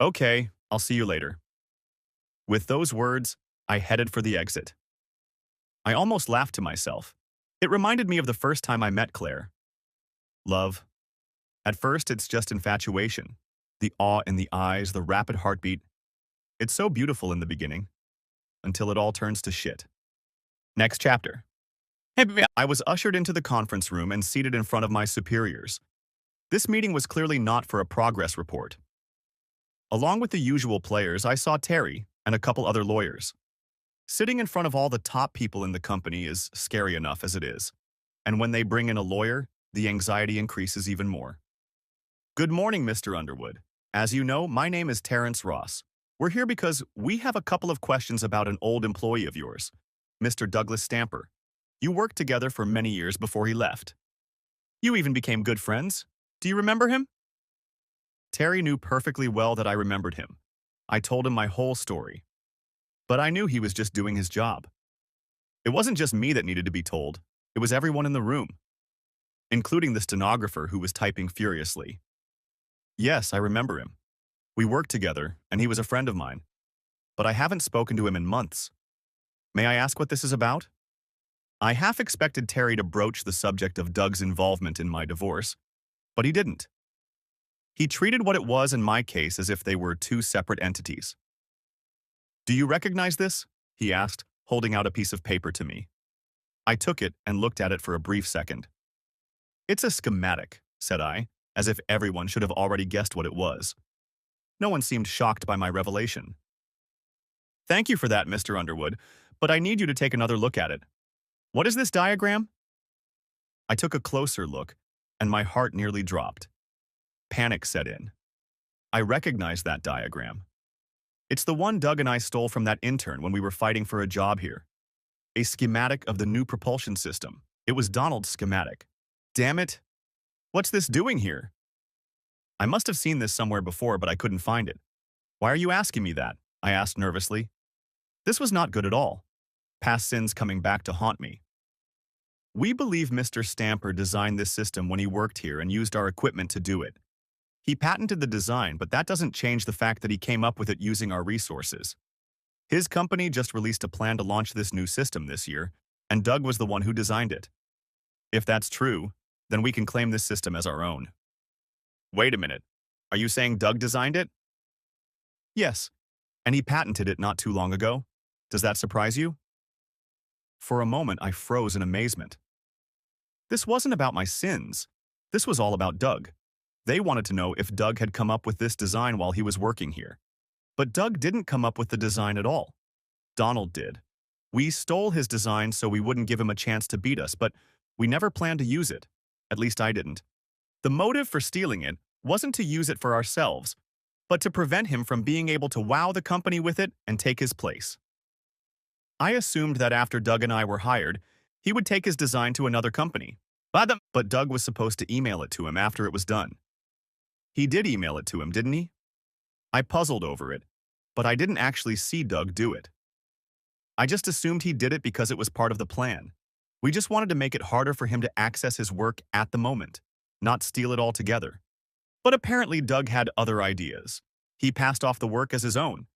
S1: Okay, I'll see you later. With those words, I headed for the exit. I almost laughed to myself. It reminded me of the first time I met Claire. Love. At first, it's just infatuation. The awe in the eyes, the rapid heartbeat. It's so beautiful in the beginning, until it all turns to shit. Next chapter. Hey, baby. I was ushered into the conference room and seated in front of my superiors. This meeting was clearly not for a progress report. Along with the usual players, I saw Terry and a couple other lawyers. Sitting in front of all the top people in the company is scary enough as it is. And when they bring in a lawyer, the anxiety increases even more. Good morning, Mr. Underwood. As you know, my name is Terrence Ross. We're here because we have a couple of questions about an old employee of yours, Mr. Douglas Stamper. You worked together for many years before he left. You even became good friends. Do you remember him? Terry knew perfectly well that I remembered him. I told him my whole story. But I knew he was just doing his job. It wasn't just me that needed to be told. It was everyone in the room, including the stenographer who was typing furiously. Yes, I remember him. We worked together, and he was a friend of mine. But I haven't spoken to him in months. May I ask what this is about? I half expected Terry to broach the subject of Doug's involvement in my divorce, but he didn't. He treated what it was in my case as if they were two separate entities. Do you recognize this? He asked, holding out a piece of paper to me. I took it and looked at it for a brief second. It's a schematic, said I, as if everyone should have already guessed what it was. No one seemed shocked by my revelation. Thank you for that, Mr. Underwood, but I need you to take another look at it. What is this diagram? I took a closer look, and my heart nearly dropped. Panic set in. I recognized that diagram. It's the one Doug and I stole from that intern when we were fighting for a job here. A schematic of the new propulsion system. It was Donald's schematic. Damn it! What's this doing here? I must have seen this somewhere before, but I couldn't find it. Why are you asking me that? I asked nervously. This was not good at all. Past sins coming back to haunt me. We believe Mr. Stamper designed this system when he worked here and used our equipment to do it. He patented the design, but that doesn't change the fact that he came up with it using our resources. His company just released a plan to launch this new system this year, and Doug was the one who designed it. If that's true, then we can claim this system as our own. Wait a minute. Are you saying Doug designed it? Yes, and he patented it not too long ago. Does that surprise you? For a moment, I froze in amazement. This wasn't about my sins. This was all about Doug. They wanted to know if Doug had come up with this design while he was working here. But Doug didn't come up with the design at all. Donald did. We stole his design so we wouldn't give him a chance to beat us, but we never planned to use it. At least I didn't. The motive for stealing it wasn't to use it for ourselves, but to prevent him from being able to wow the company with it and take his place. I assumed that after Doug and I were hired, he would take his design to another company. But Doug was supposed to email it to him after it was done. He did email it to him, didn't he? I puzzled over it, but I didn't actually see Doug do it. I just assumed he did it because it was part of the plan. We just wanted to make it harder for him to access his work at the moment, not steal it altogether. But apparently Doug had other ideas. He passed off the work as his own.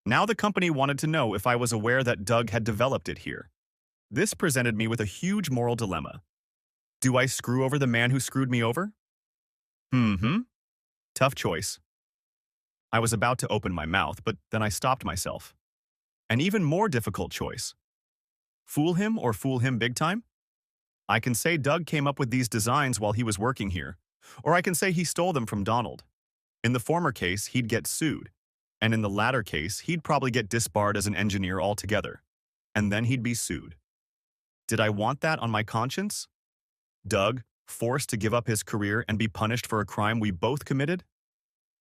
S1: Now the company wanted to know if I was aware that Doug had developed it here. This presented me with a huge moral dilemma. Do I screw over the man who screwed me over? Tough choice. I was about to open my mouth, but then I stopped myself. An even more difficult choice. Fool him or fool him big time? I can say Doug came up with these designs while he was working here, or I can say he stole them from Donald. In the former case, he'd get sued, and in the latter case, he'd probably get disbarred as an engineer altogether, and then he'd be sued. Did I want that on my conscience? Doug, forced to give up his career and be punished for a crime we both committed?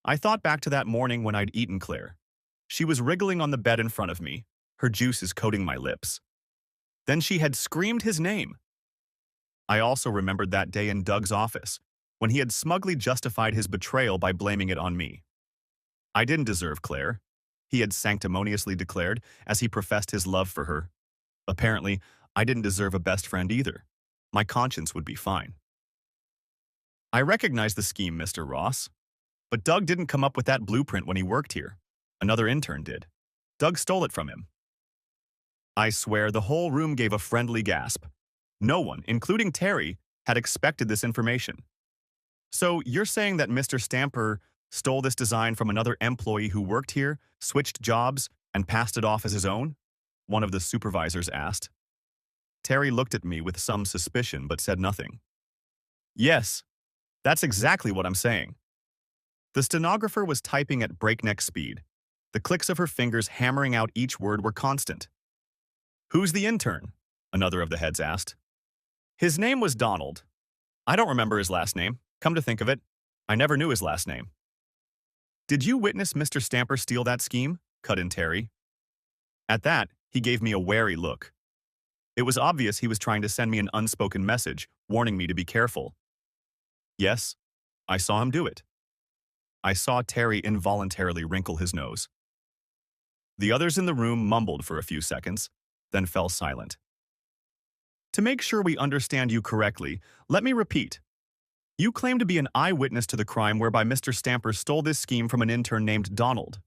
S1: I thought back to that morning when I'd eaten Claire. She was wriggling on the bed in front of me, her juices coating my lips. Then she had screamed his name. I also remembered that day in Doug's office, when he had smugly justified his betrayal by blaming it on me. I didn't deserve Claire, he had sanctimoniously declared as he professed his love for her. Apparently, I didn't deserve a best friend either. My conscience would be fine. I recognize the scheme, Mr. Ross. But Doug didn't come up with that blueprint when he worked here. Another intern did. Doug stole it from him. I swear the whole room gave a friendly gasp. No one, including Terry, had expected this information. So you're saying that Mr. Stamper stole this design from another employee who worked here, switched jobs, and passed it off as his own? One of the supervisors asked. Terry looked at me with some suspicion but said nothing. Yes, that's exactly what I'm saying. The stenographer was typing at breakneck speed. The clicks of her fingers hammering out each word were constant. Who's the intern? Another of the heads asked. His name was Donald. I don't remember his last name. Come to think of it, I never knew his last name. Did you witness Mr. Stamper steal that scheme? Cut in Terry. At that, he gave me a wary look. It was obvious he was trying to send me an unspoken message, warning me to be careful. Yes, I saw him do it. I saw Terry involuntarily wrinkle his nose. The others in the room mumbled for a few seconds, then fell silent. To make sure we understand you correctly, let me repeat. You claim to be an eyewitness to the crime whereby Mr. Stamper stole this scheme from an intern named Donald.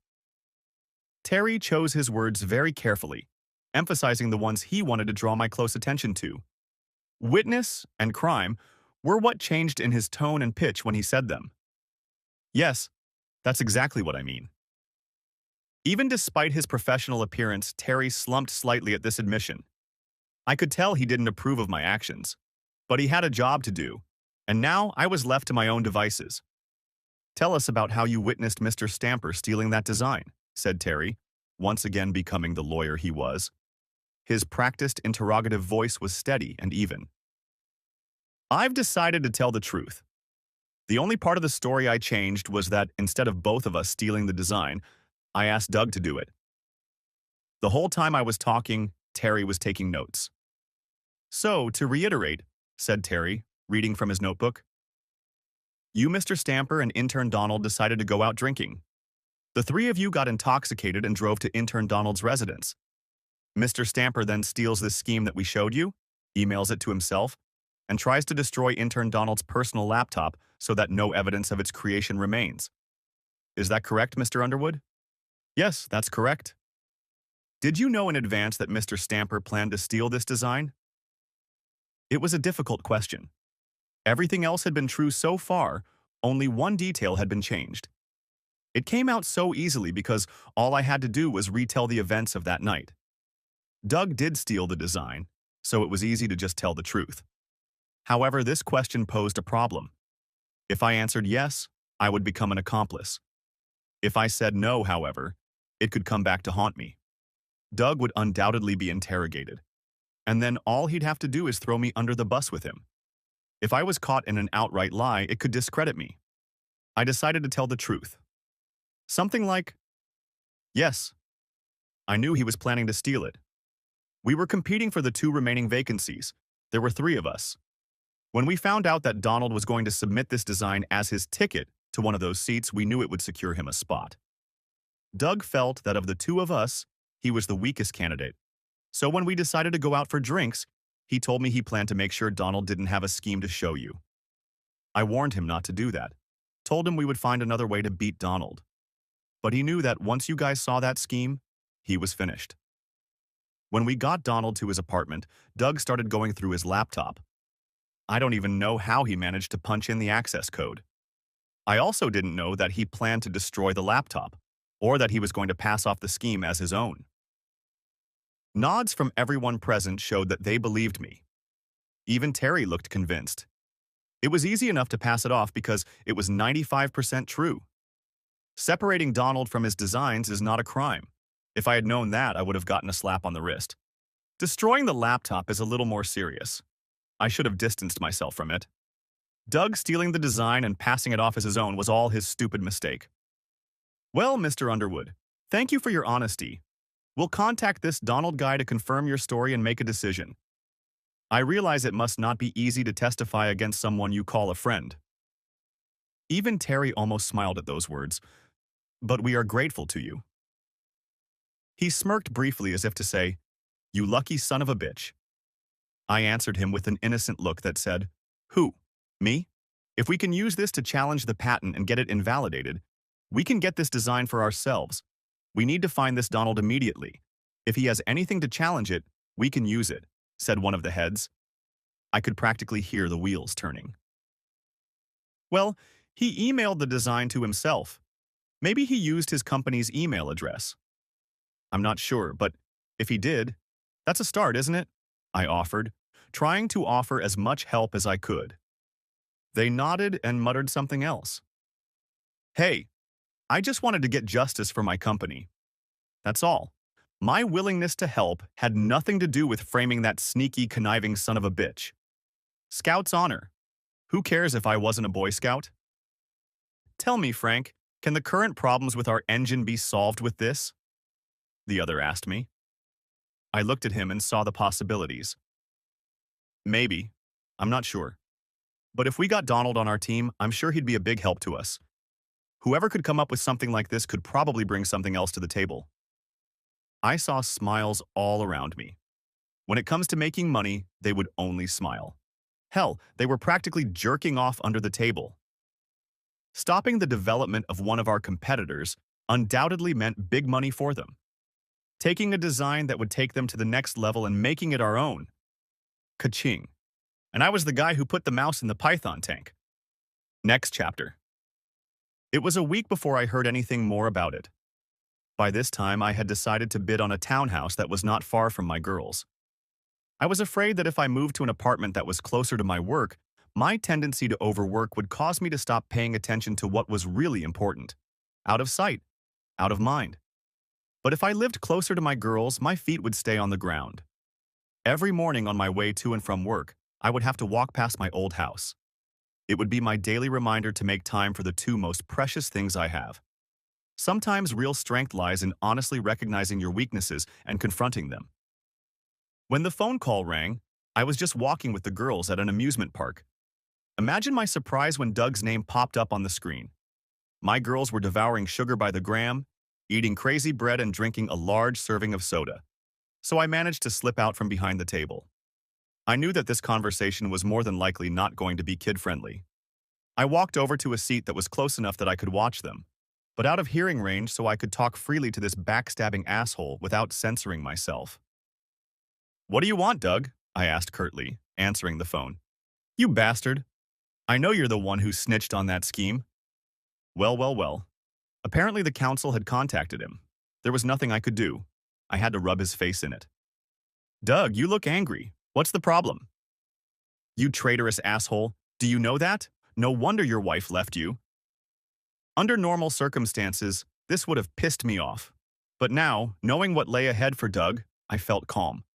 S1: Terry chose his words very carefully, emphasizing the ones he wanted to draw my close attention to. Witness and crime were what changed in his tone and pitch when he said them. Yes, that's exactly what I mean. Even despite his professional appearance, Terry slumped slightly at this admission. I could tell he didn't approve of my actions, but he had a job to do, and now I was left to my own devices. Tell us about how you witnessed Mr. Stamper stealing that design, said Terry, once again becoming the lawyer he was. His practiced interrogative voice was steady and even. I've decided to tell the truth. The only part of the story I changed was that instead of both of us stealing the design, I asked Doug to do it. The whole time I was talking, Terry was taking notes. So, to reiterate, said Terry, reading from his notebook, you, Mr. Stamper, and intern Donald decided to go out drinking. The three of you got intoxicated and drove to intern Donald's residence. Mr. Stamper then steals this scheme that we showed you, emails it to himself, and tries to destroy intern Donald's personal laptop so that no evidence of its creation remains. Is that correct, Mr. Underwood? Yes, that's correct. Did you know in advance that Mr. Stamper planned to steal this design? It was a difficult question. Everything else had been true so far, only one detail had been changed. It came out so easily because all I had to do was retell the events of that night. Doug did steal the design, so it was easy to just tell the truth. However, this question posed a problem. If I answered yes, I would become an accomplice. If I said no, however, it could come back to haunt me. Doug would undoubtedly be interrogated, and then all he'd have to do is throw me under the bus with him. If I was caught in an outright lie, it could discredit me. I decided to tell the truth. Something like, yes, I knew he was planning to steal it. We were competing for the 2 remaining vacancies. There were 3 of us. When we found out that Donald was going to submit this design as his ticket to one of those seats, we knew it would secure him a spot. Doug felt that of the 2 of us, he was the weakest candidate. So when we decided to go out for drinks, he told me he planned to make sure Donald didn't have a scheme to show you. I warned him not to do that, told him we would find another way to beat Donald. But he knew that once you guys saw that scheme, he was finished. When we got Donald to his apartment, Doug started going through his laptop. I don't even know how he managed to punch in the access code. I also didn't know that he planned to destroy the laptop, or that he was going to pass off the scheme as his own. Nods from everyone present showed that they believed me. Even Terry looked convinced. It was easy enough to pass it off because it was 95% true. Separating Donald from his designs is not a crime. If I had known that, I would have gotten a slap on the wrist. Destroying the laptop is a little more serious. I should have distanced myself from it. Doug stealing the design and passing it off as his own was all his stupid mistake. Well, Mr. Underwood, thank you for your honesty. We'll contact this Donald guy to confirm your story and make a decision. I realize it must not be easy to testify against someone you call a friend. Even Terry almost smiled at those words, but we are grateful to you. He smirked briefly as if to say, you lucky son of a bitch. I answered him with an innocent look that said, who? Me? If we can use this to challenge the patent and get it invalidated, we can get this design for ourselves. We need to find this Donald immediately. If he has anything to challenge it, we can use it, said one of the heads. I could practically hear the wheels turning. Well, he emailed the design to himself. Maybe he used his company's email address. I'm not sure, but if he did, that's a start, isn't it? I offered, trying to offer as much help as I could. They nodded and muttered something else. Hey, I just wanted to get justice for my company. That's all. My willingness to help had nothing to do with framing that sneaky, conniving son of a bitch. Scout's honor. Who cares if I wasn't a Boy Scout? Tell me, Frank, can the current problems with our engine be solved with this? The other asked me. I looked at him and saw the possibilities. Maybe. I'm not sure. But if we got Donald on our team, I'm sure he'd be a big help to us. Whoever could come up with something like this could probably bring something else to the table. I saw smiles all around me. When it comes to making money, they would only smile. Hell, they were practically jerking off under the table. Stopping the development of one of our competitors undoubtedly meant big money for them. Taking a design that would take them to the next level and making it our own. Ka-ching. And I was the guy who put the mouse in the Python tank. Next chapter. It was a week before I heard anything more about it. By this time, I had decided to bid on a townhouse that was not far from my girls. I was afraid that if I moved to an apartment that was closer to my work, my tendency to overwork would cause me to stop paying attention to what was really important. Out of sight, out of mind. But if I lived closer to my girls, my feet would stay on the ground. Every morning on my way to and from work, I would have to walk past my old house. It would be my daily reminder to make time for the two most precious things I have. Sometimes real strength lies in honestly recognizing your weaknesses and confronting them. When the phone call rang, I was just walking with the girls at an amusement park. Imagine my surprise when Doug's name popped up on the screen. My girls were devouring sugar by the gram, eating crazy bread and drinking a large serving of soda. So I managed to slip out from behind the table. I knew that this conversation was more than likely not going to be kid-friendly. I walked over to a seat that was close enough that I could watch them, but out of hearing range so I could talk freely to this backstabbing asshole without censoring myself. "What do you want, Doug?" I asked curtly, answering the phone. "You bastard. I know you're the one who snitched on that scheme." Well. Apparently the council had contacted him. There was nothing I could do. I had to rub his face in it. "Doug, you look angry. What's the problem?" "You traitorous asshole. Do you know that? No wonder your wife left you." Under normal circumstances, this would have pissed me off. But now, knowing what lay ahead for Doug, I felt calm.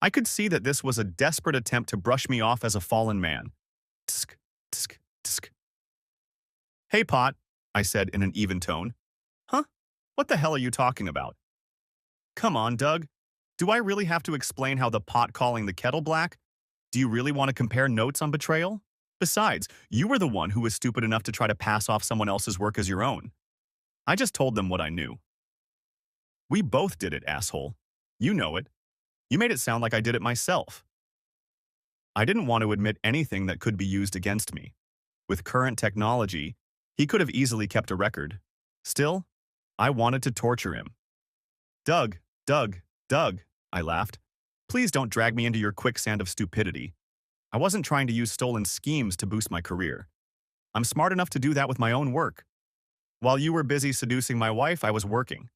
S1: I could see that this was a desperate attempt to brush me off as a fallen man. Tsk, tsk, tsk. "Hey, Pot," I said in an even tone. "Huh? What the hell are you talking about?" "Come on, Doug. Do I really have to explain how the pot calling the kettle black? Do you really want to compare notes on betrayal? Besides, you were the one who was stupid enough to try to pass off someone else's work as your own." I just told them what I knew. "We both did it, asshole. You know it. You made it sound like I did it myself." I didn't want to admit anything that could be used against me. With current technology, he could have easily kept a record. Still, I wanted to torture him. Doug, I laughed. "Please don't drag me into your quicksand of stupidity. I wasn't trying to use stolen schemes to boost my career. I'm smart enough to do that with my own work. While you were busy seducing my wife, I was working.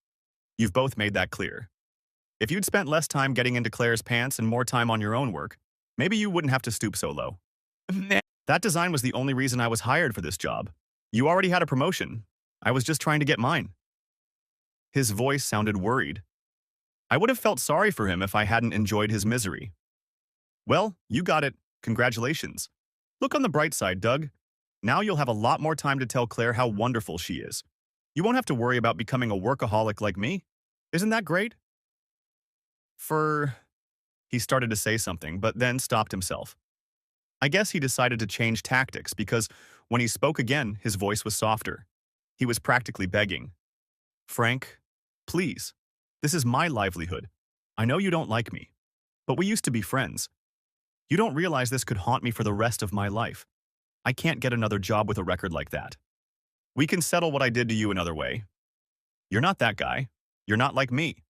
S1: You've both made that clear. If you'd spent less time getting into Claire's pants and more time on your own work, maybe you wouldn't have to stoop so low. That design was the only reason I was hired for this job. You already had a promotion. I was just trying to get mine." His voice sounded worried. I would have felt sorry for him if I hadn't enjoyed his misery. "Well, you got it. Congratulations. Look on the bright side, Doug. Now you'll have a lot more time to tell Claire how wonderful she is. You won't have to worry about becoming a workaholic like me. Isn't that great?" He started to say something, but then stopped himself. I guess he decided to change tactics because when he spoke again, his voice was softer. He was practically begging. "Frank, please. This is my livelihood. I know you don't like me, but we used to be friends. You don't realize this could haunt me for the rest of my life. I can't get another job with a record like that. We can settle what I did to you another way. You're not that guy. You're not like me.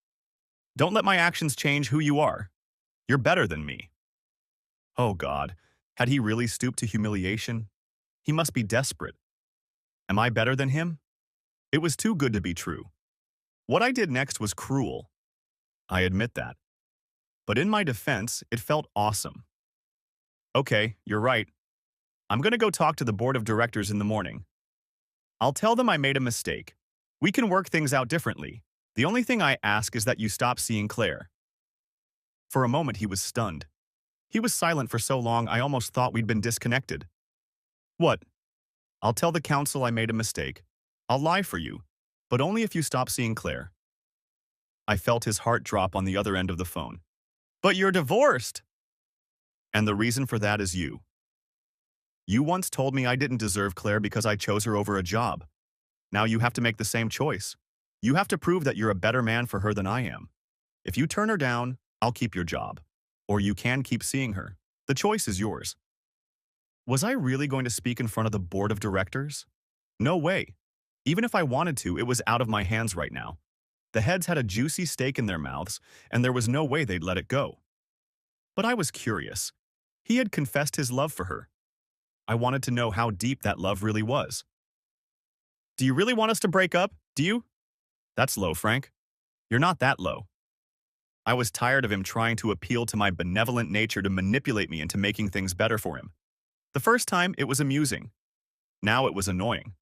S1: Don't let my actions change who you are. You're better than me. Oh God, had he really stooped to humiliation? He must be desperate. Am I better than him? It was too good to be true. What I did next was cruel. I admit that. But in my defense, it felt awesome. Okay, you're right. I'm gonna go talk to the board of directors in the morning. I'll tell them I made a mistake. We can work things out differently. The only thing I ask is that you stop seeing Claire. For a moment, he was stunned. He was silent for so long I almost thought we'd been disconnected. What? I'll tell the council I made a mistake. I'll lie for you, but only if you stop seeing Claire. I felt his heart drop on the other end of the phone. But you're divorced! And the reason for that is you. You once told me I didn't deserve Claire because I chose her over a job. Now you have to make the same choice. You have to prove that you're a better man for her than I am. If you turn her down, I'll keep your job. Or you can keep seeing her. The choice is yours. Was I really going to speak in front of the board of directors? No way. Even if I wanted to, it was out of my hands right now. The heads had a juicy steak in their mouths, and there was no way they'd let it go. But I was curious. He had confessed his love for her. I wanted to know how deep that love really was. Do you really want us to break up? Do you? That's low, Frank. You're not that low. I was tired of him trying to appeal to my benevolent nature to manipulate me into making things better for him. The first time, it was amusing. Now it was annoying.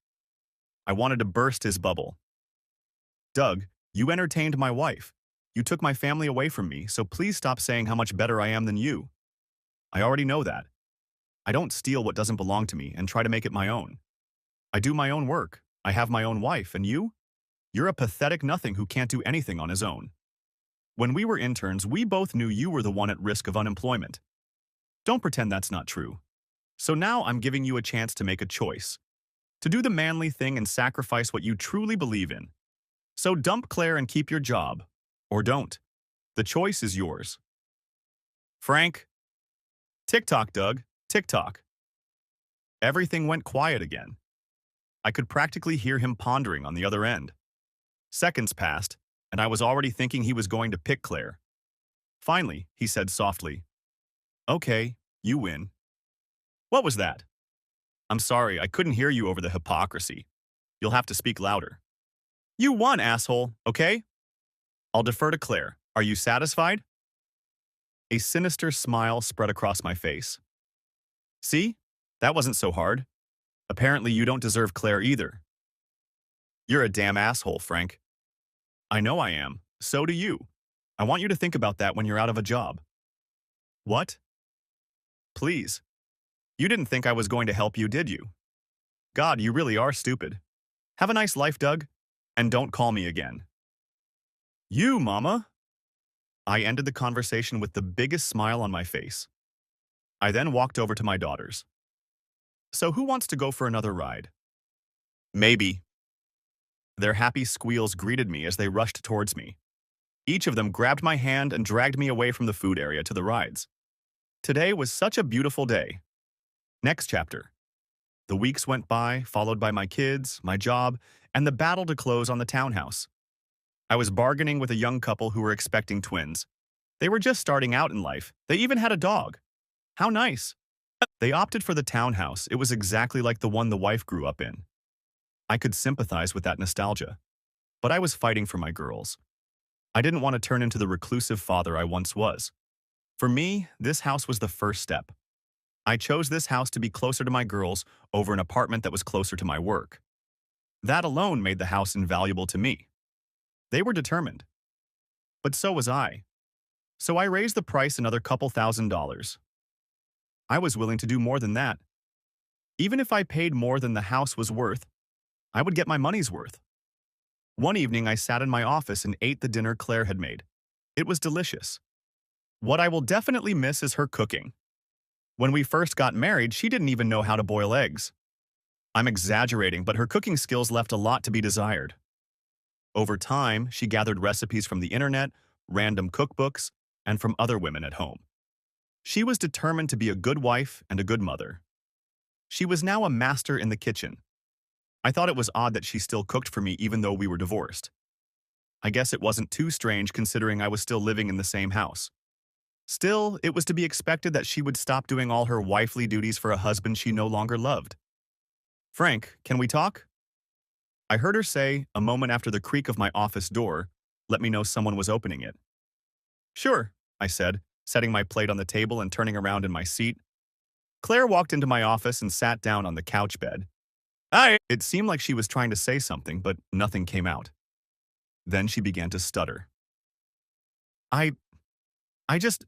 S1: I wanted to burst his bubble. Doug, you entertained my wife. You took my family away from me, so please stop saying how much better I am than you. I already know that. I don't steal what doesn't belong to me and try to make it my own. I do my own work. I have my own wife, and you? You're a pathetic nothing who can't do anything on his own. When we were interns, we both knew you were the one at risk of unemployment. Don't pretend that's not true. So now I'm giving you a chance to make a choice. To do the manly thing and sacrifice what you truly believe in. So dump Claire and keep your job. Or don't. The choice is yours. Frank. Tick-tock, Doug. Tick-tock. Everything went quiet again. I could practically hear him pondering on the other end. Seconds passed, and I was already thinking he was going to pick Claire. Finally, he said softly, "Okay, you win." What was that? I'm sorry, I couldn't hear you over the hypocrisy. You'll have to speak louder. You won, asshole, okay? I'll defer to Claire. Are you satisfied? A sinister smile spread across my face. See? That wasn't so hard. Apparently you don't deserve Claire either. You're a damn asshole, Frank. I know I am. So do you. I want you to think about that when you're out of a job. What? Please. You didn't think I was going to help you, did you? God, you really are stupid. Have a nice life, Doug, and don't call me again. You, Mama? I ended the conversation with the biggest smile on my face. I then walked over to my daughters. So who wants to go for another ride? Maybe. Their happy squeals greeted me as they rushed towards me. Each of them grabbed my hand and dragged me away from the food area to the rides. Today was such a beautiful day. Next chapter. The weeks went by, followed by my kids, my job, and the battle to close on the townhouse. I was bargaining with a young couple who were expecting twins. They were just starting out in life. They even had a dog. How nice. They opted for the townhouse. It was exactly like the one the wife grew up in. I could sympathize with that nostalgia. But I was fighting for my girls. I didn't want to turn into the reclusive father I once was. For me, this house was the first step. I chose this house to be closer to my girls over an apartment that was closer to my work. That alone made the house invaluable to me. They were determined. But so was I. So I raised the price another couple $1,000s. I was willing to do more than that. Even if I paid more than the house was worth, I would get my money's worth. One evening, I sat in my office and ate the dinner Claire had made. It was delicious. What I will definitely miss is her cooking. When we first got married, she didn't even know how to boil eggs. I'm exaggerating, but her cooking skills left a lot to be desired. Over time, she gathered recipes from the internet, random cookbooks, and from other women at home. She was determined to be a good wife and a good mother. She was now a master in the kitchen. I thought it was odd that she still cooked for me even though we were divorced. I guess it wasn't too strange considering I was still living in the same house. Still, it was to be expected that she would stop doing all her wifely duties for a husband she no longer loved. "Frank, can we talk?" I heard her say, a moment after the creak of my office door let me know someone was opening it. "Sure," I said, setting my plate on the table and turning around in my seat. Claire walked into my office and sat down on the couch bed. It seemed like she was trying to say something, but nothing came out. Then she began to stutter. I, I just,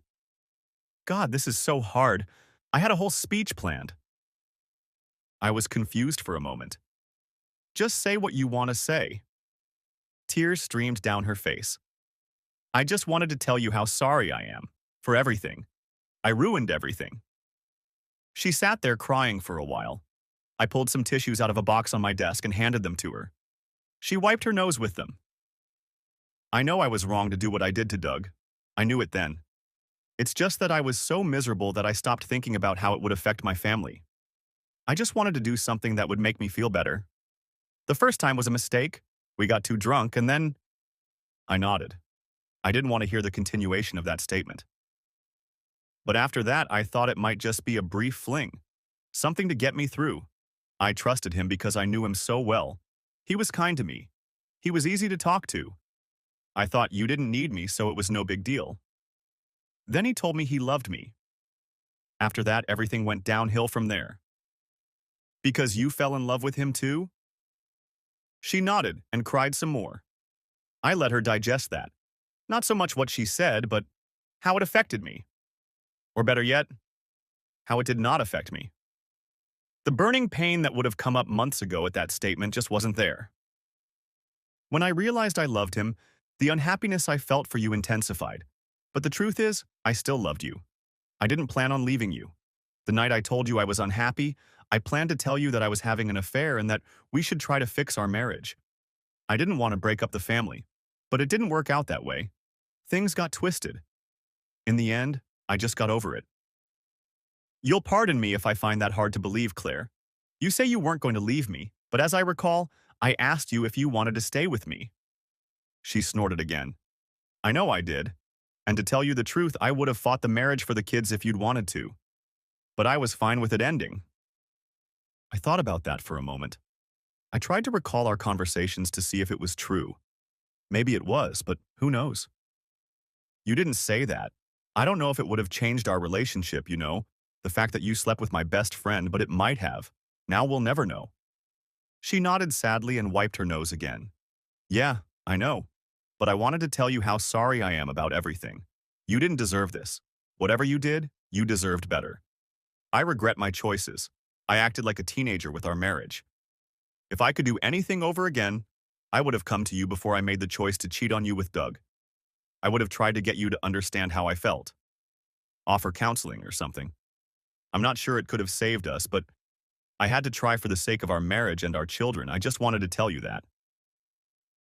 S1: God, this is so hard. I had a whole speech planned." I was confused for a moment. "Just say what you want to say." Tears streamed down her face. "I just wanted to tell you how sorry I am. For everything. I ruined everything." She sat there crying for a while. I pulled some tissues out of a box on my desk and handed them to her. She wiped her nose with them. "I know I was wrong to do what I did to Doug. I knew it then. It's just that I was so miserable that I stopped thinking about how it would affect my family. I just wanted to do something that would make me feel better. The first time was a mistake. We got too drunk, and then—" I nodded. I didn't want to hear the continuation of that statement. "But after that, I thought it might just be a brief fling. Something to get me through. I trusted him because I knew him so well. He was kind to me. He was easy to talk to. I thought you didn't need me, so it was no big deal. Then he told me he loved me. After that, everything went downhill from there." "Because you fell in love with him too?" She nodded and cried some more. I let her digest that. Not so much what she said, but how it affected me. Or better yet, how it did not affect me. The burning pain that would have come up months ago at that statement just wasn't there. When I realized I loved him, the unhappiness I felt for you intensified. But the truth is, I still loved you. I didn't plan on leaving you. The night I told you I was unhappy, I planned to tell you that I was having an affair and that we should try to fix our marriage. I didn't want to break up the family, but it didn't work out that way. Things got twisted. In the end, I just got over it. You'll pardon me if I find that hard to believe, Claire. You say you weren't going to leave me, but as I recall, I asked you if you wanted to stay with me." She snorted again. "I know I did. And to tell you the truth, I would have fought the marriage for the kids if you'd wanted to. But I was fine with it ending." I thought about that for a moment. I tried to recall our conversations to see if it was true. Maybe it was, but who knows? "You didn't say that. I don't know if it would have changed our relationship, you know. The fact that you slept with my best friend, but it might have. Now we'll never know." She nodded sadly and wiped her nose again. "Yeah, I know. But I wanted to tell you how sorry I am about everything. You didn't deserve this. Whatever you did, you deserved better. I regret my choices. I acted like a teenager with our marriage. If I could do anything over again, I would have come to you before I made the choice to cheat on you with Doug. I would have tried to get you to understand how I felt. Offer counseling or something. I'm not sure it could have saved us, but I had to try for the sake of our marriage and our children. I just wanted to tell you that.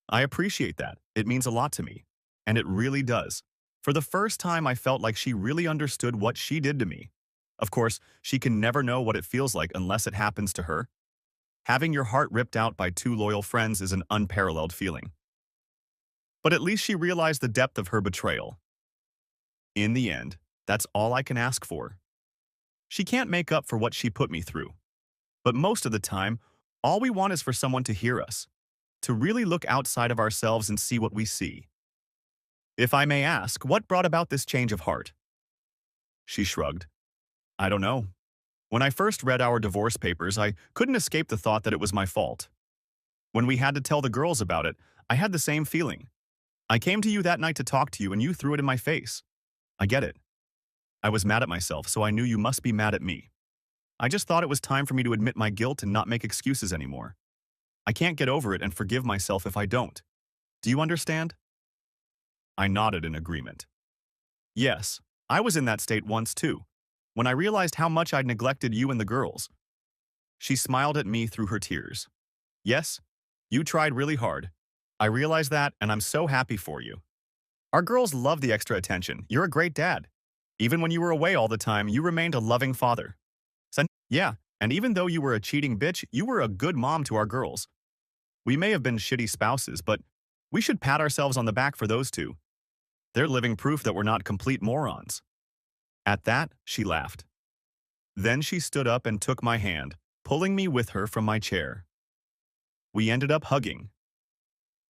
S1: I appreciate that. It means a lot to me. And it really does. For the first time, I felt like she really understood what she did to me. Of course, she can never know what it feels like unless it happens to her. Having your heart ripped out by two loyal friends is an unparalleled feeling. But at least she realized the depth of her betrayal. In the end, that's all I can ask for. She can't make up for what she put me through. But most of the time, all we want is for someone to hear us, to really look outside of ourselves and see what we see. If I may ask, what brought about this change of heart? She shrugged. I don't know. When I first read our divorce papers, I couldn't escape the thought that it was my fault. When we had to tell the girls about it, I had the same feeling. I came to you that night to talk to you and you threw it in my face. I get it. I was mad at myself, so I knew you must be mad at me. I just thought it was time for me to admit my guilt and not make excuses anymore. I can't get over it and forgive myself if I don't. Do you understand? I nodded in agreement. Yes, I was in that state once too, when I realized how much I'd neglected you and the girls. She smiled at me through her tears. Yes, you tried really hard. I realize that, and I'm so happy for you. Our girls love the extra attention. You're a great dad. Even when you were away all the time, you remained a loving father. Yeah, and even though you were a cheating bitch, you were a good mom to our girls. We may have been shitty spouses, but We should pat ourselves on the back for those two. They're living proof that we're not complete morons. At that, she laughed. Then she stood up and took my hand, pulling me with her from my chair. We ended up hugging.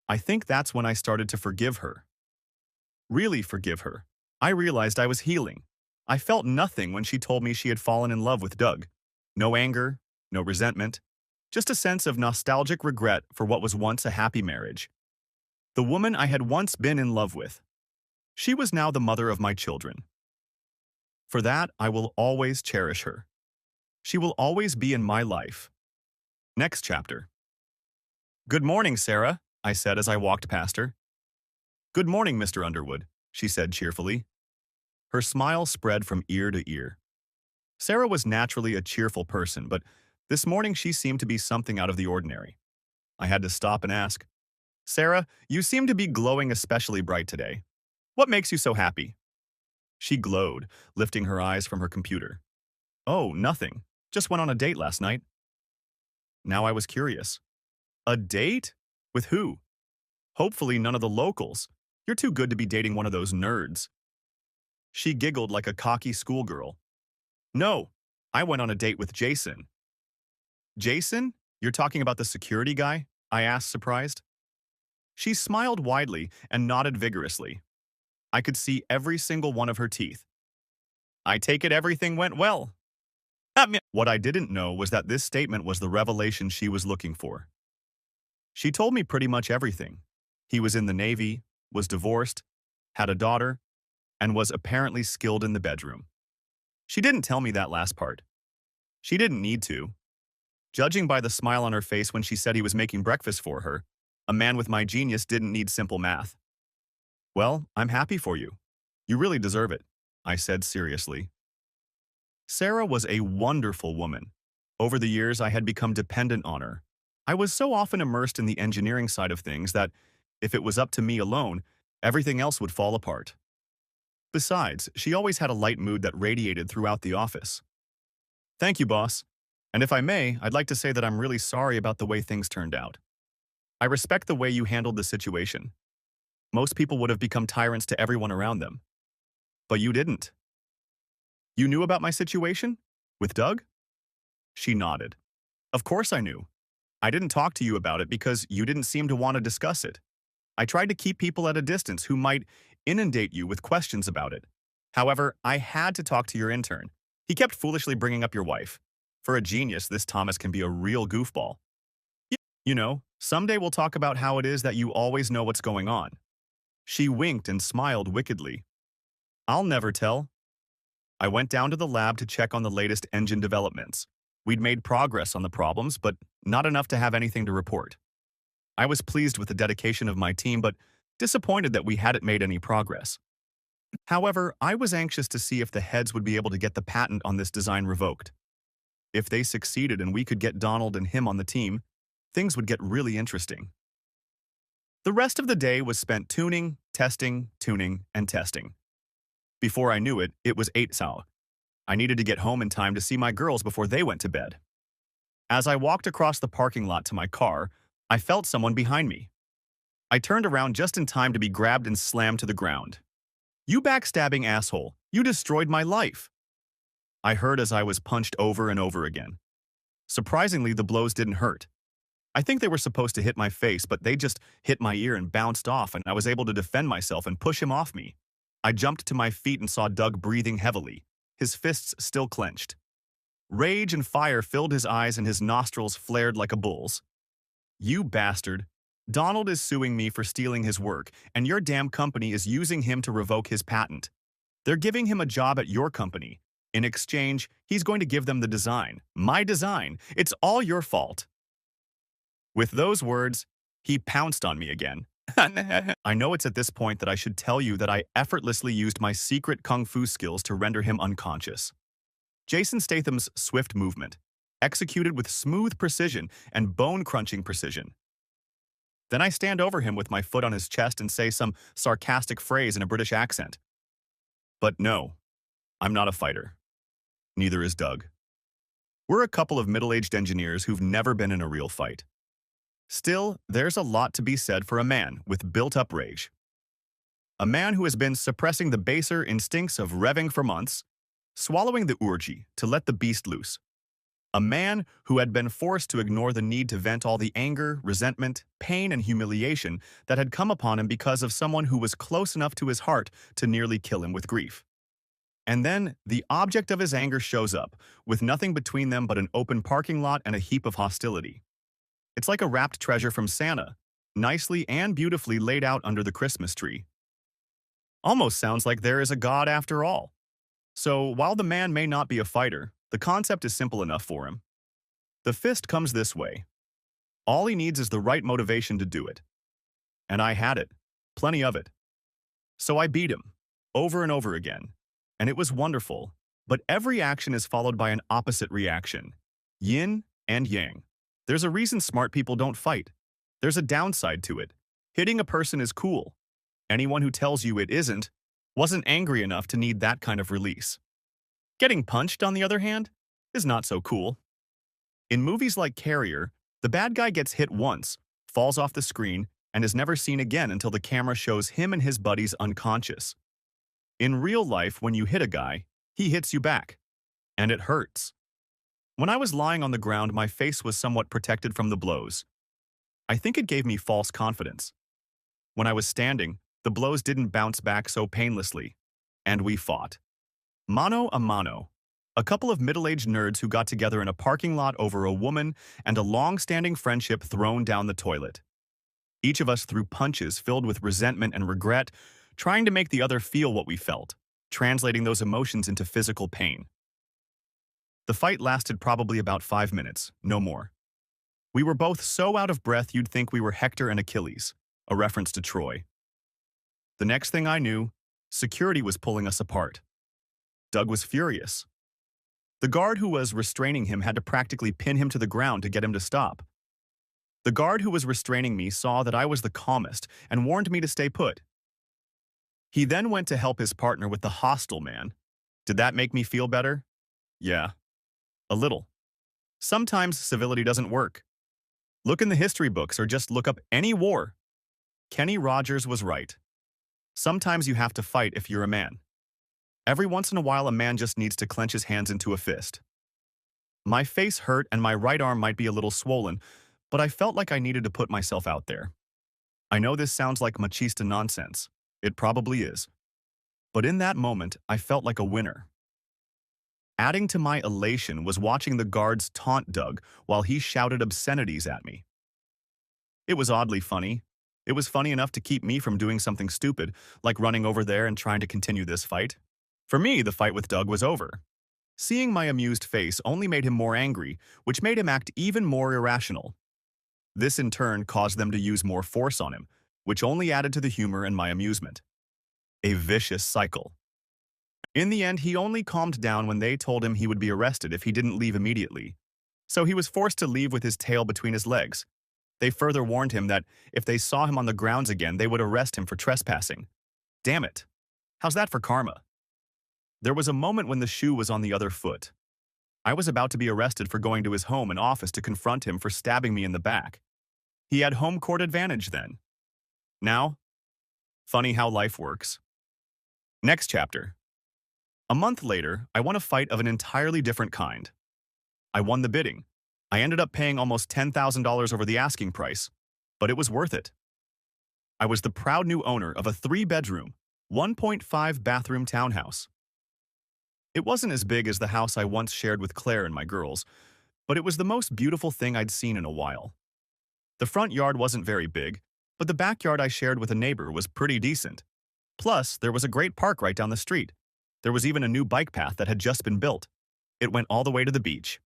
S1: I think that's when I started to forgive her. Really forgive her. I realized I was healing. I felt nothing when she told me she had fallen in love with Doug. No anger, no resentment, just a sense of nostalgic regret for what was once a happy marriage. The woman I had once been in love with. She was now the mother of my children. For that, I will always cherish her. She will always be in my life. Next chapter. "Good morning, Sarah," I said as I walked past her. "Good morning, Mr. Underwood," she said cheerfully. Her smile spread from ear to ear. Sarah was naturally a cheerful person, but this morning she seemed to be something out of the ordinary. I had to stop and ask, "Sarah, you seem to be glowing especially bright today. What makes you so happy?" She glowed, lifting her eyes from her computer. "Oh, nothing. Just went on a date last night." Now I was curious. "A date? With who?" "Hopefully none of the locals. You're too good to be dating one of those nerds." She giggled like a cocky schoolgirl. "No, I went on a date with Jason." "Jason? You're talking about the security guy?" I asked, surprised. She smiled widely and nodded vigorously. I could see every single one of her teeth. "I take it everything went well." What I didn't know was that this statement was the revelation she was looking for. She told me pretty much everything. He was in the Navy, was divorced, had a daughter, and was apparently skilled in the bedroom. She didn't tell me that last part. She didn't need to. Judging by the smile on her face when she said he was making breakfast for her, a man with my genius didn't need simple math. "Well, I'm happy for you. You really deserve it," I said seriously. Sarah was a wonderful woman. Over the years, I had become dependent on her. I was so often immersed in the engineering side of things that, if it was up to me alone, everything else would fall apart. Besides, she always had a light mood that radiated throughout the office. "Thank you, boss. And if I may, I'd like to say that I'm really sorry about the way things turned out. I respect the way you handled the situation. Most people would have become tyrants to everyone around them. But you didn't. You knew about my situation? With Doug?" She nodded. "Of course I knew. I didn't talk to you about it because you didn't seem to want to discuss it. I tried to keep people at a distance who might inundate you with questions about it. However, I had to talk to your intern. He kept foolishly bringing up your wife. For a genius, this Thomas can be a real goofball. You know, someday we'll talk about how it is that you always know what's going on." She winked and smiled wickedly. "I'll never tell." I went down to the lab to check on the latest engine developments. We'd made progress on the problems, but not enough to have anything to report. I was pleased with the dedication of my team, but disappointed that we hadn't made any progress. However, I was anxious to see if the heads would be able to get the patent on this design revoked. If they succeeded and we could get Donald and him on the team, things would get really interesting. The rest of the day was spent tuning, and testing. Before I knew it, it was 8 so. I needed to get home in time to see my girls before they went to bed. As I walked across the parking lot to my car, I felt someone behind me. I turned around just in time to be grabbed and slammed to the ground. "You backstabbing asshole, you destroyed my life." I heard as I was punched over and over again. Surprisingly, the blows didn't hurt. I think they were supposed to hit my face, but they just hit my ear and bounced off, and I was able to defend myself and push him off me. I jumped to my feet and saw Doug breathing heavily, his fists still clenched. Rage and fire filled his eyes and his nostrils flared like a bull's. "You bastard. Donald is suing me for stealing his work, and your damn company is using him to revoke his patent. They're giving him a job at your company. In exchange, he's going to give them the design. My design. It's all your fault." With those words, he pounced on me again. I know it's at this point that I should tell you that I effortlessly used my secret kung fu skills to render him unconscious. Jason Statham's swift movement, executed with smooth precision and bone-crunching precision. Then I stand over him with my foot on his chest and say some sarcastic phrase in a British accent. But no, I'm not a fighter. Neither is Doug. We're a couple of middle-aged engineers who've never been in a real fight. Still, there's a lot to be said for a man with built-up rage. A man who has been suppressing the baser instincts of revving for months, swallowing the urge to let the beast loose. A man who had been forced to ignore the need to vent all the anger, resentment, pain, and humiliation that had come upon him because of someone who was close enough to his heart to nearly kill him with grief. And then the object of his anger shows up, with nothing between them but an open parking lot and a heap of hostility. It's like a wrapped treasure from Santa, nicely and beautifully laid out under the Christmas tree. Almost sounds like there is a God after all. So while the man may not be a fighter, the concept is simple enough for him. The fist comes this way. All he needs is the right motivation to do it. And I had it. Plenty of it. So I beat him, over and over again. And it was wonderful. But every action is followed by an opposite reaction. Yin and yang. There's a reason smart people don't fight. There's a downside to it. Hitting a person is cool. Anyone who tells you it isn't wasn't angry enough to need that kind of release. Getting punched, on the other hand, is not so cool. In movies like Carrier, the bad guy gets hit once, falls off the screen, and is never seen again until the camera shows him and his buddies unconscious. In real life, when you hit a guy, he hits you back. And it hurts. When I was lying on the ground, my face was somewhat protected from the blows. I think it gave me false confidence. When I was standing, the blows didn't bounce back so painlessly. And we fought. Mano a mano. A couple of middle-aged nerds who got together in a parking lot over a woman and a long-standing friendship thrown down the toilet. Each of us threw punches filled with resentment and regret, trying to make the other feel what we felt, translating those emotions into physical pain. The fight lasted probably about 5 minutes, no more. We were both so out of breath you'd think we were Hector and Achilles, a reference to Troy. The next thing I knew, security was pulling us apart. Doug was furious. The guard who was restraining him had to practically pin him to the ground to get him to stop. The guard who was restraining me saw that I was the calmest and warned me to stay put. He then went to help his partner with the hostile man. Did that make me feel better? Yeah, a little. Sometimes civility doesn't work. Look in the history books or just look up any war. Kenny Rogers was right. Sometimes you have to fight if you're a man. Every once in a while, a man just needs to clench his hands into a fist. My face hurt and my right arm might be a little swollen, but I felt like I needed to put myself out there. I know this sounds like machista nonsense. It probably is. But in that moment, I felt like a winner. Adding to my elation was watching the guards taunt Doug while he shouted obscenities at me. It was oddly funny. It was funny enough to keep me from doing something stupid, like running over there and trying to continue this fight. For me, the fight with Doug was over. Seeing my amused face only made him more angry, which made him act even more irrational. This in turn caused them to use more force on him, which only added to the humor and my amusement. A vicious cycle. In the end, he only calmed down when they told him he would be arrested if he didn't leave immediately. So he was forced to leave with his tail between his legs. They further warned him that if they saw him on the grounds again, they would arrest him for trespassing. Damn it. How's that for karma? There was a moment when the shoe was on the other foot. I was about to be arrested for going to his home and office to confront him for stabbing me in the back. He had home court advantage then. Now, funny how life works. Next chapter. A month later, I won a fight of an entirely different kind. I won the bidding. I ended up paying almost $10,000 over the asking price, but it was worth it. I was the proud new owner of a 3-bedroom, 1.5-bathroom townhouse. It wasn't as big as the house I once shared with Claire and my girls, but it was the most beautiful thing I'd seen in a while. The front yard wasn't very big, but the backyard I shared with a neighbor was pretty decent. Plus, there was a great park right down the street. There was even a new bike path that had just been built. It went all the way to the beach.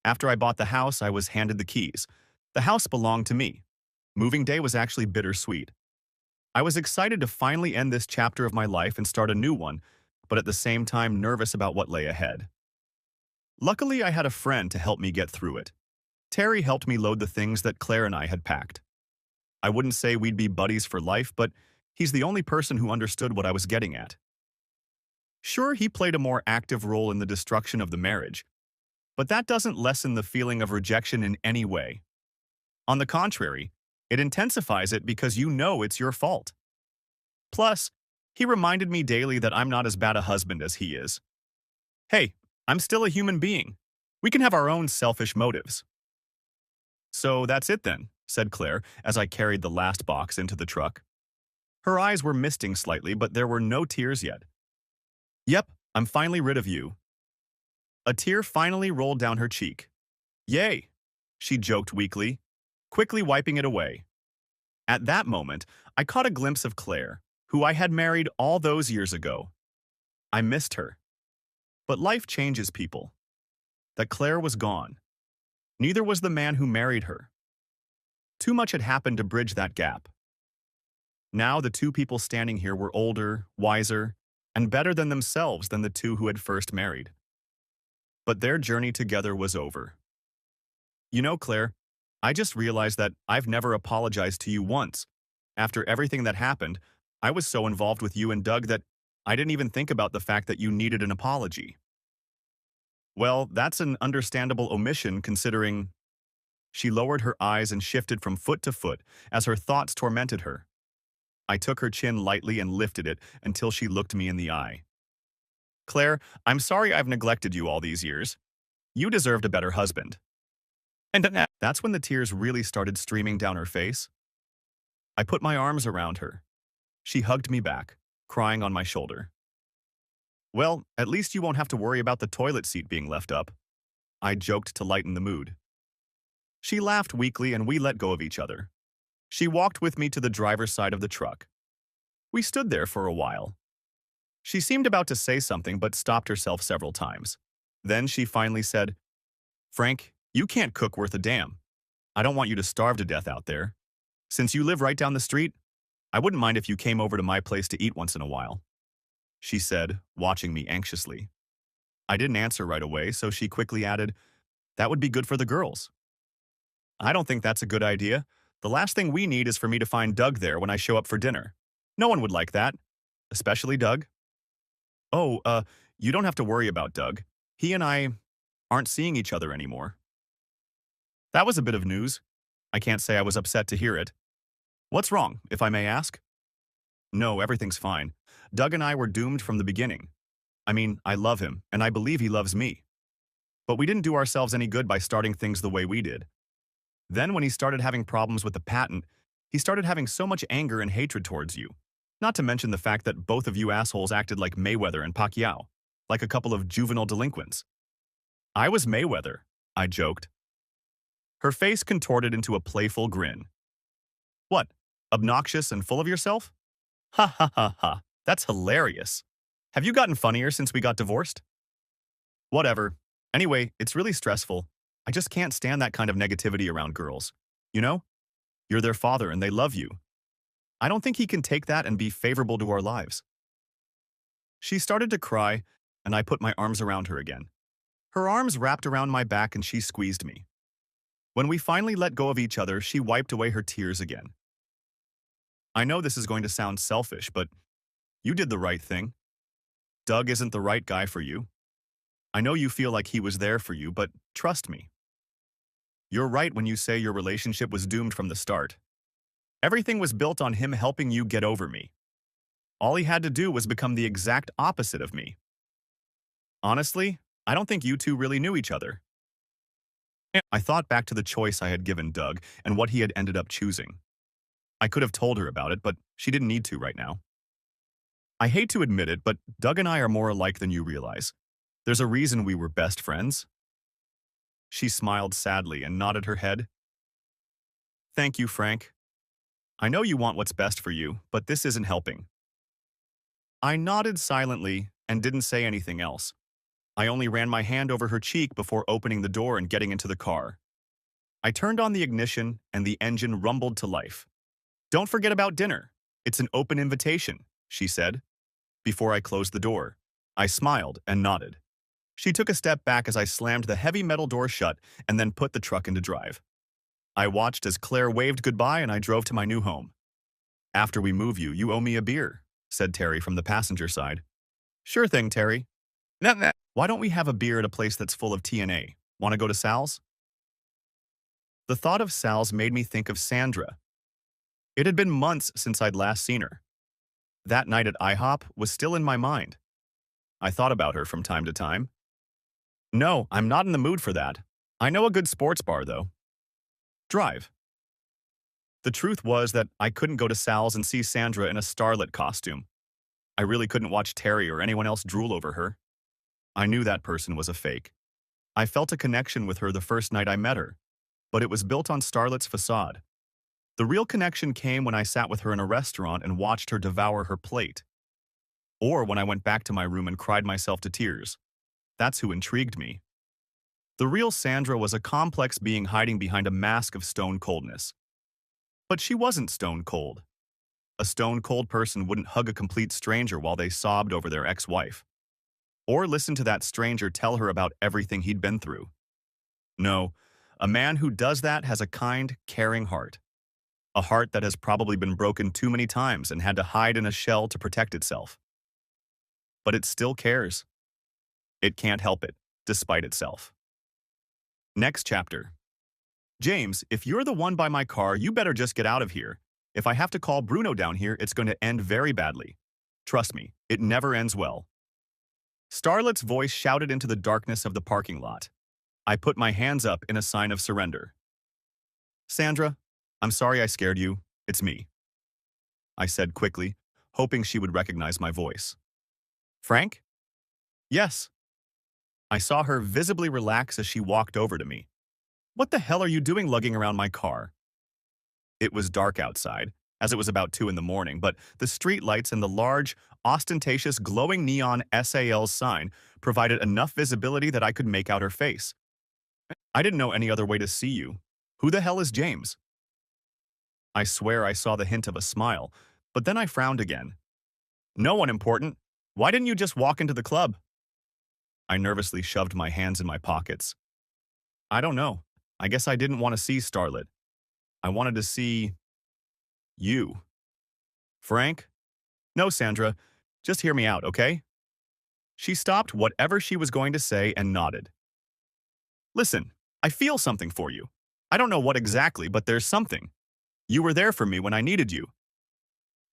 S1: After I bought the house, I was handed the keys. The house belonged to me. Moving day was actually bittersweet. I was excited to finally end this chapter of my life and start a new one, but at the same time nervous about what lay ahead. Luckily, I had a friend to help me get through it. Terry helped me load the things that Claire and I had packed. I wouldn't say we'd be buddies for life, but he's the only person who understood what I was getting at. Sure, he played a more active role in the destruction of the marriage, but that doesn't lessen the feeling of rejection in any way. On the contrary, it intensifies it because you know it's your fault. Plus, he reminded me daily that I'm not as bad a husband as he is. Hey, I'm still a human being. We can have our own selfish motives. So that's it then, said Claire as I carried the last box into the truck. Her eyes were misting slightly, but there were no tears yet. Yep, I'm finally rid of you. A tear finally rolled down her cheek. Yay, she joked weakly, quickly wiping it away. At that moment, I caught a glimpse of Claire, who I had married all those years ago. I missed her. But life changes people. That Claire was gone. Neither was the man who married her. Too much had happened to bridge that gap. Now the two people standing here were older, wiser, and better than themselves than the two who had first married. But their journey together was over. You know, Claire, I just realized that I've never apologized to you once. After everything that happened, I was so involved with you and Doug that I didn't even think about the fact that you needed an apology. Well, that's an understandable omission considering. She lowered her eyes and shifted from foot to foot as her thoughts tormented her. I took her chin lightly and lifted it until she looked me in the eye. Claire, I'm sorry I've neglected you all these years. You deserved a better husband. And that's when the tears really started streaming down her face. I put my arms around her. She hugged me back, crying on my shoulder. Well, at least you won't have to worry about the toilet seat being left up. I joked to lighten the mood. She laughed weakly and we let go of each other. She walked with me to the driver's side of the truck. We stood there for a while. She seemed about to say something but stopped herself several times. Then she finally said, Frank, you can't cook worth a damn. I don't want you to starve to death out there. Since you live right down the street, I wouldn't mind if you came over to my place to eat once in a while, she said, watching me anxiously. I didn't answer right away, so she quickly added, that would be good for the girls. I don't think that's a good idea. The last thing we need is for me to find Doug there when I show up for dinner. No one would like that, especially Doug. Oh, you don't have to worry about Doug. He and I aren't seeing each other anymore. That was a bit of news. I can't say I was upset to hear it. What's wrong, if I may ask? No, everything's fine. Doug and I were doomed from the beginning. I mean, I love him, and I believe he loves me. But we didn't do ourselves any good by starting things the way we did. Then when he started having problems with the patent, he started having so much anger and hatred towards you. Not to mention the fact that both of you assholes acted like Mayweather and Pacquiao, like a couple of juvenile delinquents. I was Mayweather, I joked. Her face contorted into a playful grin. What, obnoxious and full of yourself? Ha ha ha ha, that's hilarious. Have you gotten funnier since we got divorced? Whatever. Anyway, it's really stressful. I just can't stand that kind of negativity around girls. You know? You're their father and they love you. I don't think he can take that and be favorable to our lives. She started to cry, and I put my arms around her again. Her arms wrapped around my back and she squeezed me. When we finally let go of each other, she wiped away her tears again. I know this is going to sound selfish, but you did the right thing. Doug isn't the right guy for you. I know you feel like he was there for you, but trust me. You're right when you say your relationship was doomed from the start. Everything was built on him helping you get over me. All he had to do was become the exact opposite of me. Honestly, I don't think you two really knew each other. I thought back to the choice I had given Doug and what he had ended up choosing. I could have told her about it, but she didn't need to right now. I hate to admit it, but Doug and I are more alike than you realize. There's a reason we were best friends. She smiled sadly and nodded her head. Thank you, Frank. I know you want what's best for you, but this isn't helping. I nodded silently and didn't say anything else. I only ran my hand over her cheek before opening the door and getting into the car. I turned on the ignition and the engine rumbled to life. Don't forget about dinner. It's an open invitation, she said. Before I closed the door, I smiled and nodded. She took a step back as I slammed the heavy metal door shut and then put the truck into drive. I watched as Claire waved goodbye and I drove to my new home. After we move you, you owe me a beer, said Terry from the passenger side. Sure thing, Terry. Why don't we have a beer at a place that's full of TNA? Want to go to Sal's? The thought of Sal's made me think of Sandra. It had been months since I'd last seen her. That night at IHOP was still in my mind. I thought about her from time to time. No, I'm not in the mood for that. I know a good sports bar, though. Drive. The truth was that I couldn't go to Sal's and see Sandra in a starlet costume. I really couldn't watch Terry or anyone else drool over her. I knew that person was a fake. I felt a connection with her the first night I met her, but it was built on starlet's facade. The real connection came when I sat with her in a restaurant and watched her devour her plate. Or when I went back to my room and cried myself to tears. That's who intrigued me. The real Sandra was a complex being hiding behind a mask of stone coldness. But she wasn't stone cold. A stone cold person wouldn't hug a complete stranger while they sobbed over their ex-wife. Or listen to that stranger tell her about everything he'd been through. No, a man who does that has a kind, caring heart. A heart that has probably been broken too many times and had to hide in a shell to protect itself. But it still cares. It can't help it, despite itself. Next chapter. James, if you're the one by my car, you better just get out of here. If I have to call Bruno down here, it's going to end very badly. Trust me, it never ends well. Starlet's voice shouted into the darkness of the parking lot. I put my hands up in a sign of surrender. Sandra, I'm sorry I scared you. It's me. I said quickly, hoping she would recognize my voice. Frank? Yes. I saw her visibly relax as she walked over to me. What the hell are you doing lugging around my car? It was dark outside, as it was about 2 in the morning, but the street lights and the large, ostentatious, glowing neon SAL sign provided enough visibility that I could make out her face. I didn't know any other way to see you. Who the hell is James? I swear I saw the hint of a smile, but then I frowned again. No one important. Why didn't you just walk into the club? I nervously shoved my hands in my pockets. I don't know. I guess I didn't want to see Starlet. I wanted to see... you. Frank? No, Sandra. Just hear me out, okay? She stopped whatever she was going to say and nodded. Listen, I feel something for you. I don't know what exactly, but there's something. You were there for me when I needed you.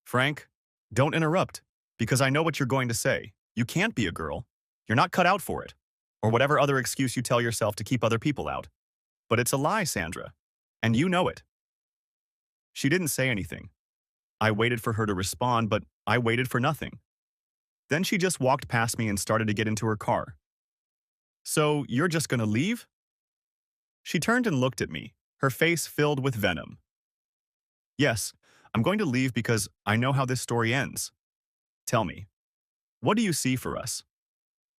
S1: Frank, don't interrupt, because I know what you're going to say. You can't be a girl. You're not cut out for it. Or whatever other excuse you tell yourself to keep other people out. But it's a lie, Sandra. And you know it. She didn't say anything. I waited for her to respond, but I waited for nothing. Then she just walked past me and started to get into her car. So, you're just gonna leave? She turned and looked at me, her face filled with venom. Yes, I'm going to leave because I know how this story ends. Tell me, what do you see for us?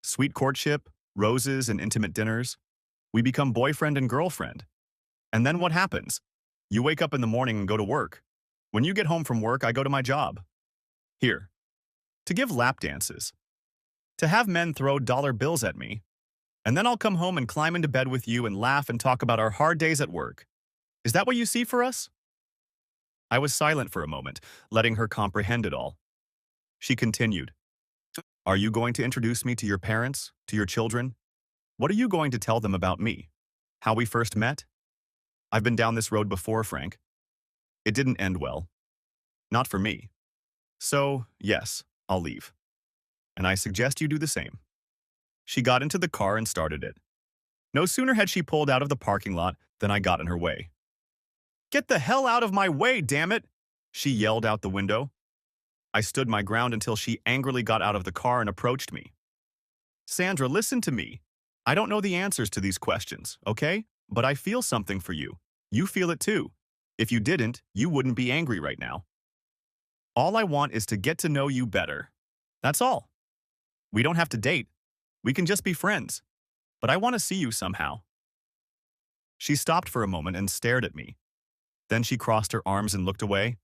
S1: Sweet courtship, roses and intimate dinners? We become boyfriend and girlfriend. And then what happens? You wake up in the morning and go to work. When you get home from work, I go to my job. Here. To give lap dances. To have men throw dollar bills at me. And then I'll come home and climb into bed with you and laugh and talk about our hard days at work. Is that what you see for us? I was silent for a moment, letting her comprehend it all. She continued. Are you going to introduce me to your parents, to your children? What are you going to tell them about me? How we first met? I've been down this road before, Frank. It didn't end well. Not for me. So, yes, I'll leave. And I suggest you do the same. She got into the car and started it. No sooner had she pulled out of the parking lot than I got in her way. Get the hell out of my way, damn it! She yelled out the window. I stood my ground until she angrily got out of the car and approached me. Sandra, listen to me. I don't know the answers to these questions, okay? But I feel something for you. You feel it too. If you didn't, you wouldn't be angry right now. All I want is to get to know you better. That's all. We don't have to date. We can just be friends. But I want to see you somehow. She stopped for a moment and stared at me. Then she crossed her arms and looked away.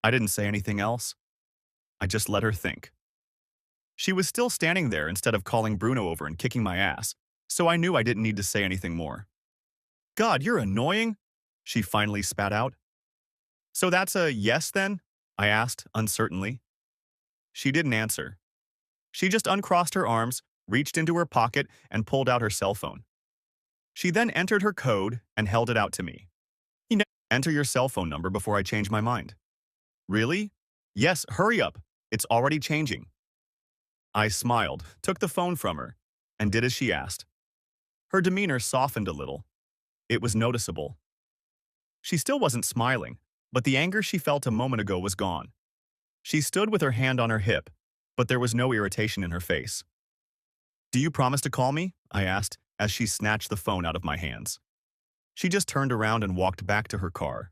S1: I didn't say anything else. I just let her think. She was still standing there instead of calling Bruno over and kicking my ass, so I knew I didn't need to say anything more. God, you're annoying, she finally spat out. So that's a yes then? I asked uncertainly. She didn't answer. She just uncrossed her arms, reached into her pocket, and pulled out her cell phone. She then entered her code and held it out to me. Enter your cell phone number before I change my mind. Really? Yes, hurry up. It's already changing. I smiled, took the phone from her, and did as she asked. Her demeanor softened a little. It was noticeable. She still wasn't smiling, but the anger she felt a moment ago was gone. She stood with her hand on her hip, but there was no irritation in her face. Do you promise to call me? I asked, as she snatched the phone out of my hands. She just turned around and walked back to her car.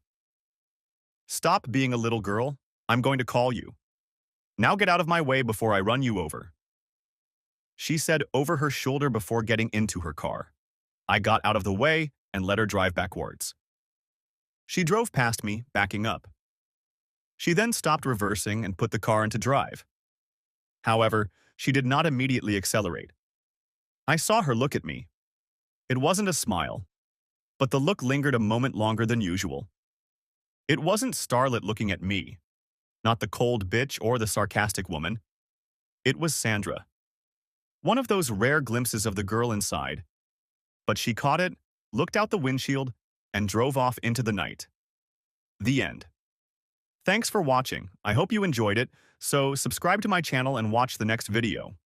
S1: Stop being a little girl. I'm going to call you. Now get out of my way before I run you over. She said over her shoulder before getting into her car. I got out of the way and let her drive backwards. She drove past me, backing up. She then stopped reversing and put the car into drive. However, she did not immediately accelerate. I saw her look at me. It wasn't a smile, but the look lingered a moment longer than usual. It wasn't Starlet looking at me, not the cold bitch or the sarcastic woman. It was Sandra. One of those rare glimpses of the girl inside. But she caught it, looked out the windshield, and drove off into the night. The end. Thanks for watching. I hope you enjoyed it, so subscribe to my channel and watch the next video.